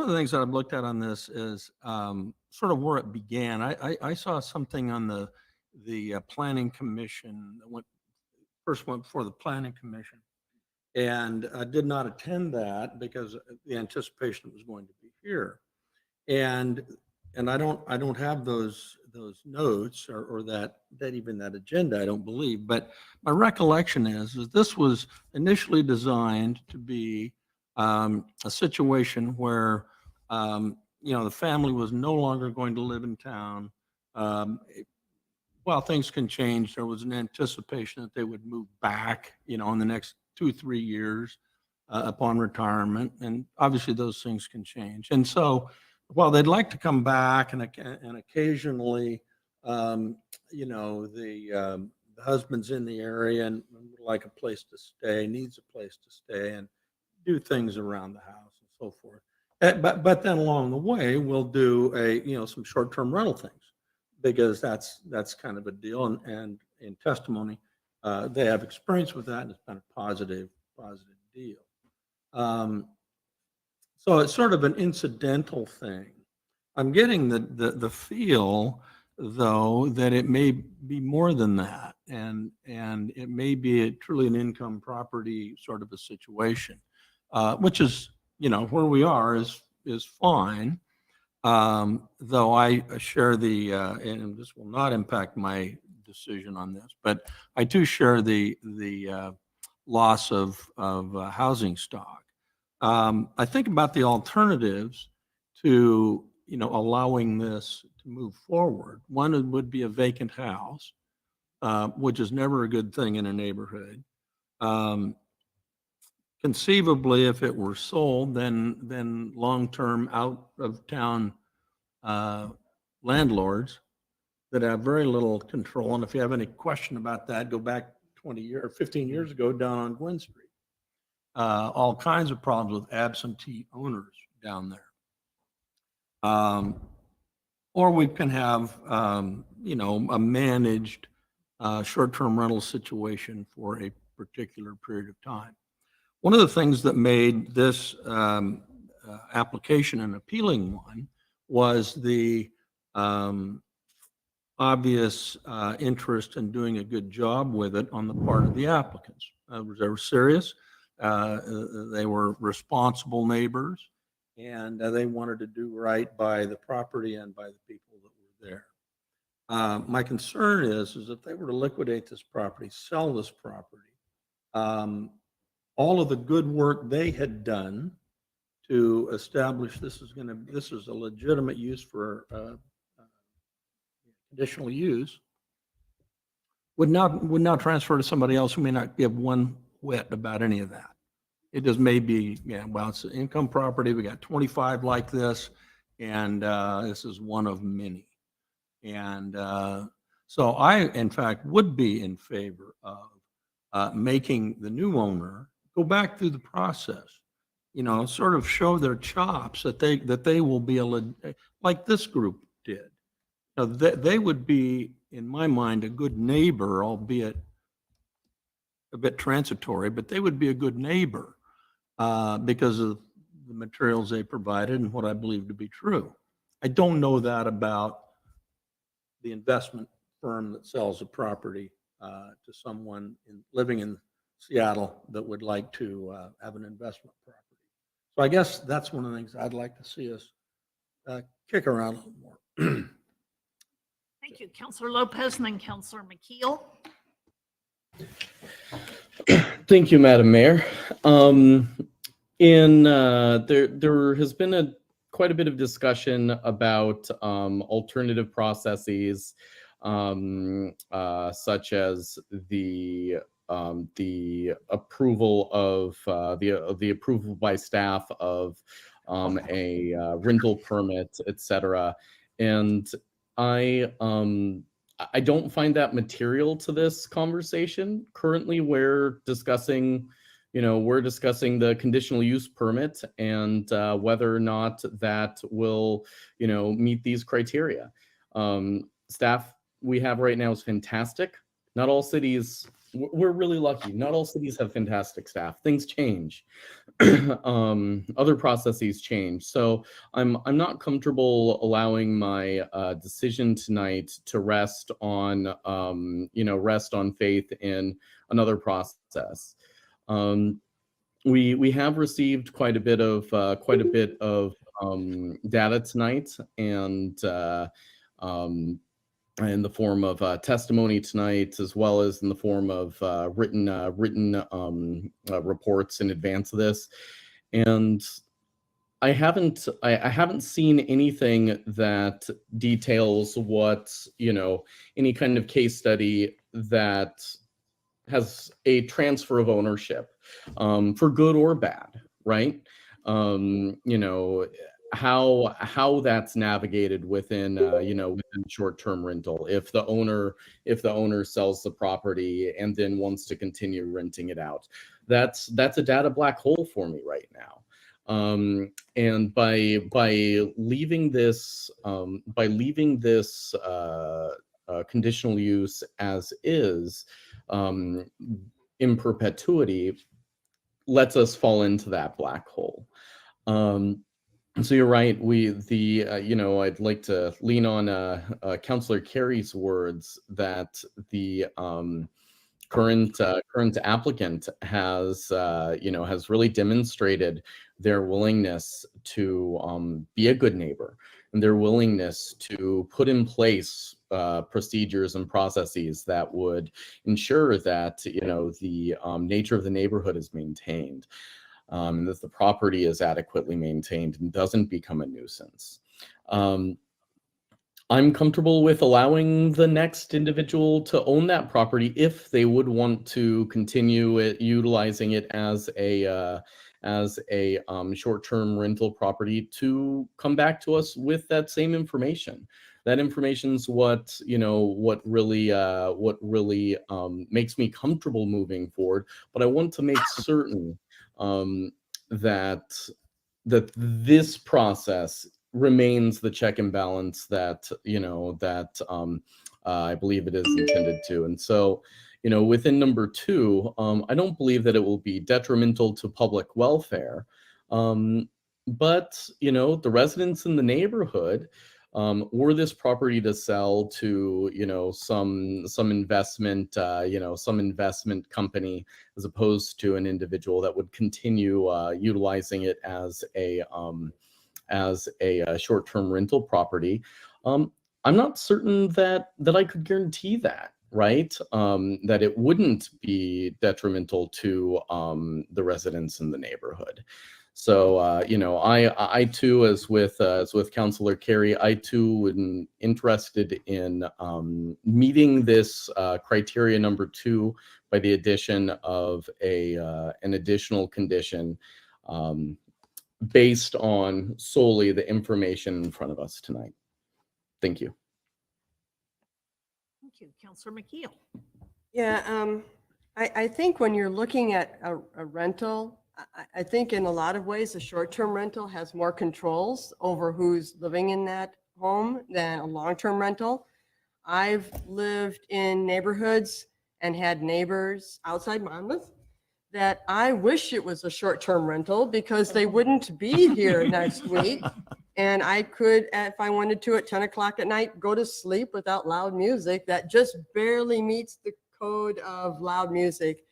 Speaker 11: of the things that I've looked at on this is sort of where it began. I saw something on the planning commission that first went before the planning commission, and I did not attend that because the anticipation it was going to be here, and I don't have those notes or that even that agenda, I don't believe, but my recollection is this was initially designed to be a situation where the family was no longer going to live in town. Well, things can change. There was an anticipation that they would move back, in the next 2-3 years upon retirement. And obviously those things can change. And so while they'd like to come back and occasionally, the husband's in the area and would like a place to stay, needs a place to stay and do things around the house and so forth. But then along the way, we'll do some short-term rental things, because that's kind of a deal, and in testimony, they have experience with that, and it's been a positive deal. So it's sort of an incidental thing. I'm getting the feel, though, that it may be more than that, and it may be truly an income property sort of a situation, which is where we are is fine. Though I share and this will not impact my decision on this, but I do share the loss of housing stock. I think about the alternatives to, you know, allowing this to move forward. One would be a vacant house, which is never a good thing in a neighborhood. Conceivably, if it were sold, then long-term out of town landlords that have very little control. And if you have any question about that, go back 20 years or 15 years ago down on Gwynn Street. All kinds of problems with absentee owners down there. Or we can have, you know, a managed short-term rental situation for a particular period of time. One of the things that made this application an appealing one was the obvious interest in doing a good job with it on the part of the applicants. They were serious. They were responsible neighbors, and they wanted to do right by the property and by the people that were there. My concern is if they were to liquidate this property, sell this property, all of the good work they had done to establish this is a legitimate use for conditional use would now transfer to somebody else who may not give one whit about any of that. It just may be, yeah, well, it's an income property. We got 25 like this, and this is one of many. And so I, in fact, would be in favor of making the new owner go back through the process, you know, sort of show their chops that they will be like this group did. Now, they would be, in my mind, a good neighbor, albeit a bit transitory, but they would be a good neighbor because of the materials they provided and what I believe to be true. I don't know that about the investment firm that sells a property to someone living in Seattle that would like to have an investment property. So I guess that's one of the things I'd like to see us kick around a little more.
Speaker 2: Thank you, Councilor Lopez, and then Councilor McKeel.
Speaker 3: Thank you, Madam Mayor. There has been quite a bit of discussion about alternative processes, such as the approval of the approval by staff of a rental permit, etc. And I don't find that material to this conversation. Currently, we're discussing the conditional use permit and whether or not that will, meet these criteria. Staff we have right now is fantastic. Not all cities, we're really lucky. Not all cities have fantastic staff. Things change. Other processes change. So I'm not comfortable allowing my decision tonight to rest on faith in another process. We have received quite a bit of data tonight, and in the form of testimony tonight, as well as in the form of written reports in advance of this. And I haven't seen anything that details what, any kind of case study that has a transfer of ownership, for good or bad, right? How that's navigated within within short-term rental. If the owner sells the property and then wants to continue renting it out, that's a data black hole for me right now. And by leaving this conditional use as is, in perpetuity, lets us fall into that black hole. So you're right. I'd like to lean on Councilor Carey's words that the current applicant has really demonstrated their willingness to be a good neighbor, and their willingness to put in place procedures and processes that would ensure that, you know, the nature of the neighborhood is maintained, and that the property is adequately maintained and doesn't become a nuisance. I'm comfortable with allowing the next individual to own that property if they would want to continue utilizing it as a short-term rental property, to come back to us with that same information. That information's what, you know, what really makes me comfortable moving forward. But I want to make certain that this process remains the check and balance that, you know, that I believe it is intended to. And so, you know, within number 2, I don't believe that it will be detrimental to public welfare. But, you know, the residents in the neighborhood, were this property to sell to, you know, some investment, some investment company, as opposed to an individual that would continue utilizing it as a short-term rental property, I'm not certain that I could guarantee that, right? That it wouldn't be detrimental to the residents in the neighborhood. So, you know, I too, as with Councilor Carey, I too am interested in meeting this criteria number 2 by the addition of an additional condition, based on solely the information in front of us tonight. Thank you.
Speaker 2: Thank you. Councillor McKeel.
Speaker 10: Yeah, I think when you're looking at a rental, I think in a lot of ways, a short-term rental has more controls over who's living in that home than a long-term rental. I've lived in neighborhoods and had neighbors outside Monmouth that I wish it was a short-term rental because they wouldn't be here next week. And I could, if I wanted to, at 10 o'clock at night, go to sleep without loud music that just barely meets the code of loud music.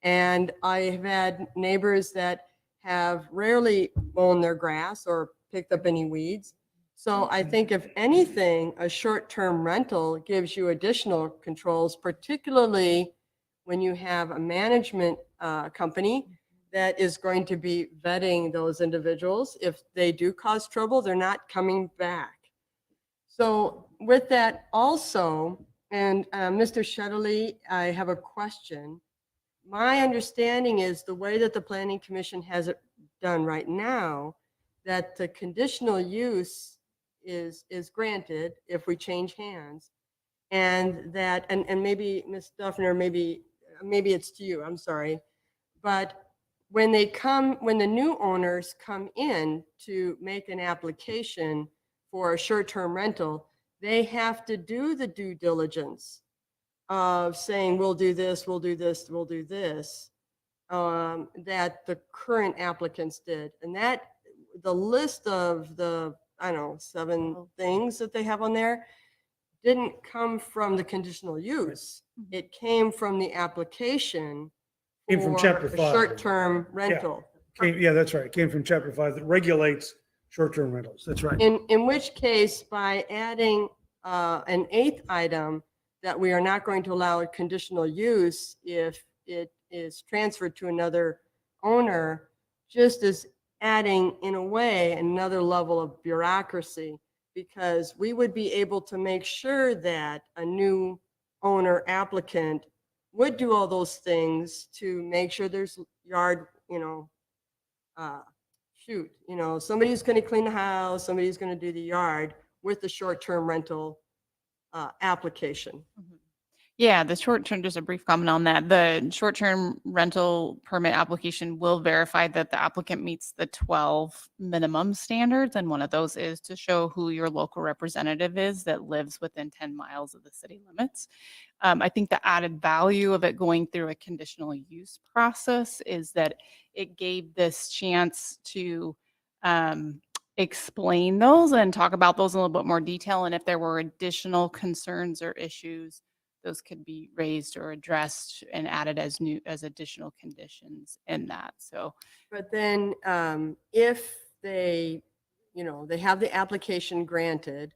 Speaker 10: And I have had neighbors that have rarely mown their grass or picked up any weeds. So I think if anything, a short-term rental gives you additional controls, particularly when you have a management company that is going to be vetting those individuals. If they do cause trouble, they're not coming back. So with that also, and Mr. Shetterly, I have a question. My understanding is the way that the Planning Commission has it done right now, that the conditional use is granted if we change hands, and that, and maybe Ms. Duffner, maybe it's to you, I'm sorry, but when the new owners come in to make an application for a short-term rental, they have to do the due diligence of saying, we'll do this, we'll do this, we'll do this, that the current applicants did. And that, the list of the, I don't know, 7 things that they have on there didn't come from the conditional use. It came from the application
Speaker 6: Came from
Speaker 10: for
Speaker 6: Chapter
Speaker 10: a
Speaker 6: 5.
Speaker 10: short-term rental.
Speaker 6: Yeah, that's right. It came from Chapter 5 that regulates short-term rentals. That's right.
Speaker 10: In which case, by adding an 8th item, that we are not going to allow a conditional use if it is transferred to another owner, just as adding, in a way, another level of bureaucracy, because we would be able to make sure that a new owner applicant would do all those things to make sure there's yard, somebody's going to clean the house, somebody's going to do the yard with the short-term rental application.
Speaker 9: Yeah, the short-term, just a brief comment on that. The short-term rental permit application will verify that the applicant meets the 12 minimum standards. And one of those is to show who your local representative is that lives within 10 miles of the city limits. I think the added value of it going through a conditional use process is that it gave this chance to explain those and talk about those in a little bit more detail. And if there were additional concerns or issues, those could be raised or addressed and added as additional conditions in that. So,
Speaker 10: but then if they have the application granted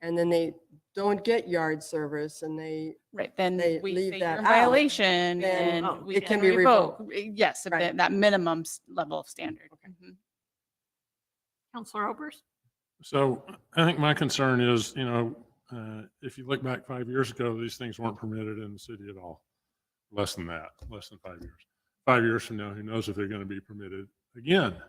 Speaker 10: and then they don't get yard service and they
Speaker 9: Right, then
Speaker 10: they
Speaker 9: we
Speaker 10: leave
Speaker 9: say
Speaker 10: that
Speaker 9: you're in
Speaker 10: out,
Speaker 9: violation
Speaker 10: then
Speaker 9: and we
Speaker 10: it can be
Speaker 9: revoke.
Speaker 10: revoked.
Speaker 9: Yes,
Speaker 10: Right.
Speaker 9: that minimum level of standard. Mhm.
Speaker 2: Counselor Opers?
Speaker 8: So I think my concern is, if you look back 5 years ago, these things weren't permitted in the city at all. Less than that, less than 5 years. 5 years from now, who knows if they're going to be permitted again?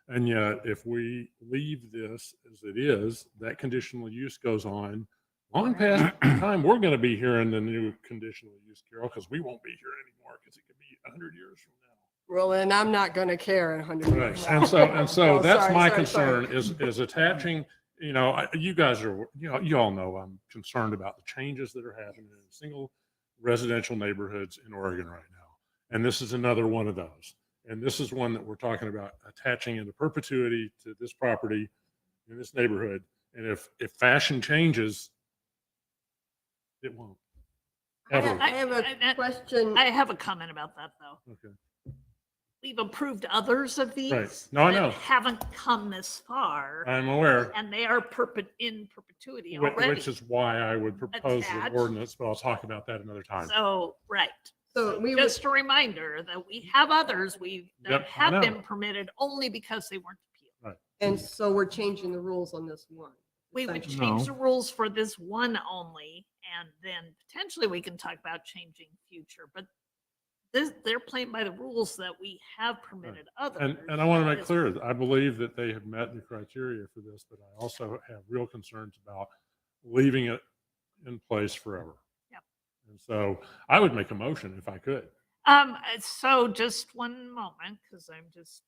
Speaker 8: And yet, if we leave this as it is, that conditional use goes on long past the time we're going to be hearing the new conditional use, Carol, because we won't be here anymore because it could be 100 years from now.
Speaker 10: Well, and I'm not going to care in 100
Speaker 8: Right.
Speaker 10: years.
Speaker 8: And so
Speaker 10: No,
Speaker 8: that's
Speaker 10: sorry,
Speaker 8: my
Speaker 10: sorry, sorry.
Speaker 8: concern is attaching, you guys are, you all know I'm concerned about the changes that are happening in single residential neighborhoods in Oregon right now. And this is another one of those. And this is one that we're talking about attaching into perpetuity to this property in this neighborhood. And if fashion changes, it won't. Ever.
Speaker 10: I have a question.
Speaker 2: I have a comment about that, though.
Speaker 8: Okay.
Speaker 2: We've approved others of these.
Speaker 8: Right. No, I
Speaker 2: that
Speaker 8: know.
Speaker 2: Haven't come this far.
Speaker 8: I'm aware.
Speaker 2: And they are in perpetuity
Speaker 8: Which
Speaker 2: already.
Speaker 8: is why I would propose the
Speaker 2: Attached.
Speaker 8: ordinance, but I'll talk about that another time.
Speaker 2: So, right.
Speaker 10: So we
Speaker 2: Just a reminder that we have others that
Speaker 8: Yep, I
Speaker 2: have
Speaker 8: know.
Speaker 2: been permitted only because they weren't appealed.
Speaker 10: And so we're changing the rules on this one.
Speaker 2: We would
Speaker 10: essentially.
Speaker 2: change the rules for this one only, and then potentially we can talk about changing future, but they're playing by the rules that we have permitted others.
Speaker 8: And I want to make
Speaker 2: It's-
Speaker 8: clear that I believe that they have met the criteria for this, but I also have real concerns about leaving it in place forever.
Speaker 2: Yep.
Speaker 8: And so I would make a motion if I could.
Speaker 2: So just one moment, because a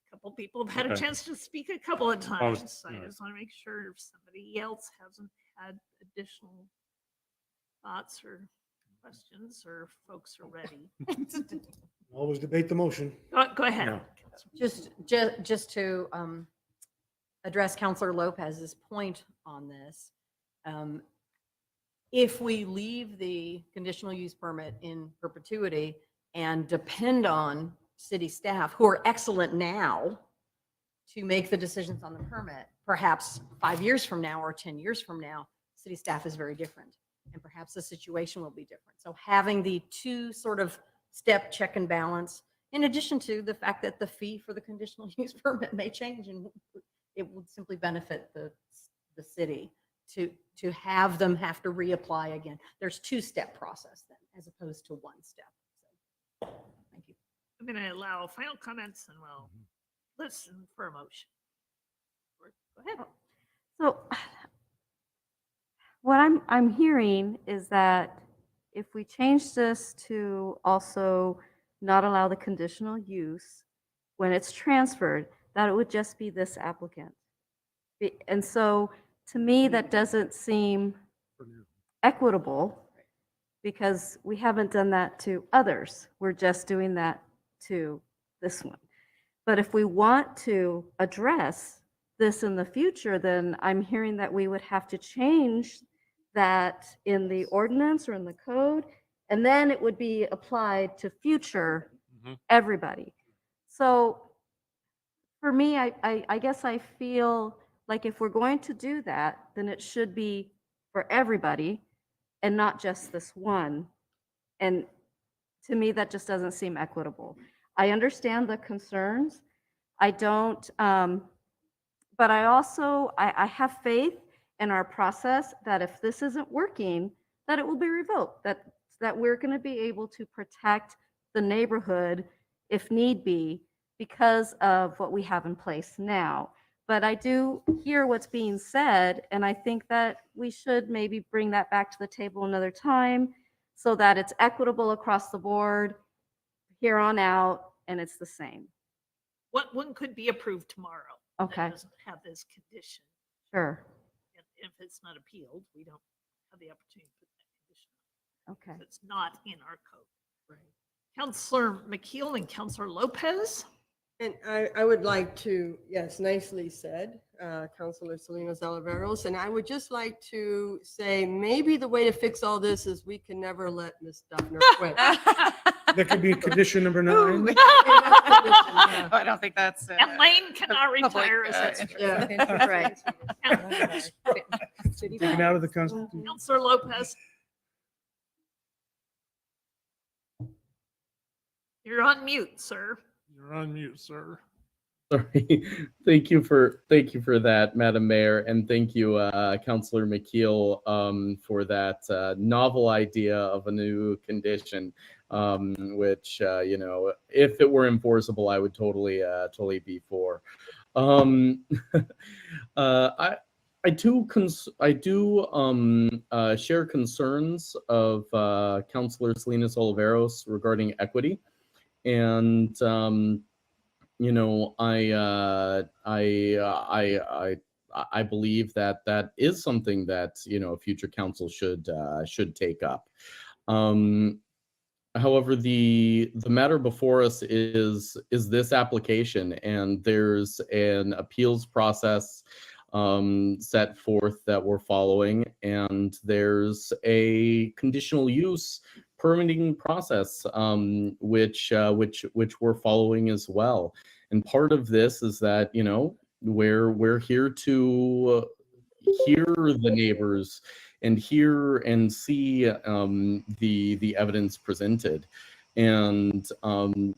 Speaker 2: couple people have had a
Speaker 8: Okay.
Speaker 2: chance to speak a couple of times. So I
Speaker 8: yeah.
Speaker 2: just want to make sure if somebody else hasn't had additional thoughts or questions, or folks are ready.
Speaker 6: Always debate the motion.
Speaker 2: Go ahead.
Speaker 5: Just to address Counselor Lopez's point on this, if we leave the conditional use permit in perpetuity and depend on city staff, who are excellent now, to make the decisions on the permit, perhaps 5 years from now or 10 years from now, city staff is very different, and perhaps the situation will be different. So having the two sort of step check and balance, in addition to the fact that the fee for the conditional use permit may change, and it would simply benefit the city to have them have to reapply again. There's two-step process then, as opposed to one step. So, thank you.
Speaker 2: I'm going to allow final comments, and we'll listen for a motion. Go ahead.
Speaker 7: So what I'm hearing is that if we change this to also not allow the conditional use when it's transferred, that it would just be this applicant. And so to me, that doesn't seem equitable, because we haven't done that to others. We're just doing that to this one. But if we want to address this in the future, then I'm hearing that we would have to change that in the ordinance or in the code, and then it would be applied to future everybody. So for me, I guess I feel like if we're going to do that, then it should be for everybody and not just this one. And to me, that just doesn't seem equitable. I understand the concerns. I don't, but I also, I have faith in our process that if this isn't working, that it will be revoked, that we're going to be able to protect the neighborhood if need be because of what we have in place now. But I do hear what's being said, and I think that we should maybe bring that back to the table another time so that it's equitable across the board here on out, and it's the same.
Speaker 2: What one could be approved tomorrow? that
Speaker 7: Okay.
Speaker 2: Doesn't have this condition.
Speaker 7: Sure.
Speaker 2: And if it's not appealed, we don't have the opportunity to put that condition.
Speaker 7: Okay.
Speaker 2: It's not in our code. Right. Counselor McKeel and Counselor Lopez.
Speaker 10: And I would like to, yes, nicely said, Councilor Salinas Oliveros. And I would just like to say, maybe the way to fix all this is we can never let Ms. Duffner quit.
Speaker 6: That could be condition number 9.
Speaker 9: Oh, I don't think that's.
Speaker 2: And Lane cannot
Speaker 9: public,
Speaker 2: retire as its
Speaker 9: interest.
Speaker 7: Yeah, right.
Speaker 6: Taken out of the Constitution.
Speaker 2: Counselor Lopez. You're on mute, sir.
Speaker 8: You're on mute, sir.
Speaker 3: Sorry. Thank you for that, Madam Mayor, and thank you, Councillor McKeel, for that novel idea of a new condition, which if it were enforceable, I would totally be for. I do share concerns of Councillor Salinas Oliveros regarding equity, and I believe that is something that future council should take up. However, the matter before us is this application, and there's an appeals process set forth that we're following, and there's a conditional use permitting process which we're following as well. And part of this is that we're here to hear the neighbors and hear and see the evidence presented. And in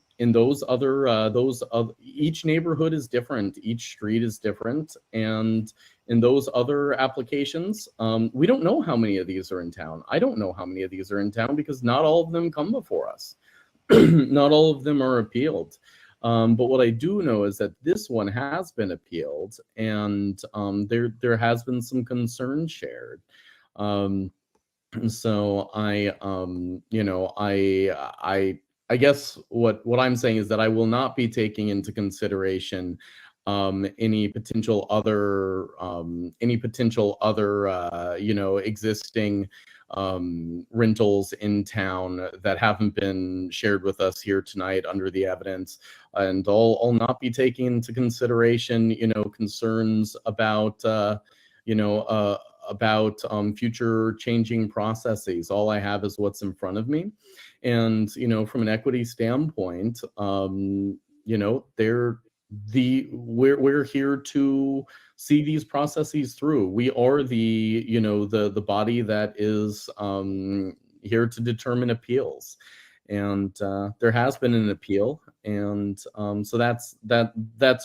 Speaker 3: each neighborhood is different, each street is different, and in those other applications, we don't know how many of these are in town. I don't know how many of these are in town because not all of them come before us. Not all of them are appealed. But what I do know is that this one has been appealed, and there has been some concern shared. So I guess what I'm saying is that I will not be taking into consideration any potential other existing rentals in town that haven't been shared with us here tonight under the evidence, and I'll not be taking into consideration concerns about future changing processes. All I have is what's in front of me, and from an equity standpoint, we're here to see these processes through. We are the body that is here to determine appeals, and there has been an appeal, and so that's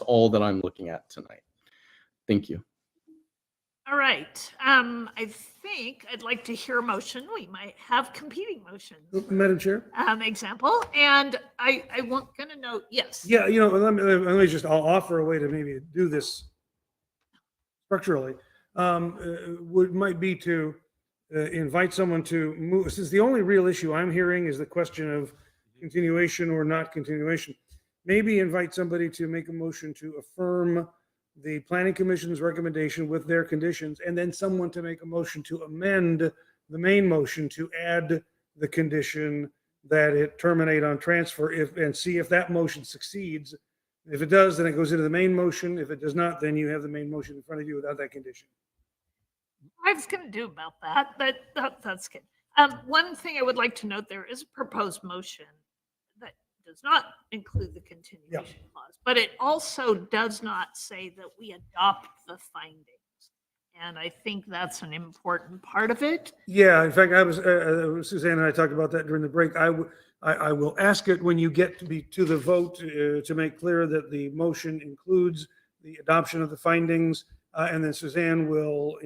Speaker 3: all that I'm looking at tonight. Thank you.
Speaker 2: All right. I think I'd like to hear a motion. We might have competing motions.
Speaker 6: Madam Chair?
Speaker 2: Example. And I want to note, yes.
Speaker 6: Yeah, let me I'll offer a way to maybe do this structurally. Might be to invite someone to move, since the only real issue I'm hearing is the question of continuation or not continuation. Maybe invite somebody to make a motion to affirm the Planning Commission's recommendation with their conditions, and then someone to make a motion to amend the main motion to add the condition that it terminate on transfer, and see if that motion succeeds. If it does, then it goes into the main motion. If it does not, then you have the main motion in front of you without that condition.
Speaker 2: I was going to do about that, but that's good. One thing I would like to note, there is a proposed motion that does not include the continuation clause, but it also does not say that we adopt the findings. And I think that's an important part of it.
Speaker 6: Yeah, in fact, Suzanne and I talked about that during the break. I will ask it when you get to the vote to make clear that the motion includes the adoption of the findings, and then Suzanne will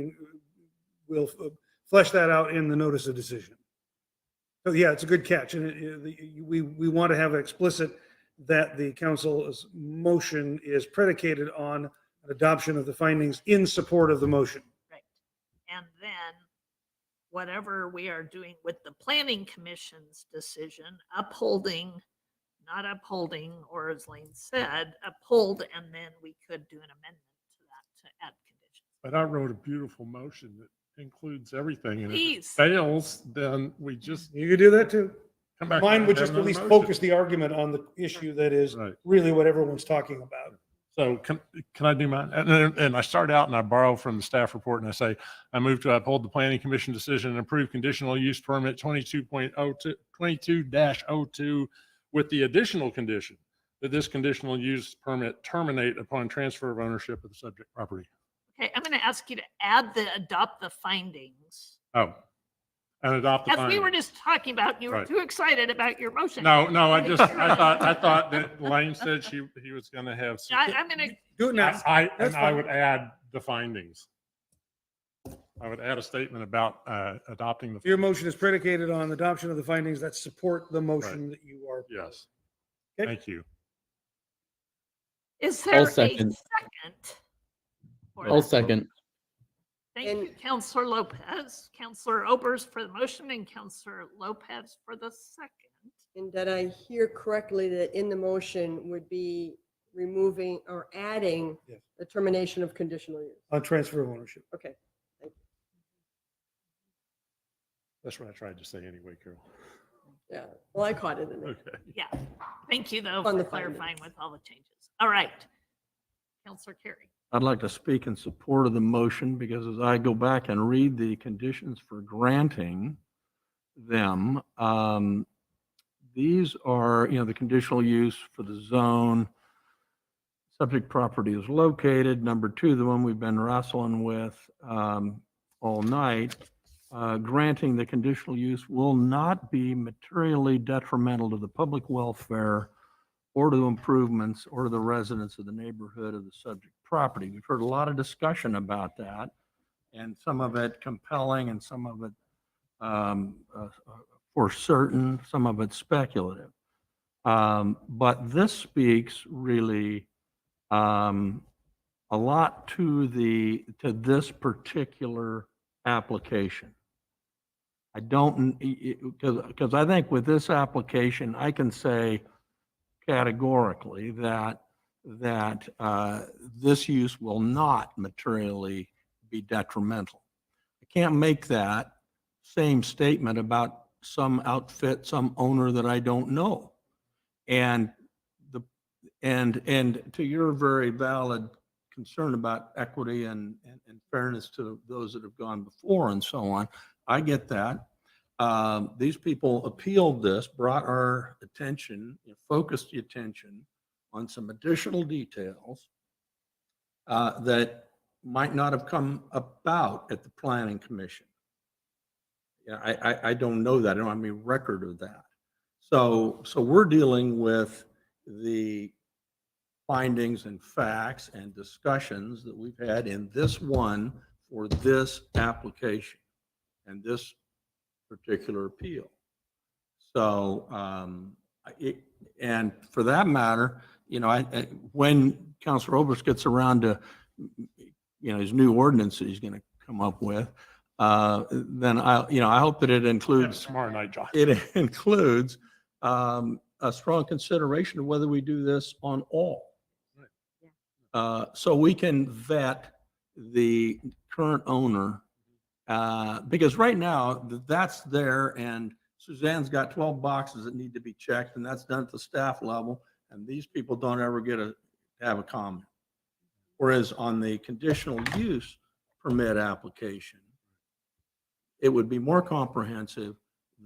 Speaker 6: flesh that out in the notice of decision. So yeah, it's a good catch, and we want to have explicit that the council's motion is predicated on an adoption of the findings in support of the motion.
Speaker 2: Right. And then whatever we are doing with the Planning Commission's decision, upholding, not upholding, or as Lane said, uphold, and then we could do an amendment to that to add conditions.
Speaker 8: But I wrote a beautiful motion that includes everything, and if it
Speaker 2: Please.
Speaker 8: fails, then we just
Speaker 6: You could do that too.
Speaker 8: come back.
Speaker 6: Mine
Speaker 8: and
Speaker 6: would
Speaker 8: have
Speaker 6: just at
Speaker 8: another
Speaker 6: least
Speaker 8: motion.
Speaker 6: focus the argument on the issue that is really what everyone's talking about.
Speaker 8: So can I do mine? And I start out and I borrow from the staff report and I say, I move to uphold the planning commission decision and approve conditional use permit 22-02 with the additional condition that this conditional use permit terminate upon transfer of ownership of the subject property.
Speaker 2: Okay, I'm going to ask you to adopt the findings.
Speaker 8: Oh, and adopt the
Speaker 2: As we were
Speaker 8: findings.
Speaker 2: just talking about, you were
Speaker 8: Right.
Speaker 2: too excited about your motion.
Speaker 8: No, I thought that Lane said he was going to have. some-
Speaker 2: I'm going to,
Speaker 6: Do it now.
Speaker 8: I
Speaker 6: That's
Speaker 8: I
Speaker 6: fine.
Speaker 8: would add the findings. I would add a statement about adopting the.
Speaker 6: Your motion is predicated on adoption of the findings that support the motion that you are.
Speaker 8: Yes.
Speaker 6: Okay.
Speaker 8: Thank you.
Speaker 2: is there a
Speaker 3: second.
Speaker 2: second? for
Speaker 3: I'll
Speaker 2: that?
Speaker 3: second.
Speaker 2: Thank you, Counselor Lopez. Counselor Obers for the motion and Counselor Lopez for the second.
Speaker 10: And did I hear correctly that in the motion would be removing or adding
Speaker 6: Yes.
Speaker 10: the termination of conditional use?
Speaker 6: On transfer of ownership.
Speaker 10: Okay. Thank you.
Speaker 8: That's what I tried to say anyway, Carol.
Speaker 10: Yeah, well, I caught it in there.
Speaker 8: Okay.
Speaker 2: Yeah, thank you though
Speaker 10: On
Speaker 2: for
Speaker 10: the
Speaker 2: clarifying
Speaker 10: findings.
Speaker 2: with all the changes. All right. Counselor Carey.
Speaker 11: I'd like to speak in support of the motion because as I go back and read the conditions for granting them, these are, the conditional use for the zone. Subject property is located. Number two, the one we've been wrestling with all night, granting the conditional use will not be materially detrimental to the public welfare or to improvements or to the residents of the neighborhood of the subject property. We've heard a lot of discussion about that, and some of it compelling and some of it for certain, some of it speculative. But this speaks really a lot to this particular application. I don't, because I think with this application, I can say categorically that this use will not materially be detrimental. I can't make that same statement about some outfit, some owner that I don't know. And to your very valid concern about equity and fairness to those that have gone before and so on, I get that. These people appealed this, brought our attention, focused the attention on some additional details that might not have come about at the Planning Commission. Yeah, I don't know that. I don't have any record of that. So we're dealing with the findings and facts and discussions that we've had in this one for this application and this particular appeal. So, and for that matter, when Councilor Obers gets around to, his new ordinance that he's going to come up with, then I hope that it includes
Speaker 8: Tomorrow night, John.
Speaker 11: it includes a strong consideration of whether we do this on all. So we can vet the current owner, because right now that's there and Suzanne's got 12 boxes that need to be checked and that's done at the staff level. And these people don't ever get to have a comment. Whereas on the conditional use permit application, it would be more comprehensive.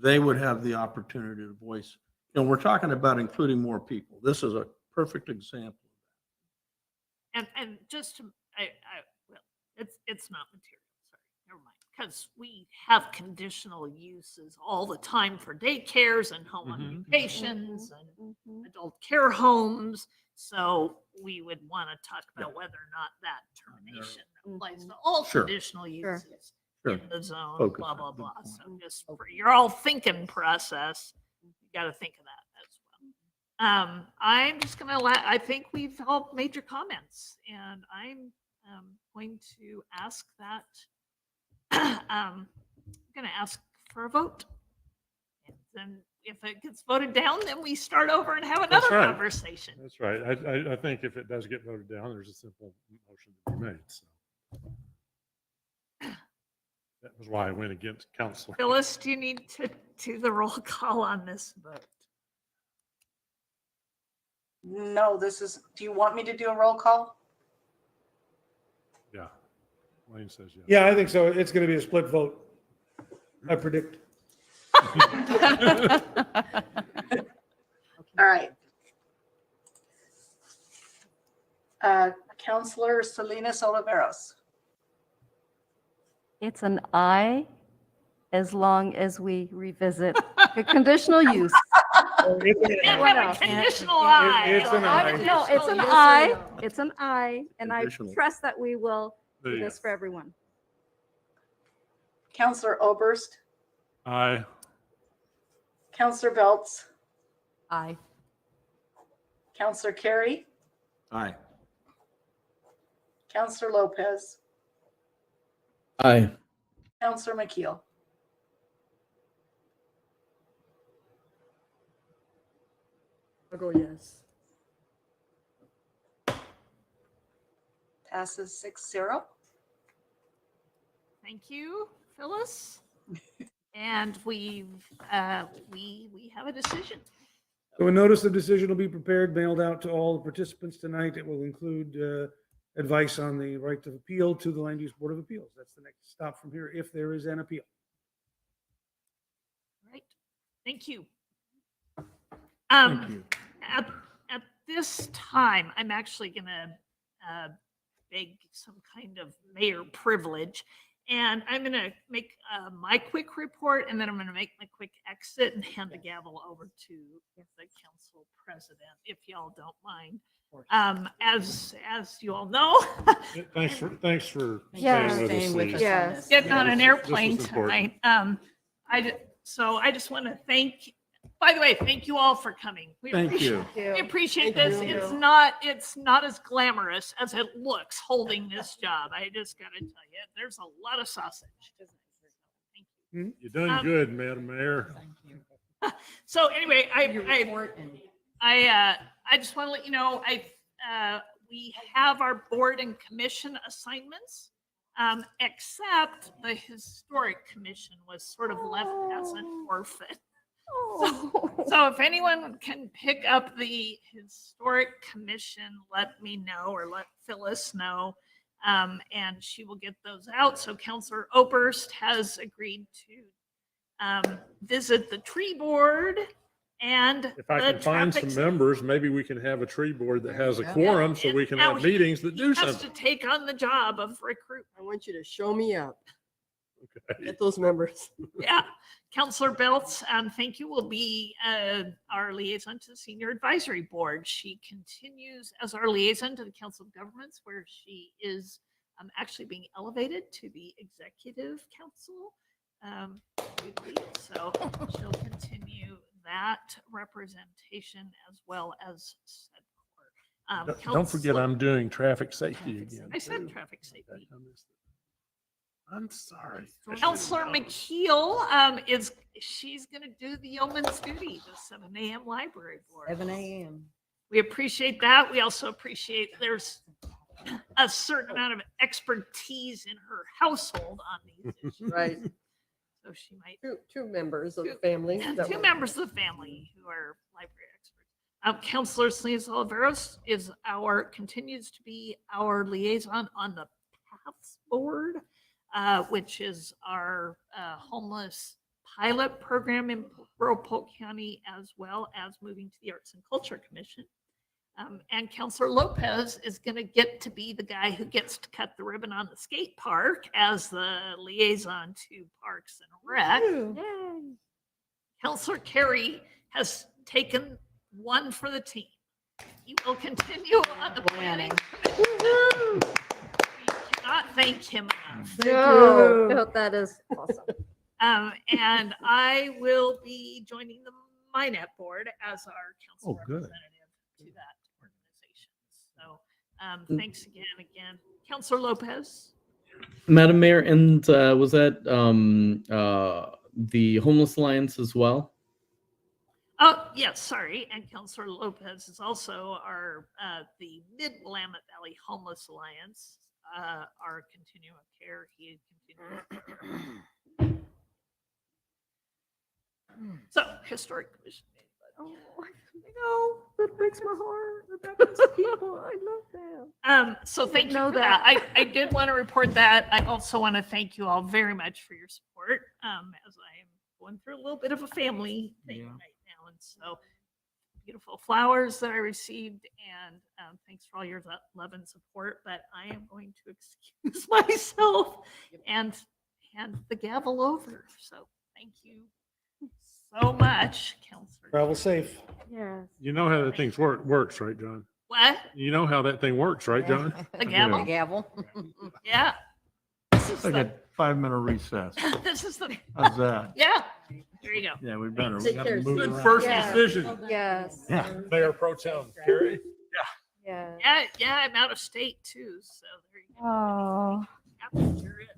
Speaker 11: They would have the opportunity to voice. We're talking about including more people. This is a perfect example.
Speaker 2: And just to, well, it's not material, sorry, never mind. Because we have conditional uses all the time for daycares and home occupations and adult care homes. So we would want to talk about whether or not that termination applies to all
Speaker 11: Sure.
Speaker 2: conditional
Speaker 11: Sure.
Speaker 2: uses
Speaker 11: Sure.
Speaker 2: in the zone,
Speaker 11: Focus
Speaker 2: blah,
Speaker 11: on
Speaker 2: blah,
Speaker 11: good
Speaker 2: blah.
Speaker 11: point.
Speaker 2: So just for your all thinking process, you got to think of that as well. I'm just going to I think we've all made your comments and I'm going to ask that I'm going to ask for a vote. And then if it gets voted down, then we start over and have another
Speaker 8: right.
Speaker 2: conversation.
Speaker 8: That's right. I think if it does get voted down, there's a simple motion to be made. So that was why I went against Counselor.
Speaker 2: Phyllis, do you need to do the roll call on this vote?
Speaker 4: No, this is, do you want me to do a roll call?
Speaker 8: Yeah. Wayne says yes.
Speaker 6: Yeah, I think so. It's going to be a split vote. I predict.
Speaker 4: All right. Counselor Salinas Oliveros.
Speaker 7: It's an I, as long as we revisit the conditional use.
Speaker 2: Can't
Speaker 7: What
Speaker 2: have a
Speaker 7: else?
Speaker 2: conditional I.
Speaker 6: It's an I.
Speaker 7: No, it's an
Speaker 5: Yes or
Speaker 7: I,
Speaker 5: no?
Speaker 7: it's an I, and I
Speaker 3: Conditional.
Speaker 7: trust that we will do
Speaker 8: Yeah.
Speaker 7: this for everyone.
Speaker 4: Counselor Oberst.
Speaker 8: Aye.
Speaker 4: Counselor Belts.
Speaker 5: Aye.
Speaker 4: Counselor Carey.
Speaker 11: Aye.
Speaker 4: Counselor Lopez.
Speaker 3: Aye.
Speaker 4: Counselor McKeel.
Speaker 10: I'll go yes.
Speaker 4: Passes 6-0.
Speaker 2: Thank you, Phyllis. And we have a decision.
Speaker 6: So a notice of decision will be prepared, mailed out to all the participants tonight. It will include advice on the right of appeal to the Land Use Board of Appeals. That's the next stop from here if there is an appeal.
Speaker 2: Right. Thank you.
Speaker 6: Thank you.
Speaker 2: At this time, I'm actually gonna beg some kind of mayor privilege. And I'm gonna make my quick report, and then I'm gonna make my quick exit and hand the gavel over to the council president, if y'all don't mind. As you all know,
Speaker 8: Thanks for
Speaker 7: Yeah.
Speaker 8: staying with us,
Speaker 5: Staying with us
Speaker 8: ladies.
Speaker 5: on
Speaker 7: Yes.
Speaker 5: this.
Speaker 2: getting on an
Speaker 8: This
Speaker 2: airplane
Speaker 8: was important.
Speaker 2: tonight. I just want to thank, by the way, thank you all for coming. We
Speaker 11: Thank
Speaker 2: appreciate-
Speaker 11: you.
Speaker 2: We appreciate
Speaker 10: Thank
Speaker 2: this.
Speaker 10: you.
Speaker 2: It's not as glamorous as it looks holding this job. I just gotta tell you, there's a lot of sausage. Thank you.
Speaker 8: You're doing good, Madam Mayor.
Speaker 2: So anyway,
Speaker 5: Your report and
Speaker 2: I just want to let you know, we have our board and commission assignments, except the historic commission was sort of left as an orphan. So if anyone can pick up the historic commission, let me know or let Phyllis know. And she will get those out. So Counselor Oberst has agreed to visit the tree board and
Speaker 8: If I
Speaker 2: the
Speaker 8: can find some
Speaker 2: traffic-
Speaker 8: members, maybe we can have a tree board that has a
Speaker 5: Yeah.
Speaker 8: quorum so
Speaker 2: Yeah,
Speaker 8: we can
Speaker 2: now
Speaker 8: have meetings that
Speaker 2: he
Speaker 8: do
Speaker 2: has to
Speaker 8: something.
Speaker 2: take on the job of recruit.
Speaker 10: I want you to show me up.
Speaker 8: Okay.
Speaker 10: Get those members.
Speaker 2: Yeah, Counselor Belts, thank you, will be our liaison to the Senior Advisory Board. She continues as our liaison to the Council of Governments, where she is actually being elevated to the Executive Council. So she'll continue that representation as well as said court.
Speaker 8: Don't forget,
Speaker 2: Counselor-
Speaker 8: I'm doing traffic safety again.
Speaker 2: I said
Speaker 8: too.
Speaker 2: traffic safety.
Speaker 8: I'm sorry.
Speaker 2: Counselor McKeel she's going to do the yeoman's duty, the 7 a.m. library board.
Speaker 5: 7 a.m.
Speaker 2: We appreciate that. We also appreciate there's a certain amount of expertise in her household on these issues.
Speaker 10: Right.
Speaker 2: So she might,
Speaker 10: Two members of the family. that
Speaker 2: two
Speaker 10: were-
Speaker 2: members of the family who are library experts. Counselor Salinas Oliveros continues to be our liaison on the PATHS board, which is our homeless pilot program in rural Polk County, as well as moving to the Arts and Culture Commission. And Counselor Lopez is going to get to be the guy who gets to cut the ribbon on the skate park as the liaison to Parks and Rec.
Speaker 7: Yay.
Speaker 2: Counselor Carey has taken one for the team. He will continue on the planning. We cannot thank him enough.
Speaker 7: No, that is awesome.
Speaker 2: And I will be joining the Minnet board as our council
Speaker 8: Oh, good.
Speaker 2: representative to that organization. So thanks again. Counselor Lopez.
Speaker 3: Madam Mayor, and was that the Homeless Alliance as well?
Speaker 2: Oh, yes, sorry. And Counselor Lopez is also the Mid-Willamette Valley Homeless Alliance, our continuum of care. He continues. So, historic commission.
Speaker 7: Oh, I know, that breaks my heart. Rebecca's people, I love them.
Speaker 2: So thank you
Speaker 7: know
Speaker 2: for that.
Speaker 7: that.
Speaker 2: I did want to report that. I also want to thank you all very much for your support, as I am going through a little bit of a family thing right now. And so beautiful flowers that I received, and thanks for all your love and support. But I am going to excuse myself and hand the gavel over. So thank you so much, Counselor.
Speaker 6: Travel safe.
Speaker 7: Yes.
Speaker 8: You know how that thing works, right, John?
Speaker 2: What?
Speaker 8: You know how that thing works, right, John?
Speaker 2: The gavel?
Speaker 8: Yeah.
Speaker 5: Gavel.
Speaker 2: Yeah. This is
Speaker 11: Like
Speaker 2: the,
Speaker 11: a 5-minute recess.
Speaker 2: this is the,
Speaker 11: How's that?
Speaker 2: yeah, there you go.
Speaker 11: Yeah, we better. We
Speaker 7: Take
Speaker 11: gotta
Speaker 7: care,
Speaker 11: move
Speaker 8: Good
Speaker 11: around.
Speaker 8: first
Speaker 7: Yeah.
Speaker 8: decision.
Speaker 7: Yes.
Speaker 11: Yeah.
Speaker 8: Mayor Pro Tem Carrie.
Speaker 7: Yes.
Speaker 2: Yeah, I'm out of state too, so there you go.
Speaker 7: Oh.
Speaker 2: You're it.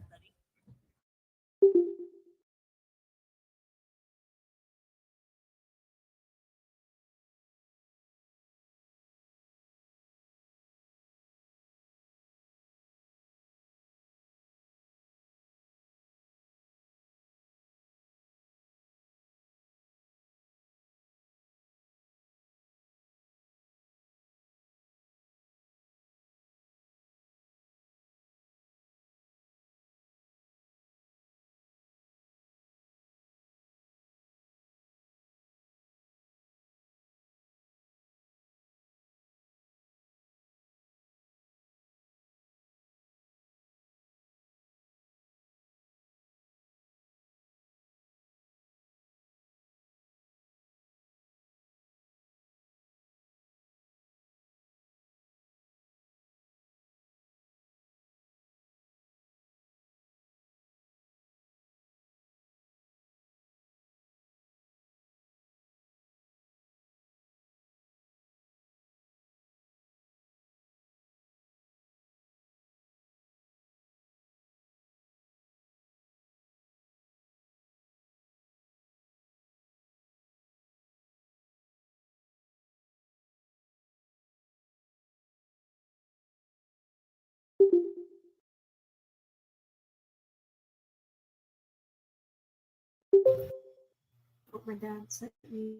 Speaker 7: But my dad sent me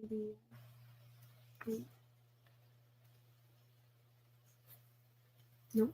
Speaker 7: the nope.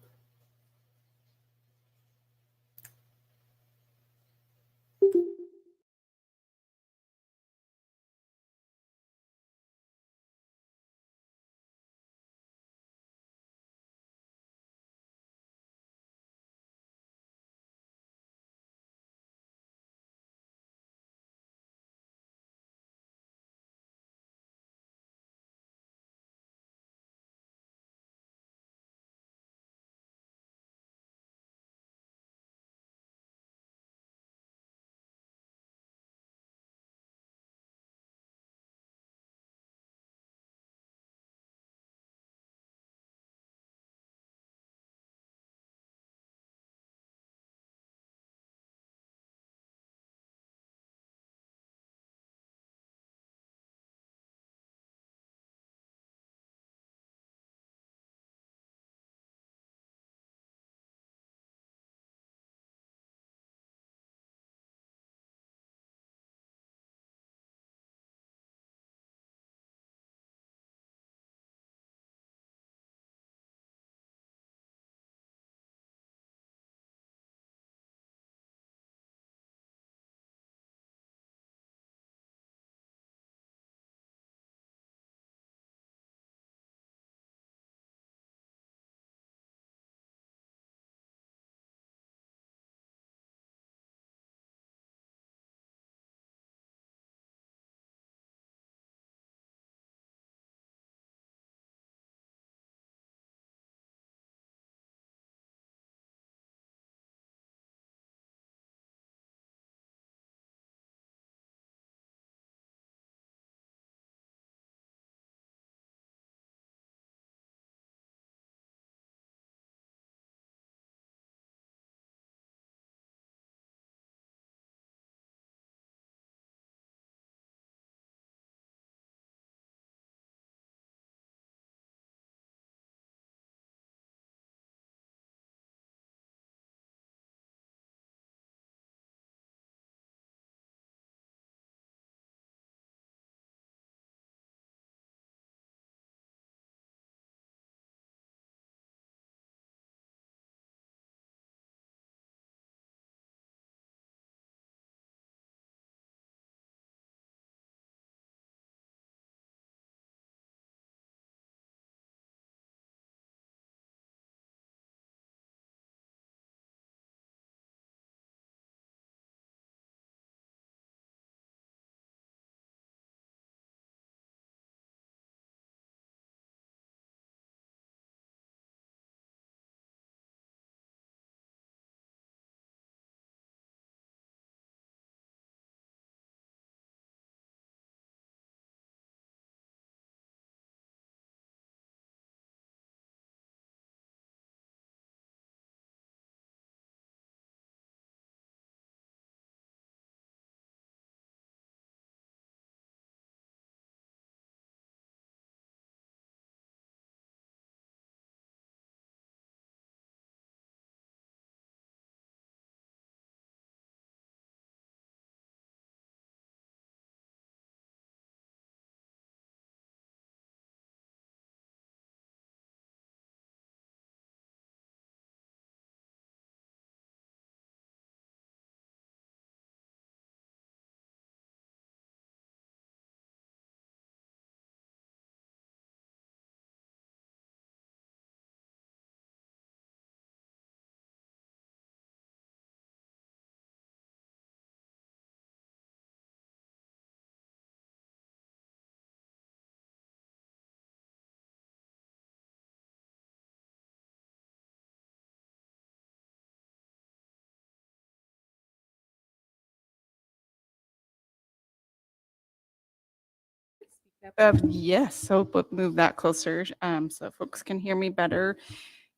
Speaker 9: Yes, so we'll move that closer so folks can hear me better.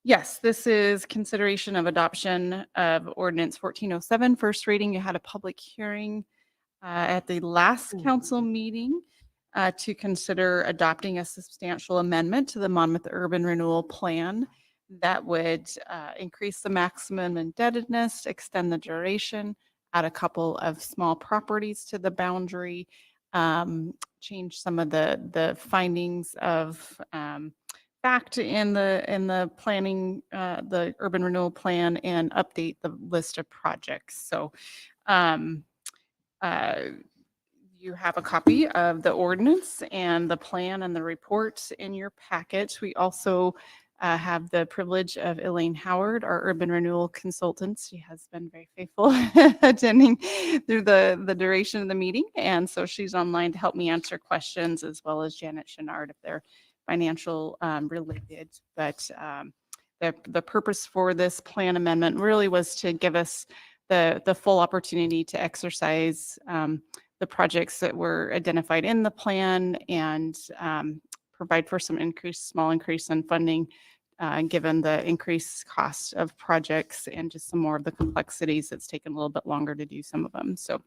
Speaker 9: Yes, this is consideration of adoption of ordinance 1407, first reading. You had a public hearing at the last council meeting to consider adopting a substantial amendment to the Monmouth Urban Renewal Plan that would increase the maximum indebtedness, extend the duration, add a couple of small properties to the boundary, change some of the findings of fact in the planning, the urban renewal plan, and update the list of projects. So you have a copy of the ordinance and the plan and the reports in your packet. We also have the privilege of Elaine Howard, our urban renewal consultant. She has been very faithful attending through the duration of the meeting. And so she's online to help me answer questions, as well as Janet Chenard if they're financial related. But the purpose for this plan amendment really was to give us the full opportunity to exercise the projects that were identified in the plan and provide for some small increase in funding, given the increased cost of projects and just some more of the complexities. It's taken a little bit longer to do some of them. So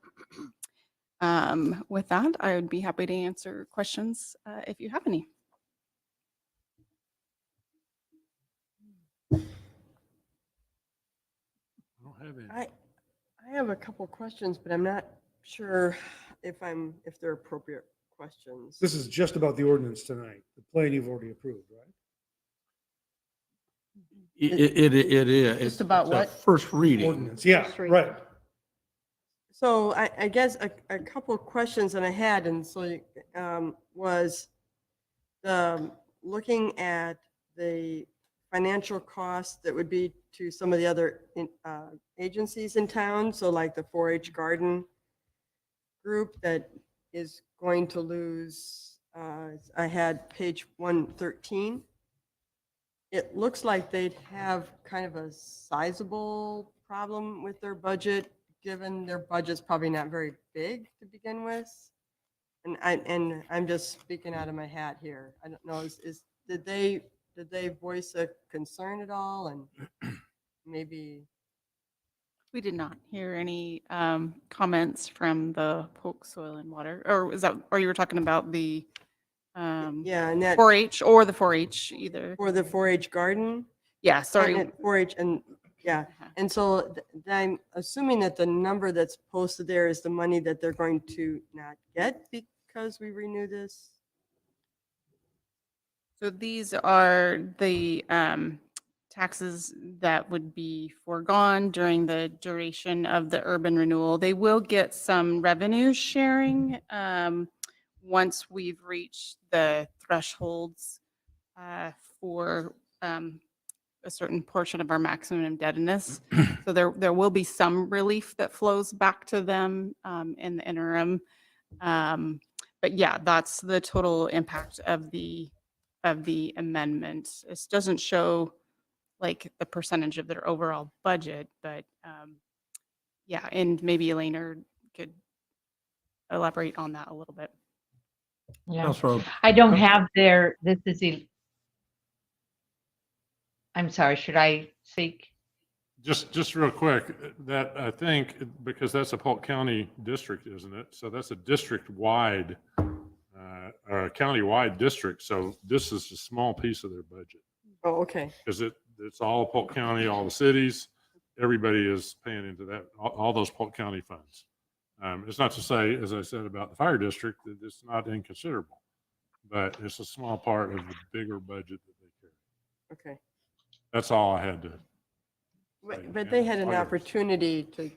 Speaker 9: with that, I would be happy to answer questions if you have any.
Speaker 10: I have a couple questions, but I'm not sure if they're appropriate questions.
Speaker 6: This is just about the ordinance tonight. The plan you've already approved, right?
Speaker 11: It is.
Speaker 10: Just about
Speaker 11: It's a
Speaker 10: what?
Speaker 11: First reading.
Speaker 6: Ordinance, yeah, right.
Speaker 10: So I guess a couple of questions that I had, and so was looking at the financial costs that would be to some of the other agencies in town. So like the 4-H garden group that is going to lose, I had page 113. It looks like they'd have kind of a sizable problem with their budget, given their budget's probably not very big to begin with. And I'm just speaking out of my hat here. I don't know, did they voice a concern at all? And maybe
Speaker 9: We did not hear any comments from the Polk Soil and Water, or you were talking about the
Speaker 10: yeah, and that
Speaker 9: 4-H or the 4-H either.
Speaker 10: for the 4-H garden.
Speaker 9: Yeah, sorry.
Speaker 10: And 4-H and yeah, and so I'm assuming that the number that's posted there is the money that they're going to not get because we renew this.
Speaker 9: So these are the taxes that would be foregone during the duration of the urban renewal. They will get some revenue sharing once we've reached the thresholds for a certain portion of our maximum indebtedness. So there will be some relief that flows back to them in the interim. But yeah, that's the total impact of the amendment. It doesn't show like the percentage of their overall budget, but yeah, and maybe Elaine could elaborate on that a little bit.
Speaker 20: Yeah, I don't have their, this is the, I'm sorry, should I speak?
Speaker 8: Just real quick, that I think, because that's a Polk County district, isn't it? So that's a district-wide, or a county-wide district. So this is a small piece of their budget.
Speaker 10: Oh, okay.
Speaker 8: Because it's all Polk County, all the cities, everybody is paying into that, all those Polk County funds. It's not to say, as I said about the fire district, that it's not inconsiderable, but it's a small part of the bigger budget that they carry.
Speaker 10: Okay.
Speaker 8: That's all I had to.
Speaker 10: But they had an opportunity to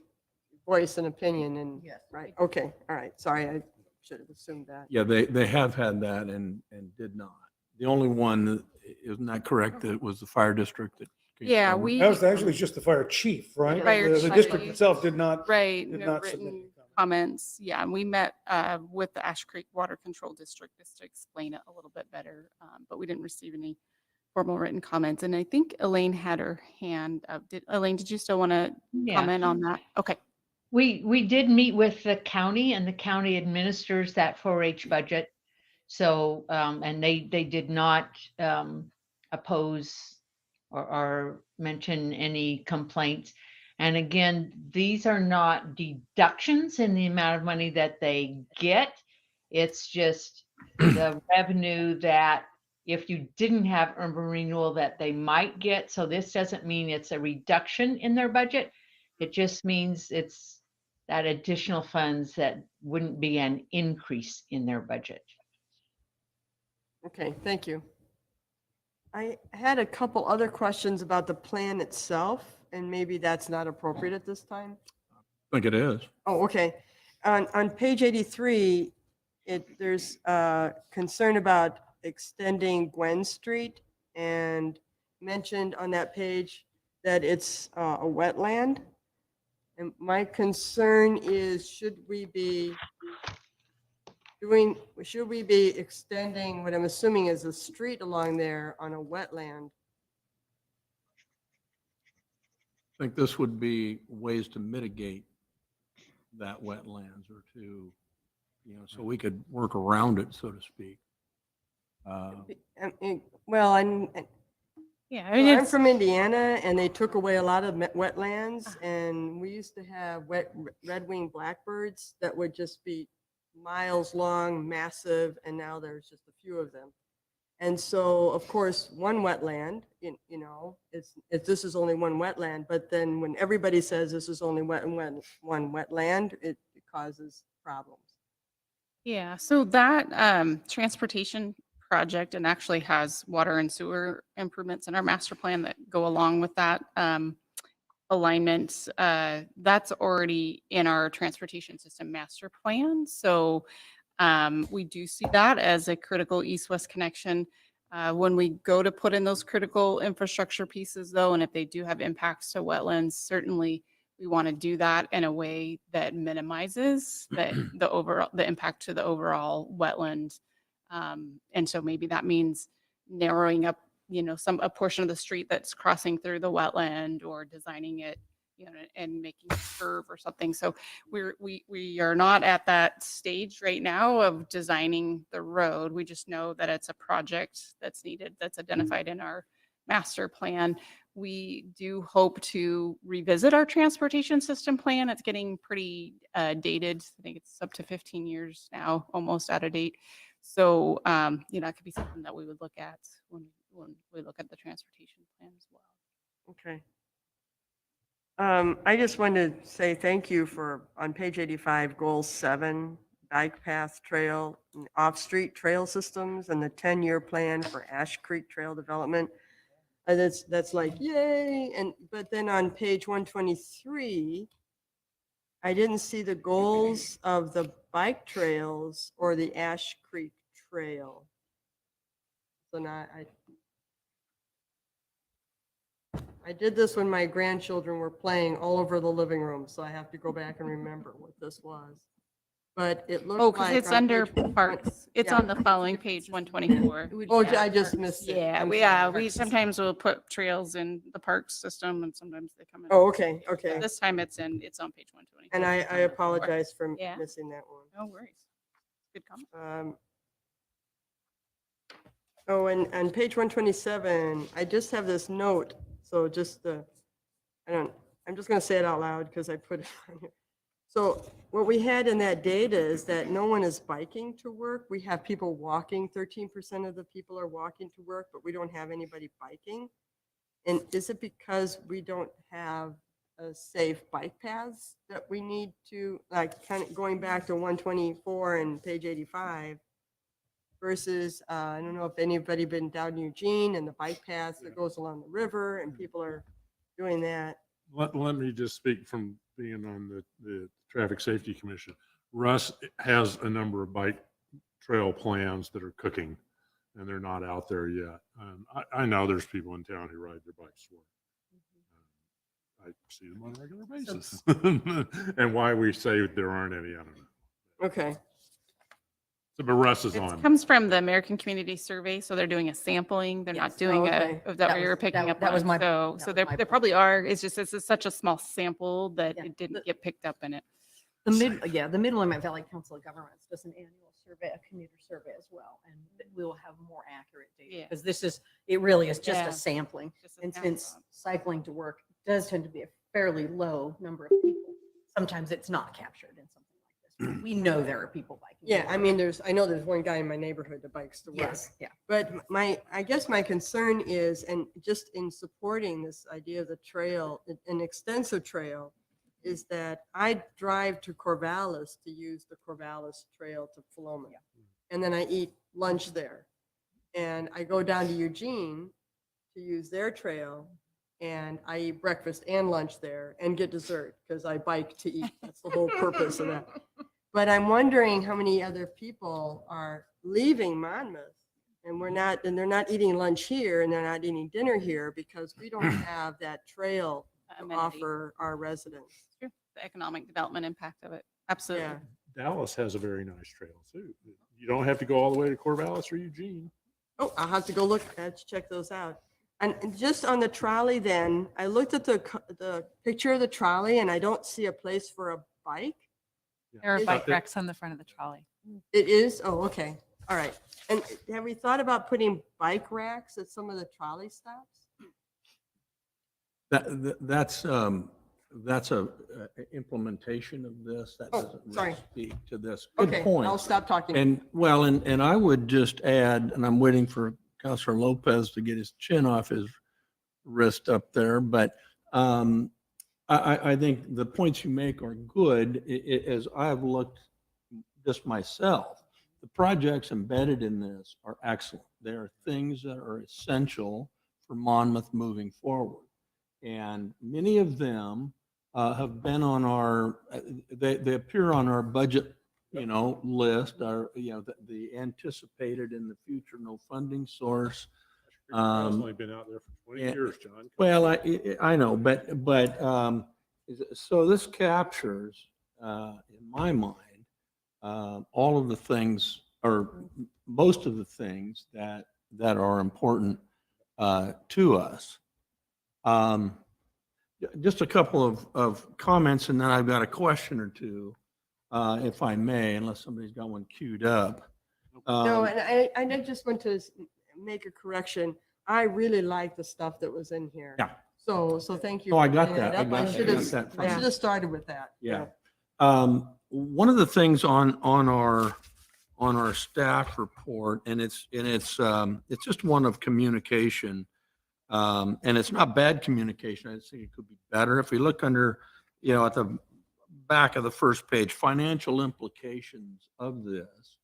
Speaker 10: voice an opinion and, right, okay, all right, sorry, I should have assumed that.
Speaker 11: Yeah, they have had that and did not. The only one, isn't that correct, that was the fire district that. came
Speaker 9: Yeah,
Speaker 11: forward?
Speaker 6: That was actually just the fire chief, right?
Speaker 9: Fire
Speaker 6: The district
Speaker 9: chief.
Speaker 6: itself did not.
Speaker 9: Right,
Speaker 6: Did
Speaker 9: no
Speaker 6: not
Speaker 9: written
Speaker 6: submit.
Speaker 9: comments. Yeah, and we met with the Ash Creek Water Control District just to explain it a little bit better, but we didn't receive any formal written comments. And I think Elaine had her hand up. Elaine, did you still want to comment on that? Okay.
Speaker 20: We did meet with the county, and the county administers that 4-H budget. So, and they did not oppose or mention any complaints. And again, these are not deductions in the amount of money that they get. It's just the revenue that if you didn't have urban renewal that they might get. So this doesn't mean it's a reduction in their budget. It just means it's that additional funds that wouldn't be an increase in their budget.
Speaker 10: Okay, thank you. I had a couple other questions about the plan itself, and maybe that's not appropriate at this time.
Speaker 11: I think it is.
Speaker 10: Oh, okay. On page 83, there's concern about extending Gwen Street, and mentioned on that page that it's a wetland. And my concern is, should we be extending what I'm assuming is a street along there on a wetland?
Speaker 11: I think this would be ways to mitigate that wetlands or to, so we could work around it, so to speak.
Speaker 10: Well, I'm
Speaker 9: it's-
Speaker 10: from Indiana, and they took away a lot of wetlands, and we used to have red-winged blackbirds that would just be miles long, massive, and now there's just a few of them. And so, of course, one wetland, this is only one wetland, but then when everybody says this is only one wetland, it causes problems.
Speaker 9: Yeah, so that transportation project and actually has water and sewer improvements in our master plan that go along with that alignment. That's already in our transportation system master plan. So we do see that as a critical east-west connection. When we go to put in those critical infrastructure pieces though, and if they do have impacts to wetlands, certainly we want to do that in a way that minimizes the impact to the overall wetland. And so maybe that means narrowing up, a portion of the street that's crossing through the wetland, or designing it, and making a curve or something. So we are not at that stage right now of designing the road. We just know that it's a project that's needed, that's identified in our master plan. We do hope to revisit our transportation system plan. It's getting pretty dated. I think it's up to 15 years now, almost out of date. So, that could be something that we would look at when we look at the transportation plan as well.
Speaker 10: Okay. I just wanted to say thank you for, on page 85, goal 7, bike path trail, and off-street trail systems, and the 10-year plan for Ash Creek Trail development. That's like, yay. But then on page 123, I didn't see the goals of the bike trails or the Ash Creek Trail. So now I did this when my grandchildren were playing all over the living room, so I have to go back and remember what this was. But it looked like.
Speaker 9: Oh, because it's
Speaker 10: on
Speaker 9: under
Speaker 10: page
Speaker 9: parks. It's
Speaker 10: yeah.
Speaker 9: on the following page, 124.
Speaker 10: Oh, I just missed it.
Speaker 9: Yeah,
Speaker 10: I'm
Speaker 9: we
Speaker 10: sorry.
Speaker 9: sometimes will put trails in the parks system, and sometimes they come in.
Speaker 10: Oh, okay, okay.
Speaker 9: This time it's on page 120.
Speaker 10: And I apologize for
Speaker 9: Yeah.
Speaker 10: missing that one.
Speaker 9: No worries. Good comment.
Speaker 10: Oh, and on page 127, I just have this note. So just I'm just going to say it out loud because I put it on here. So what we had in that data is that no one is biking to work. We have people walking. 13% of the people are walking to work, but we don't have anybody biking. And is it because we don't have a safe bike paths that we need to, like, kind of going back to 124 and page 85 versus, I don't know if anybody been down Eugene and the bike paths that goes along the river and people are doing that.
Speaker 8: Let me just speak from being on the Traffic Safety Commission. Russ has a number of bike trail plans that are cooking, and they're not out there yet. I know there's people in town who ride their bikes to work. I see them on a regular basis. And why we say there aren't any, I don't know.
Speaker 10: Okay.
Speaker 8: So, but Russ is
Speaker 9: It
Speaker 8: on.
Speaker 9: comes from the American Community Survey, so they're doing a sampling. They're not doing
Speaker 10: okay.
Speaker 9: is that what you were picking up on? So there probably are. It's just this is such a small sample that it didn't get picked up in it.
Speaker 5: The Mid Willamette Valley Council of Governments does an annual survey, a commuter survey as well, and we'll have more accurate data.
Speaker 9: Yeah.
Speaker 5: Because it really is just
Speaker 9: Yeah.
Speaker 5: a sampling.
Speaker 9: Just a
Speaker 5: And
Speaker 9: sample.
Speaker 5: since cycling to work does tend to be a fairly low number of people, sometimes it's not captured in something like this. We know there are people biking. to
Speaker 10: Yeah, I
Speaker 5: work.
Speaker 10: mean, I know there's one guy in my neighborhood that bikes to work.
Speaker 5: Yes, yeah.
Speaker 10: But I guess my concern is, and just in supporting this idea of the trail, an extensive trail, is that I drive to Corvallis to use the Corvallis Trail to Philomath. And then I eat lunch there. And I go down to Eugene to use their trail, and I eat breakfast and lunch there and get dessert because I bike to eat. That's the whole purpose of that. But I'm wondering how many other people are leaving Monmouth and they're not eating lunch here and they're not eating dinner here because we don't have that trail to
Speaker 9: Amenity.
Speaker 10: offer our residents.
Speaker 9: True. The economic development impact of it. Absolutely.
Speaker 10: Yeah.
Speaker 8: Dallas has a very nice trail too. You don't have to go all the way to Corvallis or Eugene.
Speaker 10: Oh, I'll have to go look, I have to check those out. And just on the trolley then, I looked at the picture of the trolley and I don't see a place for a bike.
Speaker 21: There are
Speaker 10: Is-
Speaker 21: bike racks on the front of the trolley.
Speaker 10: It is? Oh, okay. All right. And have we thought about putting bike racks at some of the trolley stops?
Speaker 11: That's a implementation of this. That
Speaker 10: Oh,
Speaker 11: doesn't really
Speaker 10: sorry.
Speaker 11: speak to this. Good
Speaker 10: Okay,
Speaker 11: point.
Speaker 10: I'll stop talking.
Speaker 11: And I would just add, and I'm waiting for Councilor Lopez to get his chin off his wrist up there, but I think the points you make are good. As I've looked just myself, the projects embedded in this are excellent. There are things that are essential for Monmouth moving forward. And many of them have been on our, they appear on our budget, list, the anticipated in the future, no funding source.
Speaker 8: It's only been out there for 20 years, John.
Speaker 11: Well, I know, but so this captures, in my mind, all of the things, or most of the things that are important to us. Just a couple of comments, and then I've got a question or two, if I may, unless somebody's got one queued up.
Speaker 10: No, and I just want to make a correction. I really like the stuff that was in here.
Speaker 11: Yeah.
Speaker 10: So thank you.
Speaker 11: Oh, I
Speaker 10: for
Speaker 11: got
Speaker 10: bringing
Speaker 11: that.
Speaker 10: it
Speaker 11: I
Speaker 10: up.
Speaker 11: got
Speaker 10: should
Speaker 11: that
Speaker 10: have, I should have started with that.
Speaker 11: Yeah. One of the things on our staff report, and it's just one of communication, and it's not bad communication. I just think it could be better. If we look under, at the back of the first page, financial implications of this,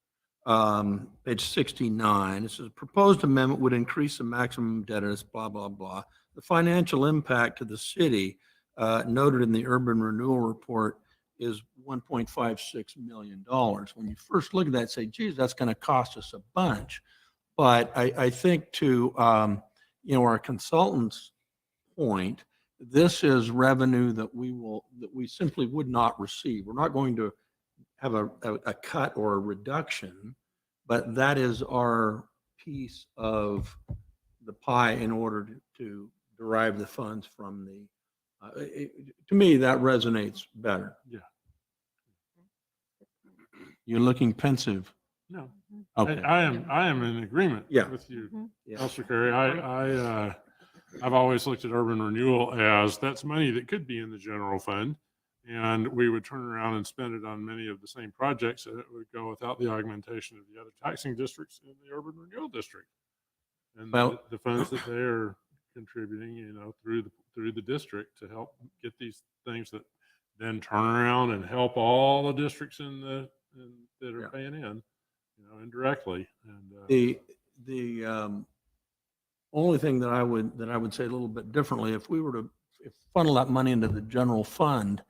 Speaker 11: page 69, it says proposed amendment would increase the maximum indebtedness, blah, blah, blah. The financial impact to the city, noted in the urban renewal report, is $1.56 million. When you first look at that, say, geez, that's going to cost us a bunch. But I think to, our consultant's point, this is revenue that we simply would not receive. We're not going to have a cut or a reduction, but that is our piece of the pie in order to derive the funds from the, to me, that resonates better.
Speaker 8: Yeah.
Speaker 11: You're looking pensive.
Speaker 8: No.
Speaker 11: Okay.
Speaker 8: I am in agreement with you, Councilor Carey. I've always looked at urban renewal as that's money that could be in the general fund, and we would turn around and spend it on many of the same projects, and it would go without the augmentation of the other taxing districts in the urban renewal district. And the funds that they are contributing, through the district to help get these things that then turn around and help all the districts that are paying in, indirectly. And
Speaker 11: The only thing that I would say a little bit differently, if we were to funnel that money into the general fund,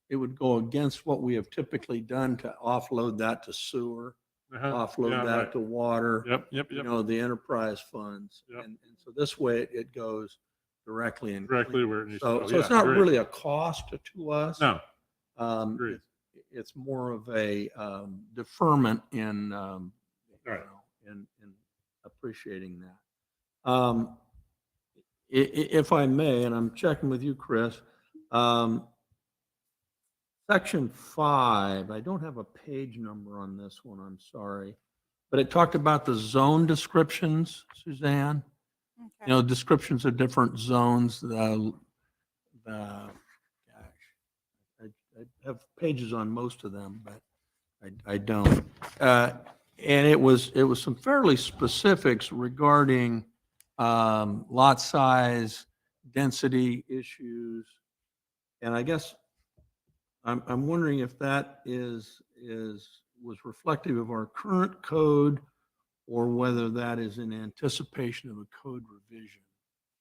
Speaker 11: it would go against what we have typically done to offload that to sewer, offload that to water.
Speaker 8: Yep.
Speaker 11: The enterprise funds. And so this way it goes directly in.
Speaker 8: Directly where it needs to go.
Speaker 11: So it's not really a cost to us.
Speaker 8: No.
Speaker 11: It's more of a deferment in appreciating that. If I may, and I'm checking with you, Chris, Section 5, I don't have a page number on this one, I'm sorry. But it talked about the zone descriptions, Suzanne. You know, descriptions of different zones. Gosh, I have pages on most of them, but I don't. And it was some fairly specifics regarding lot size, density issues. And I guess I'm wondering if that was reflective of our current code or whether that is in anticipation of a code revision.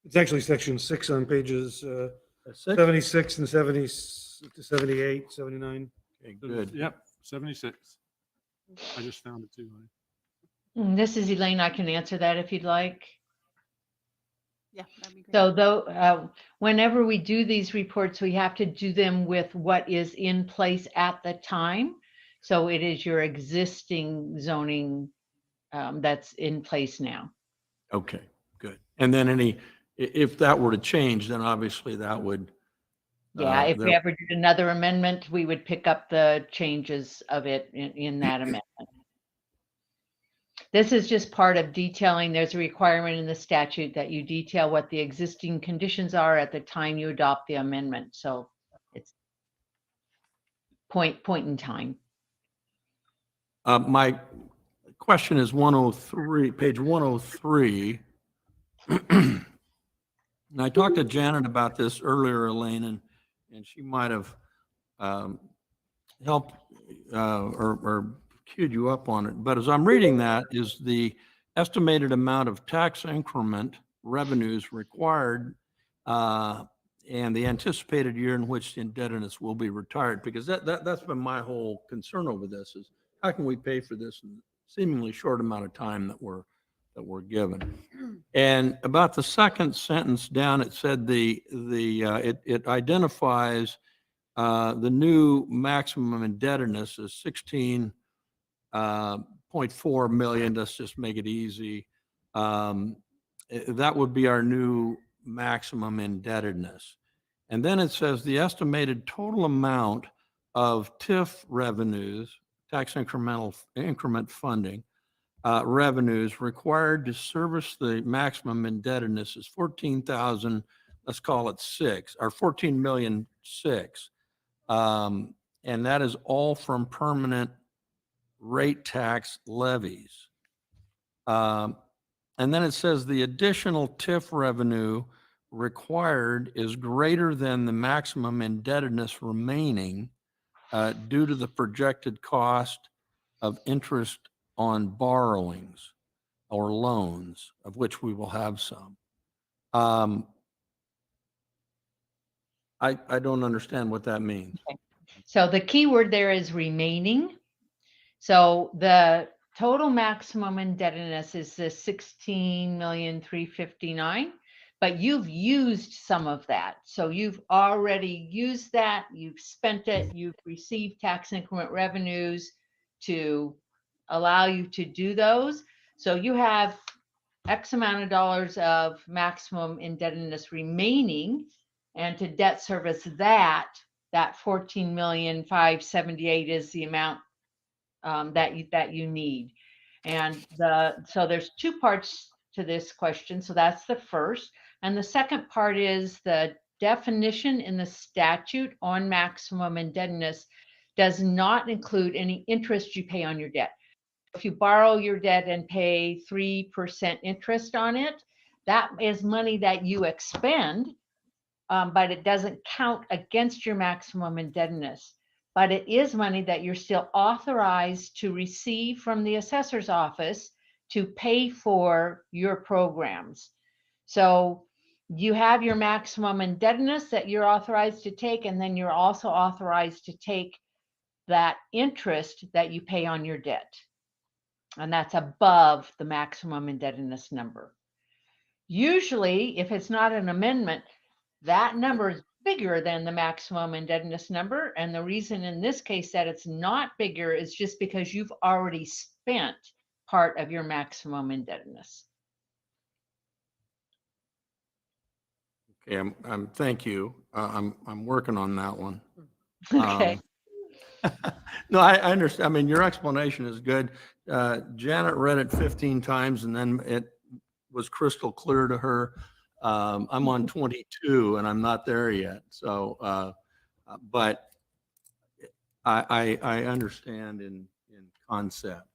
Speaker 6: It's actually section 6 on pages
Speaker 11: 6?
Speaker 6: 76 and 70 to 78, 79.
Speaker 11: Okay, good.
Speaker 8: Yep, 76. I just found it too.
Speaker 20: This is Elaine. I can answer that if you'd like.
Speaker 9: Yeah, that'd be great.
Speaker 20: So though, whenever we do these reports, we have to do them with what is in place at the time. So it is your existing zoning that's in place now.
Speaker 11: Okay, good. And then if that were to change, then obviously that would.
Speaker 20: Yeah, if we ever did another amendment, we would pick up the changes of it in that amendment. This is just part of detailing. There's a requirement in the statute that you detail what the existing conditions are at the time you adopt the amendment. So it's point in time.
Speaker 11: My question is 103, page 103. And I talked to Janet about this earlier, Elaine, and she might have helped or queued you up on it. But as I'm reading that, is the estimated amount of tax increment revenues required and the anticipated year in which the indebtedness will be retired. Because that's been my whole concern over this is how can we pay for this in a seemingly short amount of time that we're given. And about the second sentence down, it said it identifies the new maximum indebtedness as 16.4 million. Let's just make it easy. That would be our new maximum indebtedness. And then it says the estimated total amount of TIF revenues, tax increment funding, revenues required to service the maximum indebtedness is 14,000, let's call it 6, or 14,000,006. And that is all from permanent rate tax levies. And then it says the additional TIF revenue required is greater than the maximum indebtedness remaining due to the projected cost of interest on borrowings or loans, of which we will have some. I don't understand what that means.
Speaker 20: Okay. So the key word there is remaining. So the total maximum indebtedness is the 16,359,000, but you've used some of that. So you've already used that, you've spent it, you've received tax increment revenues to allow you to do those. So you have X amount of dollars of maximum indebtedness remaining, and to debt service that 14,578,000 is the amount that you need. And so there's two parts to this question. So that's the first. And the second part is the definition in the statute on maximum indebtedness does not include any interest you pay on your debt. If you borrow your debt and pay 3% interest on it, that is money that you expend, but it doesn't count against your maximum indebtedness. But it is money that you're still authorized to receive from the assessor's office to pay for your programs. So you have your maximum indebtedness that you're authorized to take, and then you're also authorized to take that interest that you pay on your debt. And that's above the maximum indebtedness number. Usually, if it's not an amendment, that number is bigger than the maximum indebtedness number. And the reason in this case that it's not bigger is just because you've already spent part of your maximum indebtedness.
Speaker 11: Okay, thank you. I'm working on that one.
Speaker 20: Okay.
Speaker 11: No, I understand. I mean, your explanation is good. Janet read it 15 times and then it was crystal clear to her. I'm on 22 and I'm not there yet. So, but I understand in concept.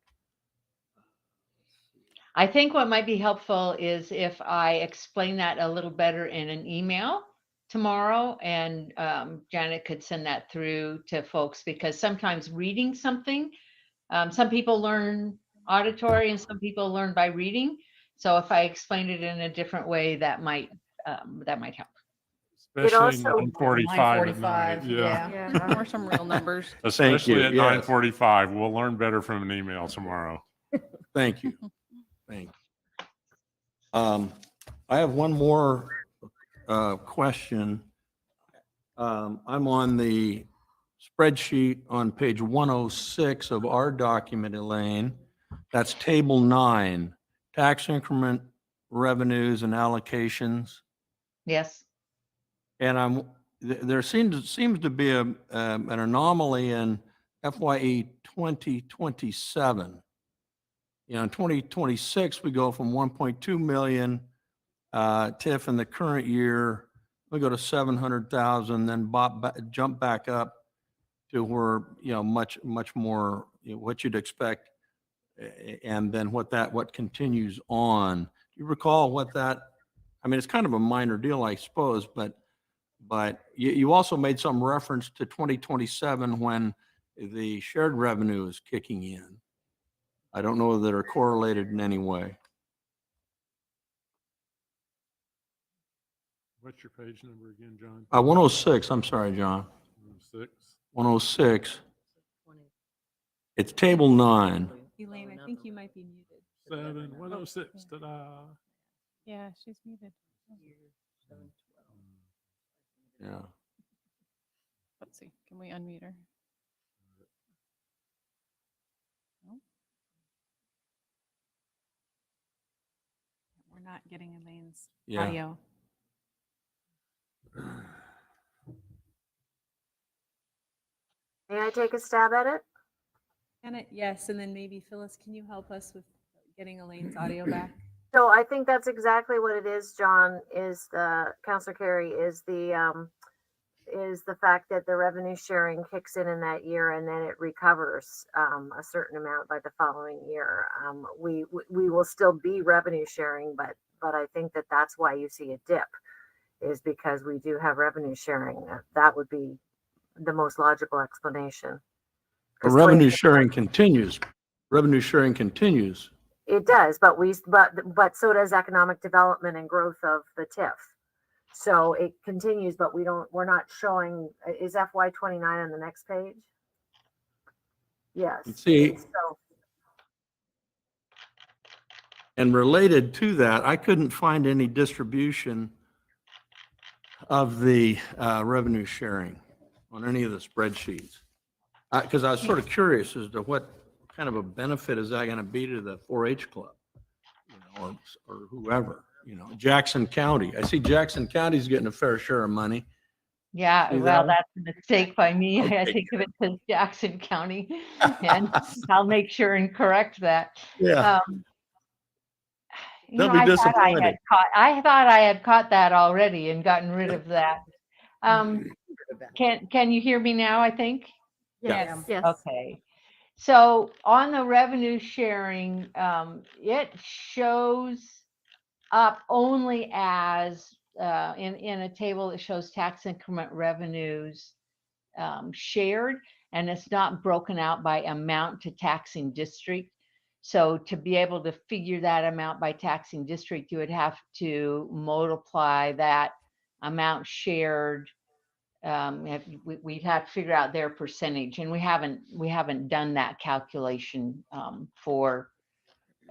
Speaker 20: I think what might be helpful is if I explain that a little better in an email tomorrow, and Janet could send that through to folks, because sometimes reading something, some people learn auditory and some people learn by reading. So if I explained it in a different way, that might help.
Speaker 8: Especially 9:45 at night.
Speaker 9: Yeah. Or some real numbers.
Speaker 8: Especially at
Speaker 11: Yes.
Speaker 8: 9:45. We'll learn better from an email tomorrow.
Speaker 11: Thank you. Thank you. I have one more question. I'm on the spreadsheet on page 106 of our document, Elaine. That's table 9, tax increment revenues and allocations.
Speaker 20: Yes.
Speaker 11: And there seems to be an anomaly in FYE 2027. You know, in 2026, we go from 1.2 million TIF in the current year. We go to 700,000, then jump back up to where, you know, much more, you know, what you'd expect, and then what continues on. Do you recall what that? I mean, it's kind of a minor deal, I suppose, but you also made some reference to 2027 when the shared revenue is kicking in. I don't know that they're correlated in any way.
Speaker 8: What's your page number again, John?
Speaker 11: 106, I'm sorry, John.
Speaker 8: 6.
Speaker 11: 106. It's table 9.
Speaker 21: Elaine, I think you might be muted.
Speaker 8: 106. Ta-da.
Speaker 21: Yeah, she's muted.
Speaker 11: Yeah.
Speaker 9: Let's see. Can we unmute her? No?
Speaker 21: We're not getting Elaine's
Speaker 11: Yeah.
Speaker 21: audio.
Speaker 1: May I take a stab at it?
Speaker 21: Janet, yes, and then maybe Phyllis, can you help us with getting Elaine's audio back?
Speaker 1: So I think that's exactly what it is, John, is Counselor Carey, is the fact that the revenue sharing kicks in that year and then it recovers a certain amount by the following year. We will still be revenue sharing, but I think that's why you see a dip, is because we do have revenue sharing. That would be the most logical explanation.
Speaker 11: But revenue sharing continues. Revenue sharing continues.
Speaker 1: It does, but so does economic development and growth of the TIF. So it continues, but we're not showing, is FY 29 on the next page? Yes.
Speaker 11: See,
Speaker 1: So
Speaker 11: and related to that, I couldn't find any distribution of the revenue sharing on any of the spreadsheets. Because I was sort of curious as to what kind of a benefit is that going to be to the 4-H club, you know, or whoever, you know, Jackson County. I see Jackson County's getting a fair share of money.
Speaker 20: Yeah,
Speaker 11: See
Speaker 20: well,
Speaker 11: that?
Speaker 20: that's a mistake by me. I
Speaker 11: Okay,
Speaker 20: think of it as Jackson County, and I'll make sure and correct that.
Speaker 11: Yeah.
Speaker 20: You know,
Speaker 11: They'll be
Speaker 20: I thought
Speaker 11: disappointed.
Speaker 20: I thought I had caught that already and gotten rid of that. Can you hear me now, I think?
Speaker 1: yes. Yes.
Speaker 20: Okay. So on the revenue sharing, it shows up only as in a table that shows tax increment revenues shared, and it's not broken out by amount to taxing district. So to be able to figure that amount by taxing district, you would have to multiply that amount shared. We'd have to figure out their percentage, and we haven't done that calculation for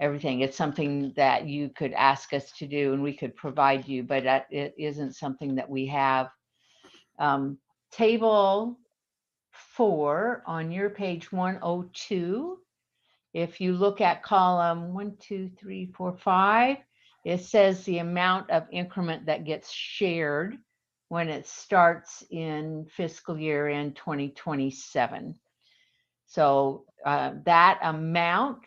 Speaker 20: everything. It's something that you could ask us to do and we could provide you, but it isn't something that we have. Table 4 on your page 102, if you look at column 1, 2, 3, 4, 5, it says the amount of increment that gets shared when it starts in fiscal year in 2027. So that amount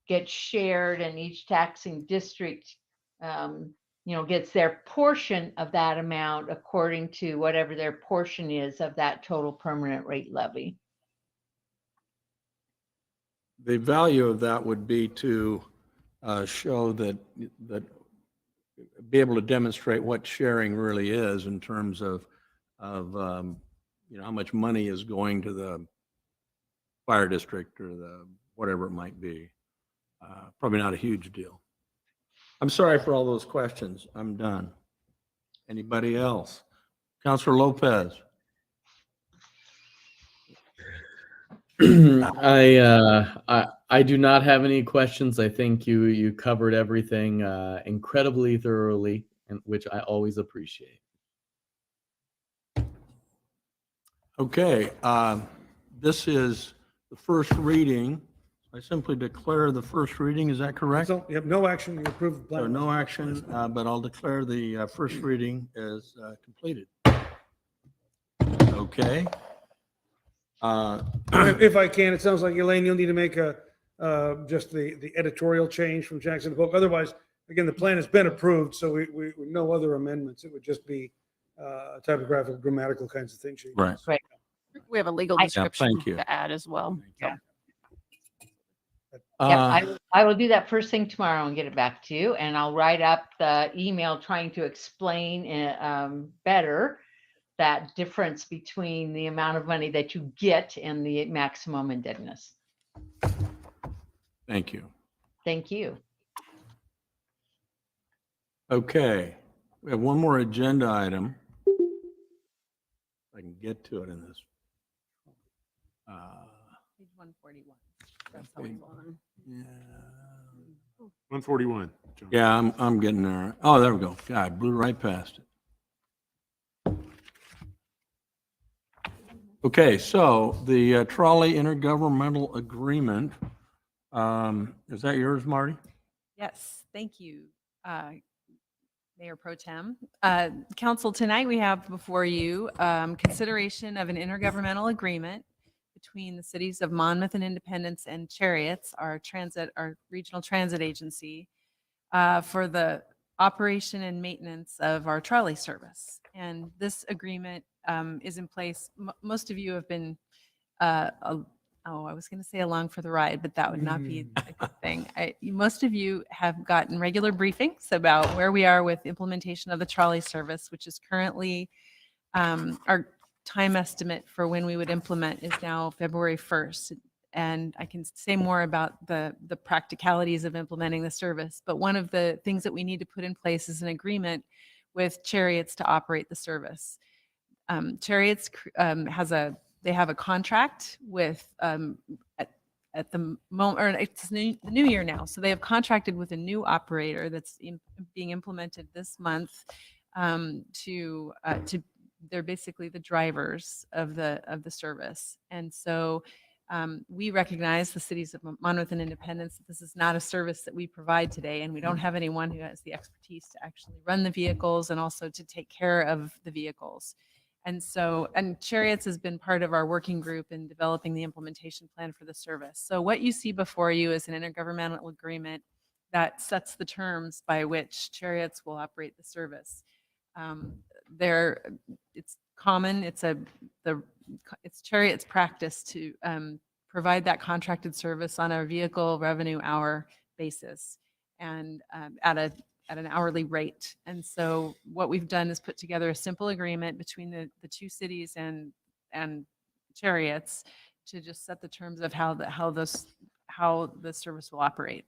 Speaker 20: gets shared, and each taxing district, gets their portion of that amount according to whatever their portion is of that total permanent rate levy.
Speaker 11: The value of that would be to show that be able to demonstrate what sharing really is in terms of how much money is going to the fire district or the whatever it might be. Probably not a huge deal. I'm sorry for all those questions. I'm done. Anybody else? Councilor Lopez.
Speaker 3: I do not have any questions. I think you covered everything incredibly thoroughly, and which I always appreciate.
Speaker 11: Okay, this is the first reading. I simply declare the first reading. Is that correct?
Speaker 6: So you have no action, you approve the
Speaker 11: So
Speaker 6: plan.
Speaker 11: no action, but I'll declare the first reading as completed. Okay.
Speaker 6: If I can, it sounds like, Elaine, you'll need to make just the editorial change from Jackson to Polk. Otherwise, again, the plan has been approved, so we no other amendments. It would just be typographical, grammatical kinds of things.
Speaker 11: Right.
Speaker 9: Right. We have a legal
Speaker 11: Yeah,
Speaker 9: description
Speaker 11: thank you.
Speaker 9: to add as well.
Speaker 20: Yeah.
Speaker 11: Uh,
Speaker 20: Yeah, I will do that first thing tomorrow and get it back to you, and I'll write up the email trying to explain better that difference between the amount of money that you get and the maximum indebtedness.
Speaker 11: Thank you.
Speaker 20: Thank you.
Speaker 11: Okay, we have one more agenda item. If I can get to it in this.
Speaker 9: Page 141. That's how it's on.
Speaker 11: Yeah.
Speaker 8: 141. John.
Speaker 11: Yeah, I'm getting there. Oh, there we go. God, blew right past it. Okay, so the trolley intergovernmental agreement, is that yours, Marty?
Speaker 21: Yes, thank you, Mayor Pro Tem. Council, tonight we have before you consideration of an intergovernmental agreement between the cities of Monmouth and Independence and Chariots, our regional transit agency, for the operation and maintenance of our trolley service. And this agreement is in place. Most of you have been, I was going to say along for the ride, but that would not be a good thing. Most of you have gotten regular briefings about where we are with implementation of the trolley service, which is currently our time estimate for when we would implement is now February 1st. And I can say more about the practicalities of implementing the service. But one of the things that we need to put in place is an agreement with Chariots to operate the service. Chariots they have a contract with at the moment, or it's the new year now. So they have contracted with a new operator that's being implemented this month to they're basically the drivers of the service. And so we recognize, the cities of Monmouth and Independence, that this is not a service that we provide today, and we don't have anyone who has the expertise to actually run the vehicles and also to take care of the vehicles. And Chariots has been part of our working group in developing the implementation plan for the service. So what you see before you is an intergovernmental agreement that sets the terms by which Chariots will operate the service. It's common, it's Chariots' practice to provide that contracted service on a vehicle revenue hour basis and at an hourly rate. And so what we've done is put together a simple agreement between the two cities and Chariots to just set the terms of how the service will operate.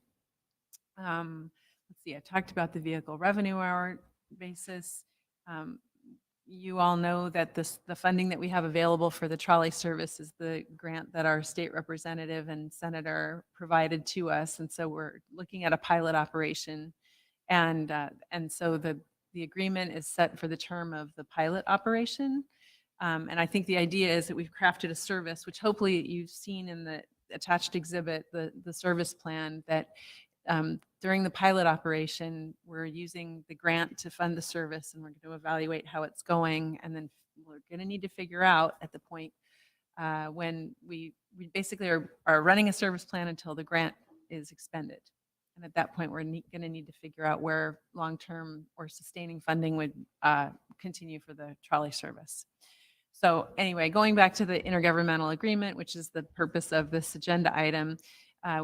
Speaker 21: Let's see, I talked about the vehicle revenue hour basis. You all know that the funding that we have available for the trolley service is the grant that our state representative and senator provided to us. And so we're looking at a pilot operation. And so the agreement is set for the term of the pilot operation. And I think the idea is that we've crafted a service, which hopefully you've seen in the attached exhibit, the service plan, that during the pilot operation, we're using the grant to fund the service, and we're going to evaluate how it's going. And then we're going to need to figure out at the point when we basically are running a service plan until the grant is expended. And at that point, we're going to need to figure out where long-term or sustaining funding would continue for the trolley service. So anyway, going back to the intergovernmental agreement, which is the purpose of this agenda item,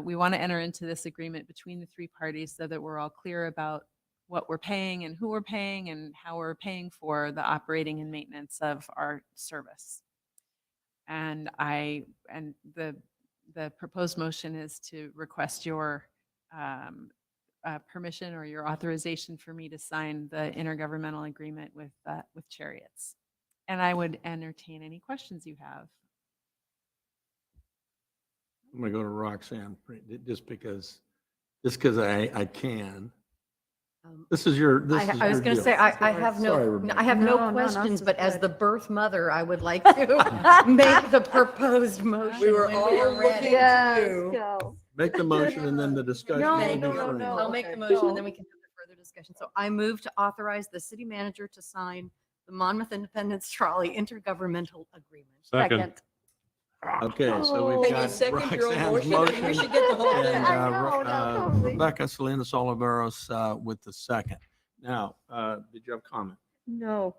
Speaker 21: we want to enter into this agreement between the three parties so that we're all clear about what we're paying and who we're paying and how we're paying for the operating and maintenance of our service. And the proposed motion is to request your permission or your authorization for me to sign the intergovernmental agreement with Chariots. And I would entertain any questions you have.
Speaker 11: I'm gonna go to Roxanne, just because I can. This is your, this is
Speaker 5: I was
Speaker 11: your
Speaker 5: going to
Speaker 11: deal.
Speaker 5: say, I have
Speaker 11: Sorry,
Speaker 5: no,
Speaker 11: Rebecca.
Speaker 5: I have
Speaker 7: No,
Speaker 5: no
Speaker 7: no, this
Speaker 5: questions,
Speaker 7: is
Speaker 5: but as
Speaker 7: good.
Speaker 5: the birth mother, I would like to make the proposed motion.
Speaker 10: We were
Speaker 5: when
Speaker 10: all
Speaker 5: are
Speaker 10: looking
Speaker 5: ready.
Speaker 10: to you.
Speaker 7: go.
Speaker 11: Make the motion and then the discussion
Speaker 7: No,
Speaker 11: will be
Speaker 7: no, no,
Speaker 11: free.
Speaker 7: no.
Speaker 5: I'll make the
Speaker 7: Okay,
Speaker 5: motion
Speaker 7: go.
Speaker 5: and then we can have the further discussion. So I move to authorize the city manager to sign the Monmouth Independence Trolley Intergovernmental Agreement.
Speaker 8: Second.
Speaker 11: Okay, so we've
Speaker 10: Can you
Speaker 11: got
Speaker 10: second your own
Speaker 11: Roxanne's
Speaker 10: motion? We should get the whole thing.
Speaker 11: and,
Speaker 7: I know, no, totally.
Speaker 11: Rebecca Salinas Oliveros with the second. Now, did you have a comment?
Speaker 7: No,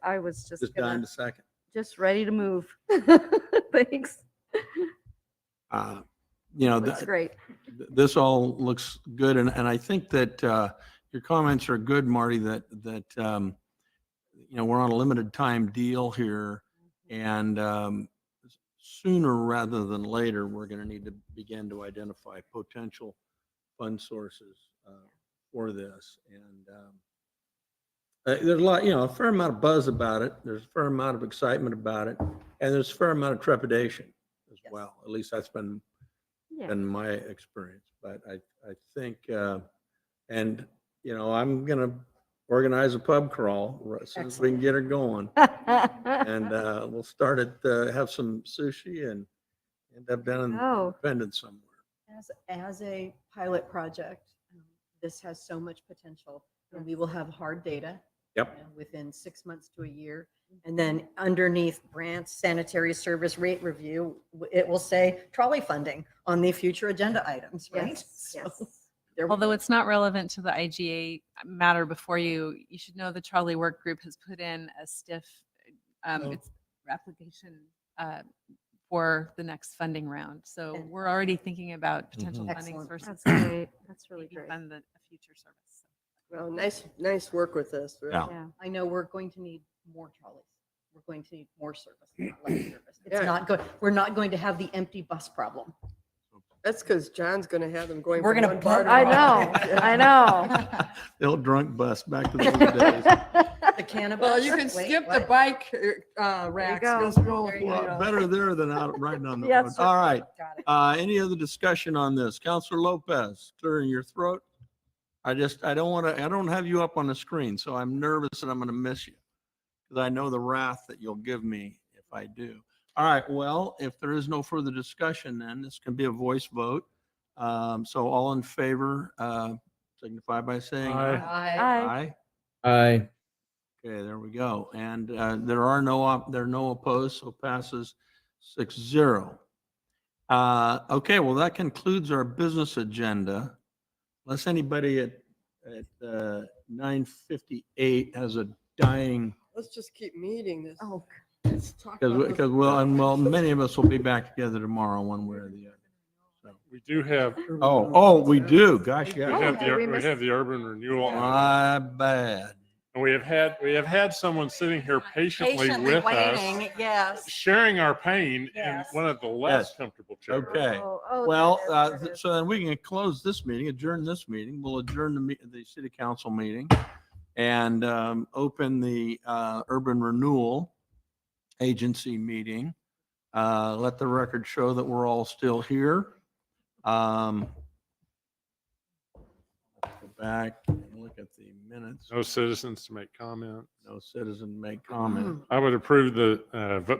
Speaker 7: I was just
Speaker 11: Just dying
Speaker 7: gonna,
Speaker 11: to second.
Speaker 7: just ready to move. Thanks.
Speaker 11: You know,
Speaker 7: Looks great.
Speaker 11: this all looks good, and I think that your comments are good, Marty, that you know, we're on a limited time deal here, and sooner rather than later, we're going to need to begin to identify potential fund sources for this. And there's a lot, you know, a fair amount of buzz about it. There's a fair amount of excitement about it, and there's a fair amount of trepidation as well. At least that's been my experience. But I think, and you know, I'm gonna organize a pub crawl as soon as we can get her going, and we'll start at have some sushi and end up down in
Speaker 7: Oh.
Speaker 11: Independence somewhere.
Speaker 5: As a pilot project, this has so much potential, and we will have hard data.
Speaker 11: Yep.
Speaker 5: Within 6 months to a year. And then underneath grants, sanitary service rate review, it will say trolley funding on the future agenda items, right?
Speaker 7: Yes,
Speaker 5: So,
Speaker 7: yes.
Speaker 5: there we
Speaker 21: Although
Speaker 5: go.
Speaker 21: it's not relevant to the IGA matter before you, you should know the trolley work group has put in a stiff its application for the next funding round. So we're already thinking about potential funding
Speaker 5: Excellent.
Speaker 21: sources.
Speaker 7: That's great. That's really
Speaker 21: maybe
Speaker 7: great.
Speaker 21: Fund a future service.
Speaker 10: Well, nice work with this. really.
Speaker 11: Yeah.
Speaker 5: I know we're going to need more trolleys. We're going to need more service, not less service. It's
Speaker 10: Yeah.
Speaker 5: not good. We're not going to have the empty bus problem.
Speaker 10: That's because John's going to have them going.
Speaker 5: We're
Speaker 10: from
Speaker 5: gonna
Speaker 10: one bar to
Speaker 7: I
Speaker 10: another.
Speaker 7: know, I know.
Speaker 11: The old drunk bus back to the old days.
Speaker 5: The cannabis.
Speaker 10: Well, you can
Speaker 5: Wait,
Speaker 10: skip the
Speaker 5: what?
Speaker 10: bike racks.
Speaker 7: go.
Speaker 10: Just go
Speaker 5: There you
Speaker 10: with,
Speaker 11: Well, better there than out riding on the
Speaker 7: Yes,
Speaker 11: road.
Speaker 7: sir.
Speaker 11: All right.
Speaker 5: Got it.
Speaker 11: Any other discussion on this? Counselor Lopez, clearing your throat? I don't have you up on the screen, so I'm nervous that I'm going to miss you because I know the wrath that you'll give me if I do. All right. Well, if there is no further discussion, then this can be a voice vote. So all in favor, signify by saying
Speaker 8: Aye.
Speaker 11: aye.
Speaker 7: Aye.
Speaker 3: Aye.
Speaker 11: Okay, there we go. And there are no opposed, so passes 6-0. Okay, well, that concludes our business agenda. Unless anybody at 9:58 has a dying,
Speaker 10: let's just keep meeting this.
Speaker 5: Oh,
Speaker 10: Let's talk about this.
Speaker 11: because well, many of us will be back together tomorrow, one way or the other.
Speaker 8: We do have,
Speaker 11: Oh, we do. Gosh,
Speaker 8: we
Speaker 11: yeah.
Speaker 8: have
Speaker 7: we
Speaker 8: the, we have the urban renewal.
Speaker 11: My bad.
Speaker 8: And we have had someone sitting here patiently with us,
Speaker 5: yes.
Speaker 8: sharing our pain in
Speaker 5: Yes.
Speaker 8: one of the less
Speaker 11: Yes.
Speaker 8: comfortable chairs.
Speaker 11: Okay.
Speaker 7: Oh,
Speaker 11: Well,
Speaker 7: there it is.
Speaker 11: so then we can close this meeting, adjourn this meeting. We'll adjourn the city council meeting and open the urban renewal agency meeting. Let the record show that we're all still here. Go back and look at the minutes.
Speaker 8: No citizens to make comment.
Speaker 11: No citizen make comment.
Speaker 8: I would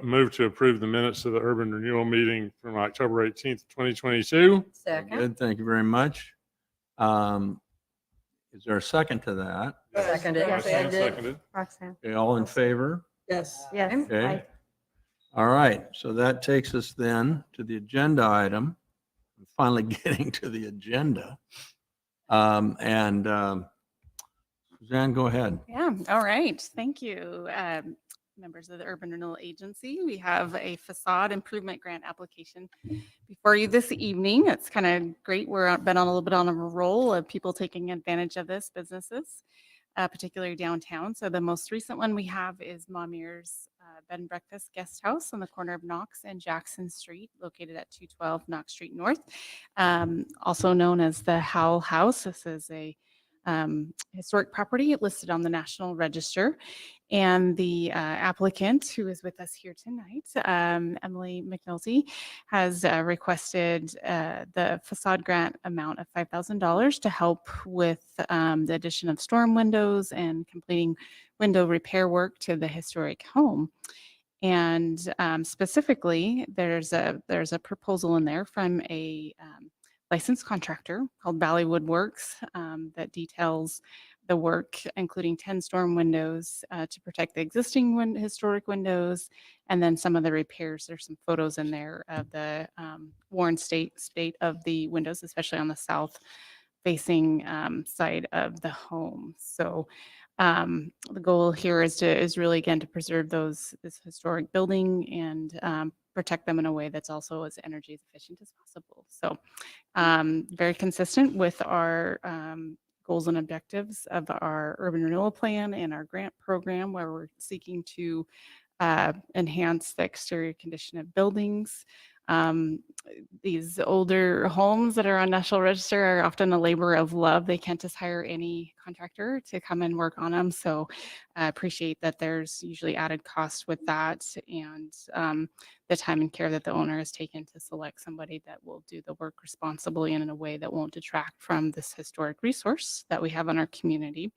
Speaker 8: move to approve the minutes of the urban renewal meeting from October 18th, 2022.
Speaker 5: Second.
Speaker 11: Good, thank you very much. Is there a second to that?
Speaker 5: Seconded.
Speaker 8: Roxanne seconded.
Speaker 7: Roxanne.
Speaker 11: Okay, all in favor?
Speaker 10: Yes.
Speaker 7: Yes.
Speaker 11: Okay.
Speaker 7: Aye.
Speaker 11: All right, so that takes us then to the agenda item. I'm finally getting to the agenda. Suzanne, go ahead.
Speaker 9: Yeah, all right. Thank you. Members of the Urban Renewal Agency, we have a facade improvement grant application before you this evening. It's kind of great. Been on a little bit on a roll of people taking advantage of this, businesses, particularly downtown. So the most recent one we have is Mamir's Bed and Breakfast Guest House on the corner of Knox and Jackson Street, located at 212 Knox Street North, also known as the Howell House. This is a historic property listed on the National Register. And the applicant, who is with us here tonight, Emily McNulty, has requested the facade grant amount of $5,000 to help with the addition of storm windows and completing window repair work to the historic home. And specifically, there's a proposal in there from a licensed contractor called Valley Woodworks that details the work, including 10 storm windows to protect the existing historic windows, and then some of the repairs. There's some photos in there of the worn state of the windows, especially on the south facing side of the home. So the goal here is really, again, to preserve this historic building and protect them in a way that's also as energy efficient as possible. So very consistent with our goals and objectives of our urban renewal plan and our grant program, where we're seeking to enhance the exterior condition of buildings. These older homes that are on National Register are often a labor of love. They can't just hire any contractor to come and work on them. So I appreciate that there's usually added cost with that, and the time and care that the owner has taken to select somebody that will do the work responsibly and in a way that won't detract from this historic resource that we have in our community.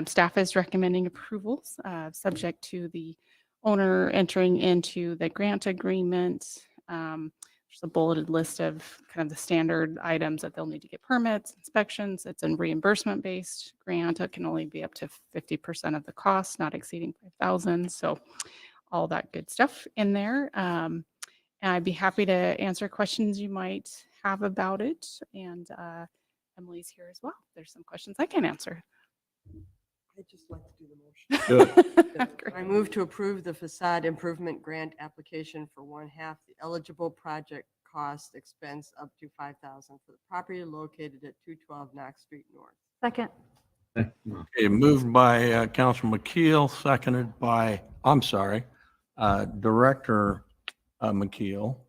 Speaker 9: Staff is recommending approvals subject to the owner entering into the grant agreement. There's a bulleted list of kind of the standard items that they'll need to get permits, inspections. It's a reimbursement based grant. It can only be up to 50% of the cost, not exceeding $5,000. So all that good stuff in there. And I'd be happy to answer questions you might have about it. And Emily's here as well. There's some questions I can answer.
Speaker 10: I'd just like to do the motion.
Speaker 9: Great.
Speaker 10: I move to approve the facade improvement grant application for 1/2 the eligible project cost expense up to $5,000 for the property located at 212 Knox Street North.
Speaker 7: Second.
Speaker 11: Okay, moved by Councilman McKeel, seconded by, Director McKeel.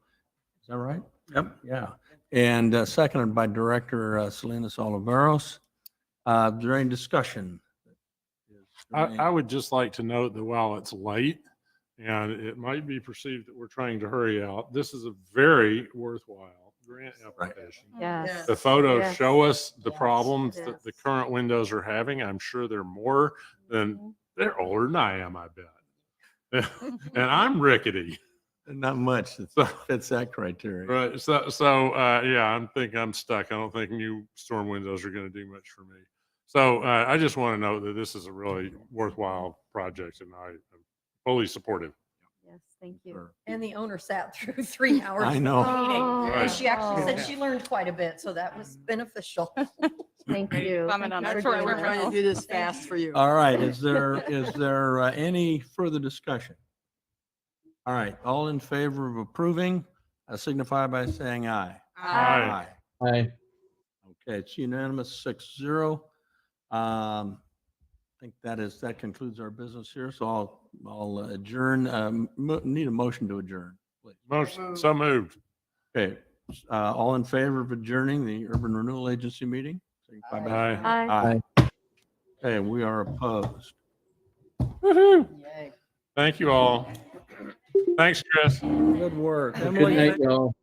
Speaker 11: Is that right? Yep. Yeah. And seconded by Director Salinas Oliveros. Is there any discussion?
Speaker 8: I would just like to note that while it's late and it might be perceived that we're trying to hurry out, this is a very worthwhile grant application.
Speaker 7: Yes.
Speaker 8: The photos
Speaker 7: Yes.
Speaker 8: show us the
Speaker 7: Yes.
Speaker 8: problems that
Speaker 7: Yes.
Speaker 8: the current windows are having. I'm sure they're more than, they're older than I am, I bet. And I'm rickety.
Speaker 11: Not much that fits that criteria.
Speaker 8: Right. Yeah, I'm stuck. I don't think new storm windows are going to do much for me. So I just want to note that this is a really worthwhile project, and I'm fully supportive.
Speaker 7: Yes, thank you.
Speaker 5: And the owner sat through 3 hours.
Speaker 11: I know.
Speaker 5: of the meeting,
Speaker 8: Right.
Speaker 5: And she actually said
Speaker 7: Oh.
Speaker 5: she learned quite a bit, so that was beneficial.
Speaker 7: Thank you.
Speaker 9: Comment on
Speaker 7: Thank
Speaker 9: our
Speaker 7: you for
Speaker 9: short-term
Speaker 7: doing
Speaker 10: We're trying to
Speaker 7: this.
Speaker 10: do this fast for you.
Speaker 11: All right, is there any further discussion? All right, all in favor of approving, signify by saying aye.
Speaker 8: Aye.
Speaker 3: Aye.
Speaker 11: Okay, it's unanimous, 6-0. I think that concludes our business here, so I'll adjourn. Need a motion to adjourn, please.
Speaker 8: Motion, so moved.
Speaker 11: Okay, all in favor of adjourning the Urban Renewal Agency meeting? Signify by saying
Speaker 7: Aye.
Speaker 11: Aye. Okay, we are opposed.
Speaker 8: Woohoo.
Speaker 5: Yay.
Speaker 8: Thank you all. Thanks, Chris.
Speaker 11: Good work.
Speaker 3: Good
Speaker 11: Emily,
Speaker 3: night, y'all.